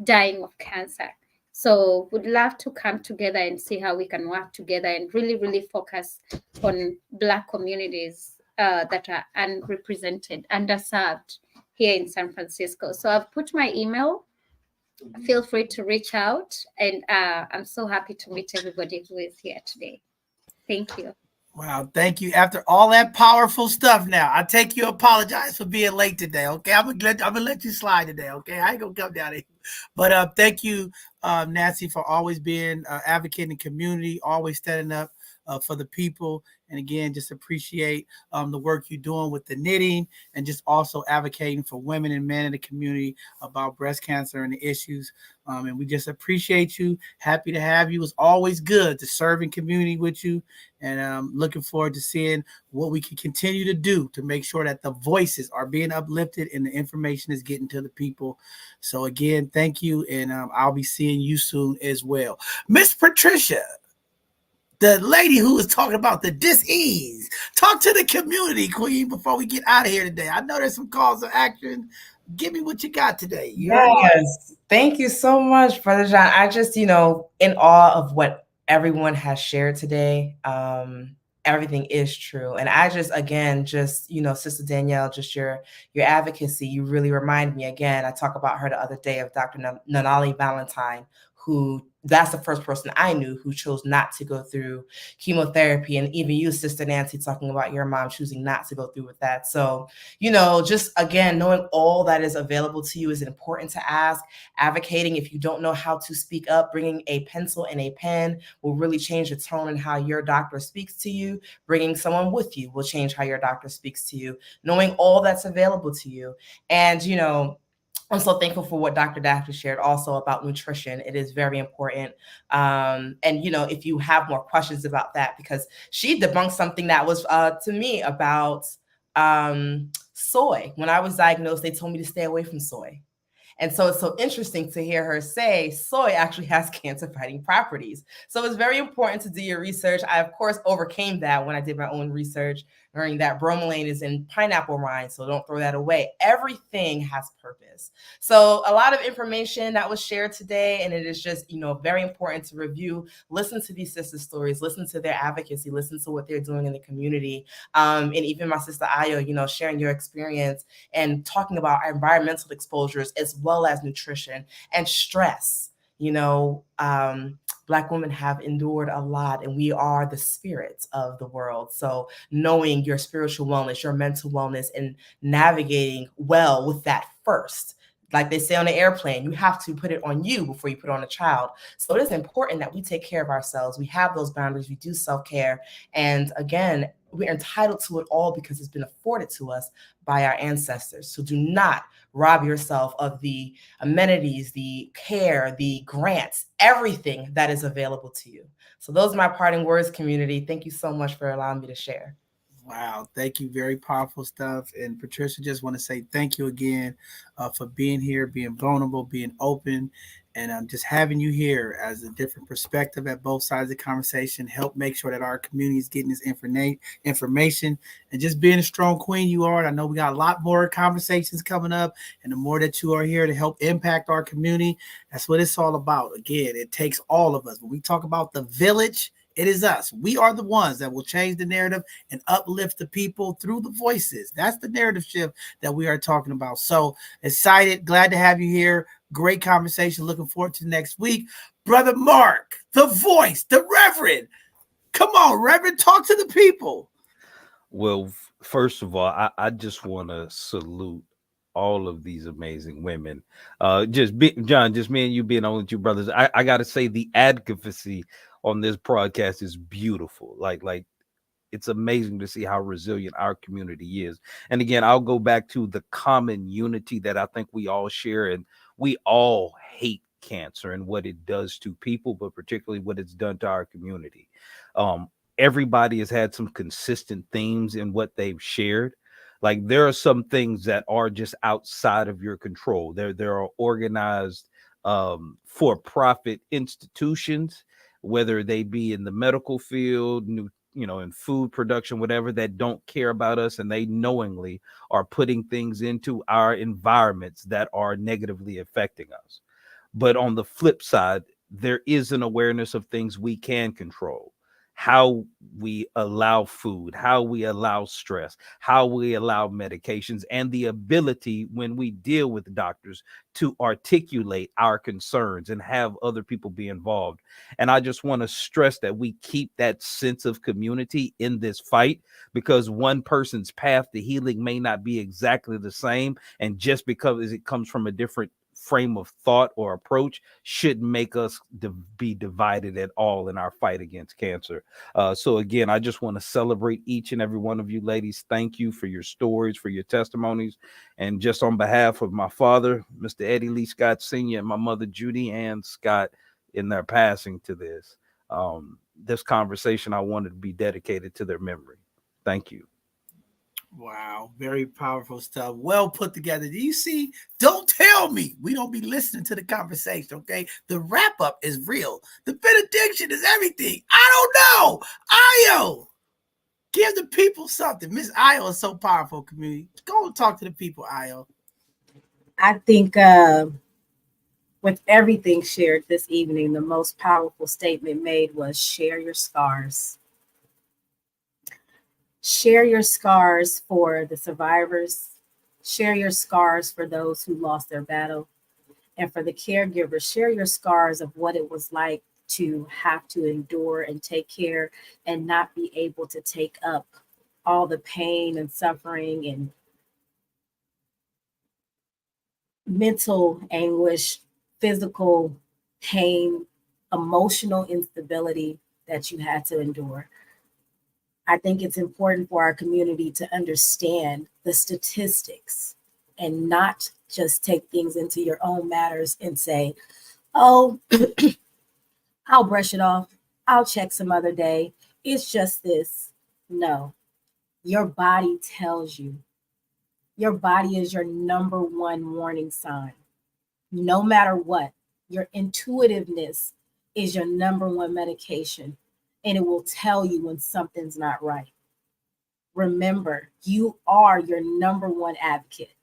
dying of cancer. So would love to come together and see how we can work together and really, really focus on Black communities that are unrepresented, underserved here in San Francisco. So I've put my email. Feel free to reach out. And I'm so happy to meet everybody who is here today. Thank you. Wow, thank you. After all that powerful stuff, now I take you apologize for being late today. Okay, I'm gonna let you slide today. Okay, I ain't gonna come down here. But thank you, Nancy, for always being advocating the community, always standing up for the people. And again, just appreciate the work you're doing with the knitting, and just also advocating for women and men in the community about breast cancer and the issues. And we just appreciate you. Happy to have you. It's always good to serve in community with you. And looking forward to seeing what we can continue to do to make sure that the voices are being uplifted and the information is getting to the people. So again, thank you. And I'll be seeing you soon as well. Miss Patricia, the lady who was talking about the dis-ease. Talk to the community, Queen, before we get out of here today. I know there's some calls to action. Give me what you got today. Yes. Thank you so much, Brother John. I just, in awe of what everyone has shared today. Everything is true. And I just, again, Sister Danielle, just your advocacy, you really remind me again. I talked about her the other day of Dr. Nanali Valentine, who that's the first person I knew who chose not to go through chemotherapy. And even you, Sister Nancy, talking about your mom choosing not to go through with that. So, just again, knowing all that is available to you is important to ask. Advocating, if you don't know how to speak up, bringing a pencil and a pen will really change the tone and how your doctor speaks to you. Bringing someone with you will change how your doctor speaks to you. Knowing all that's available to you. And, I'm so thankful for what Dr. Daphne shared also about nutrition. It is very important. And, if you have more questions about that, because she debunked something that was to me about soy. When I was diagnosed, they told me to stay away from soy. And so it's so interesting to hear her say soy actually has cancer-fighting properties. So it's very important to do your research. I, of course, overcame that when I did my own research, learning that bromelain is in pineapple rind, so don't throw that away. Everything has purpose. So a lot of information that was shared today, and it is just, very important to review, listen to these sisters' stories, listen to their advocacy, listen to what they're doing in the community. And even my sister Ayo, sharing your experience and talking about our environmental exposures as well as nutrition and stress. Black women have endured a lot, and we are the spirits of the world. So knowing your spiritual wellness, your mental wellness, and navigating well with that first. Like they say on the airplane, you have to put it on you before you put it on a child. So it is important that we take care of ourselves. We have those boundaries. We do self-care. And again, we're entitled to it all because it's been afforded to us by our ancestors. So do not rob yourself of the amenities, the care, the grants, everything that is available to you. So those are my parting words, community. Thank you so much for allowing me to share. Wow, thank you. Very powerful stuff. And Patricia, just want to say thank you again for being here, being vulnerable, being open, and just having you here as a different perspective at both sides of the conversation. Help make sure that our community is getting this information, and just being a strong queen you are. And I know we got a lot more conversations coming up, and the more that you are here to help impact our community, that's what it's all about. Again, it takes all of us. When we talk about the village, it is us. We are the ones that will change the narrative and uplift the people through the voices. That's the narrative shift that we are talking about. So excited, glad to have you here. Great conversation. Looking forward to next week. Brother Mark, the voice, the Reverend. Come on, Reverend, talk to the people. Well, first of all, I just want to salute all of these amazing women. John, just me and you being only two brothers. I got to say the advocacy on this broadcast is beautiful. Like it's amazing to see how resilient our community is. And again, I'll go back to the common unity that I think we all share, and we all hate cancer and what it does to people, but particularly what it's done to our community. Everybody has had some consistent themes in what they've shared. Like there are some things that are just outside of your control. There are organized for-profit institutions, whether they be in the medical field, in food production, whatever, that don't care about us, and they knowingly are putting things into our environments that are negatively affecting us. But on the flip side, there is an awareness of things we can control. How we allow food, how we allow stress, how we allow medications, and the ability when we deal with doctors to articulate our concerns and have other people be involved. And I just want to stress that we keep that sense of community in this fight, because one person's path to healing may not be exactly the same. And just because it comes from a different frame of thought or approach shouldn't make us be divided at all in our fight against cancer. So again, I just want to celebrate each and every one of you ladies. Thank you for your stories, for your testimonies. And just on behalf of my father, Mr. Eddie Lee Scott Sr., and my mother, Judy Ann Scott, in their passing to this conversation, I wanted to be dedicated to their memory. Thank you. Wow, very powerful stuff. Well put together. Do you see? Don't tell me we don't be listening to the conversation, okay? The wrap up is real. The benediction is everything. I don't know. Ayo, give the people something. Miss Ayo is so powerful, community. Go and talk to the people, Ayo. I think with everything shared this evening, the most powerful statement made was share your scars. Share your scars for the survivors. Share your scars for those who lost their battle. And for the caregivers, share your scars of what it was like to have to endure and take care and not be able to take up all the pain and suffering and mental anguish, physical pain, emotional instability that you had to endure. I think it's important for our community to understand the statistics and not just take things into your own matters and say, oh, I'll brush it off. I'll check some other day. It's just this. No, your body tells you Your body is your number one warning sign. No matter what, your intuitiveness is your number one medication, and it will tell you when something's not right. Remember, you are your number one advocate.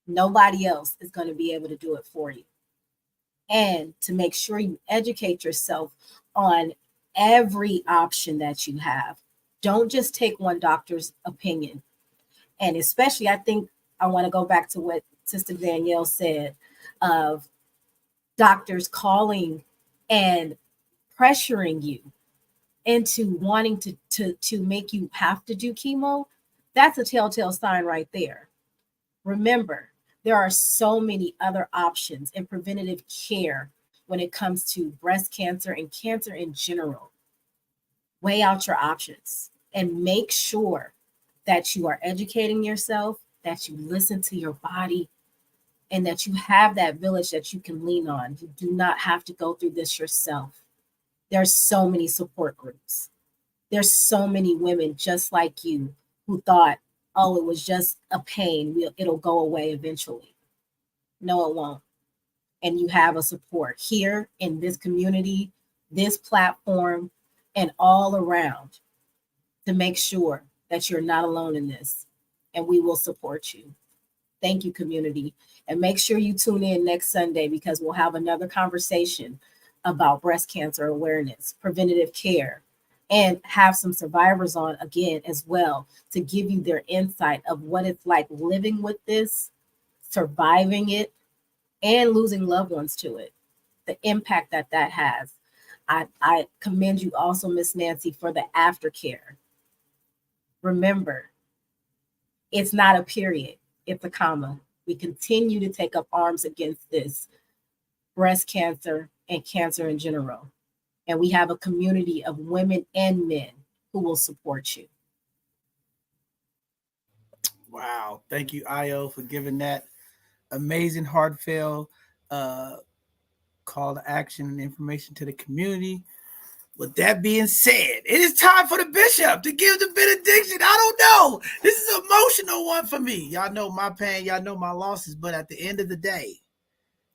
Nobody else is going to be able to do it for you. And to make sure you educate yourself on every option that you have. Don't just take one doctor's opinion. And especially, I think I want to go back to what Sister Danielle said of doctors calling and pressuring you into wanting to make you have to do chemo. That's a telltale sign right there. Remember, there are so many other options in preventative care when it comes to breast cancer and cancer in general. Weigh out your options and make sure that you are educating yourself, that you listen to your body, and that you have that village that you can lean on. You do not have to go through this yourself. There's so many support groups. There's so many women just like you who thought, oh, it was just a pain. It'll go away eventually. No, it won't. And you have a support here in this community, this platform, and all around to make sure that you're not alone in this. And we will support you. Thank you, community. And make sure you tune in next Sunday because we'll have another conversation about breast cancer awareness, preventative care, and have some survivors on again as well to give you their insight of what it's like living with this, surviving it, and losing loved ones to it, the impact that that has. I commend you also, Miss Nancy, for the aftercare. Remember, it's not a period, it's a comma. We continue to take up arms against this breast cancer and cancer in general. And we have a community of women and men who will support you. Wow. Thank you, Io, for giving that amazing, heartfelt call to action and information to the community. With that being said, it is time for the bishop to give the benediction. I don't know. This is an emotional one for me. Y'all know my pain. Y'all know my losses. But at the end of the day,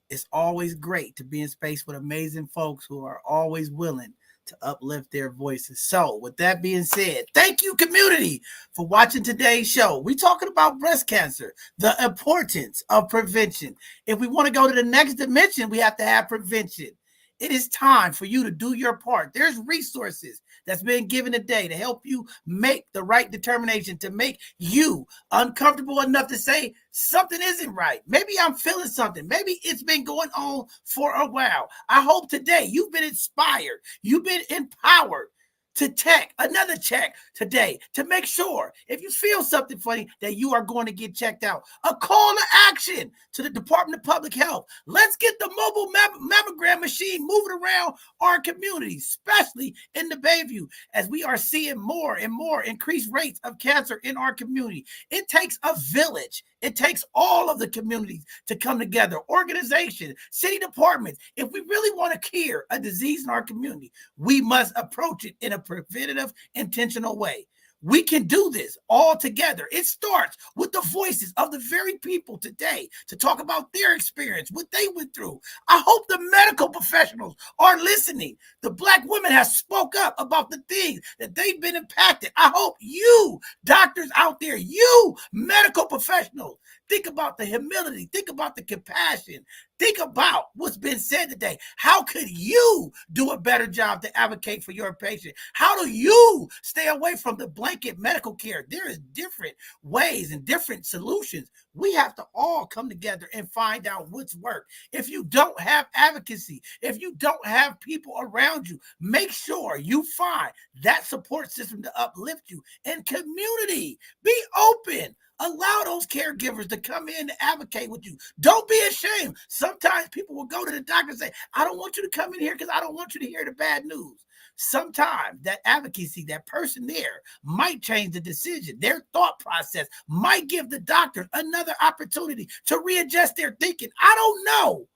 it's always great to be in space with amazing folks who are always willing to uplift their voices. So with that being said, thank you, community, for watching today's show. We're talking about breast cancer, the importance of prevention. If we want to go to the next dimension, we have to have prevention. It is time for you to do your part. There's resources that's been given today to help you make the right determination, to make you uncomfortable enough to say something isn't right. Maybe I'm feeling something. Maybe it's been going on for a while. I hope today you've been inspired. You've been empowered to take another check today to make sure if you feel something funny that you are going to get checked out. A call to action to the Department of Public Health. Let's get the mobile mammogram machine moving around our community, especially in the Bayview, as we are seeing more and more increased rates of cancer in our community. It takes a village. It takes all of the communities to come together, organizations, city departments. If we really want to cure a disease in our community, we must approach it in a preventative, intentional way. We can do this all together. It starts with the voices of the very people today to talk about their experience, what they went through. I hope the medical professionals are listening. The Black women have spoke up about the things that they've been impacted. I hope you, doctors out there, you medical professionals, think about the humility, think about the compassion, think about what's been said today. How could you do a better job to advocate for your patient? How do you stay away from the blanket medical care? There is different ways and different solutions. We have to all come together and find out what's worked. If you don't have advocacy, if you don't have people around you, make sure you find that support system to uplift you. And community, be open. Allow those caregivers to come in and advocate with you. Don't be ashamed. Sometimes people will go to the doctor and say, I don't want you to come in here because I don't want you to hear the bad news. Sometimes that advocacy, that person there might change the decision. Their thought process might give the doctor another opportunity to readjust their thinking. I don't know.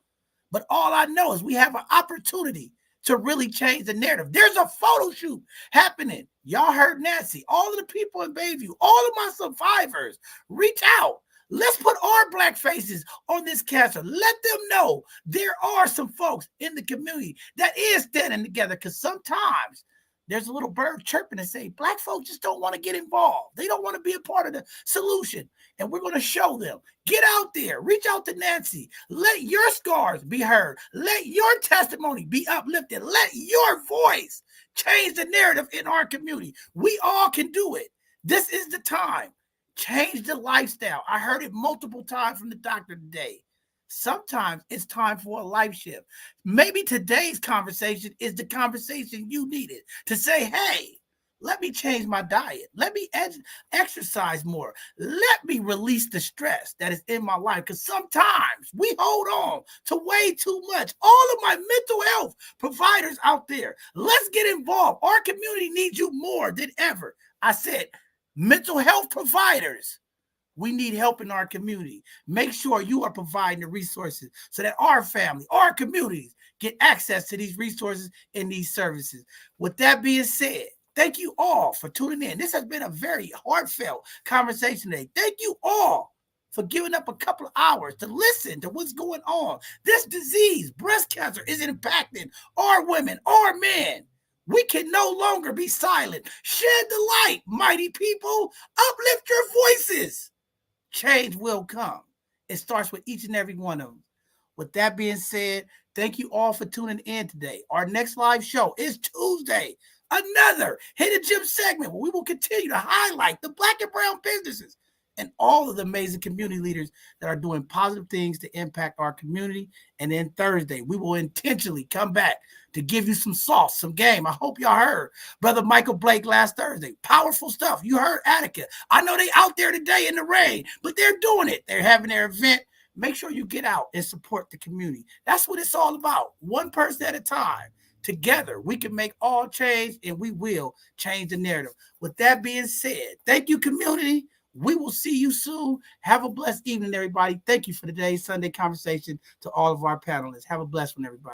But all I know is we have an opportunity to really change the narrative. There's a photo shoot happening. Y'all heard Nancy, all of the people in Bayview, all of my survivors, reach out. Let's put our black faces on this cancer. Let them know there are some folks in the community that is standing together, because sometimes there's a little bird chirping and say, black folks just don't want to get involved. They don't want to be a part of the solution. And we're going to show them. Get out there. Reach out to Nancy. Let your scars be heard. Let your testimony be uplifted. Let your voice change the narrative in our community. We all can do it. This is the time. Change the lifestyle. I heard it multiple times from the doctor today. Sometimes it's time for a life shift. Maybe today's conversation is the conversation you needed to say, hey, let me change my diet. Let me exercise more. Let me release the stress that is in my life. Because sometimes we hold on to way too much. All of my mental health providers out there, let's get involved. Our community needs you more than ever. I said, mental health providers. We need help in our community. Make sure you are providing the resources so that our family, our communities get access to these resources and these services. With that being said, thank you all for tuning in. This has been a very heartfelt conversation today. Thank you all for giving up a couple of hours to listen to what's going on. This disease, breast cancer, is impacting our women, our men. We can no longer be silent. Shed the light, mighty people. Uplift your voices. Change will come. It starts with each and every one of them. With that being said, thank you all for tuning in today. Our next live show is Tuesday. Another Hidden Gem segment where we will continue to highlight the Black and brown businesses and all of the amazing community leaders that are doing positive things to impact our community. And then Thursday, we will intentionally come back to give you some sauce, some game. I hope y'all heard Brother Michael Blake last Thursday. Powerful stuff. You heard Attica. I know they out there today in the rain, but they're doing it. They're having their event. Make sure you get out and support the community. That's what it's all about. One person at a time. Together, we can make all change, and we will change the narrative. With that being said, thank you, community. We will see you soon. Have a blessed evening, everybody. Thank you for today's Sunday conversation to all of our panelists. Have a blessed one, everybody.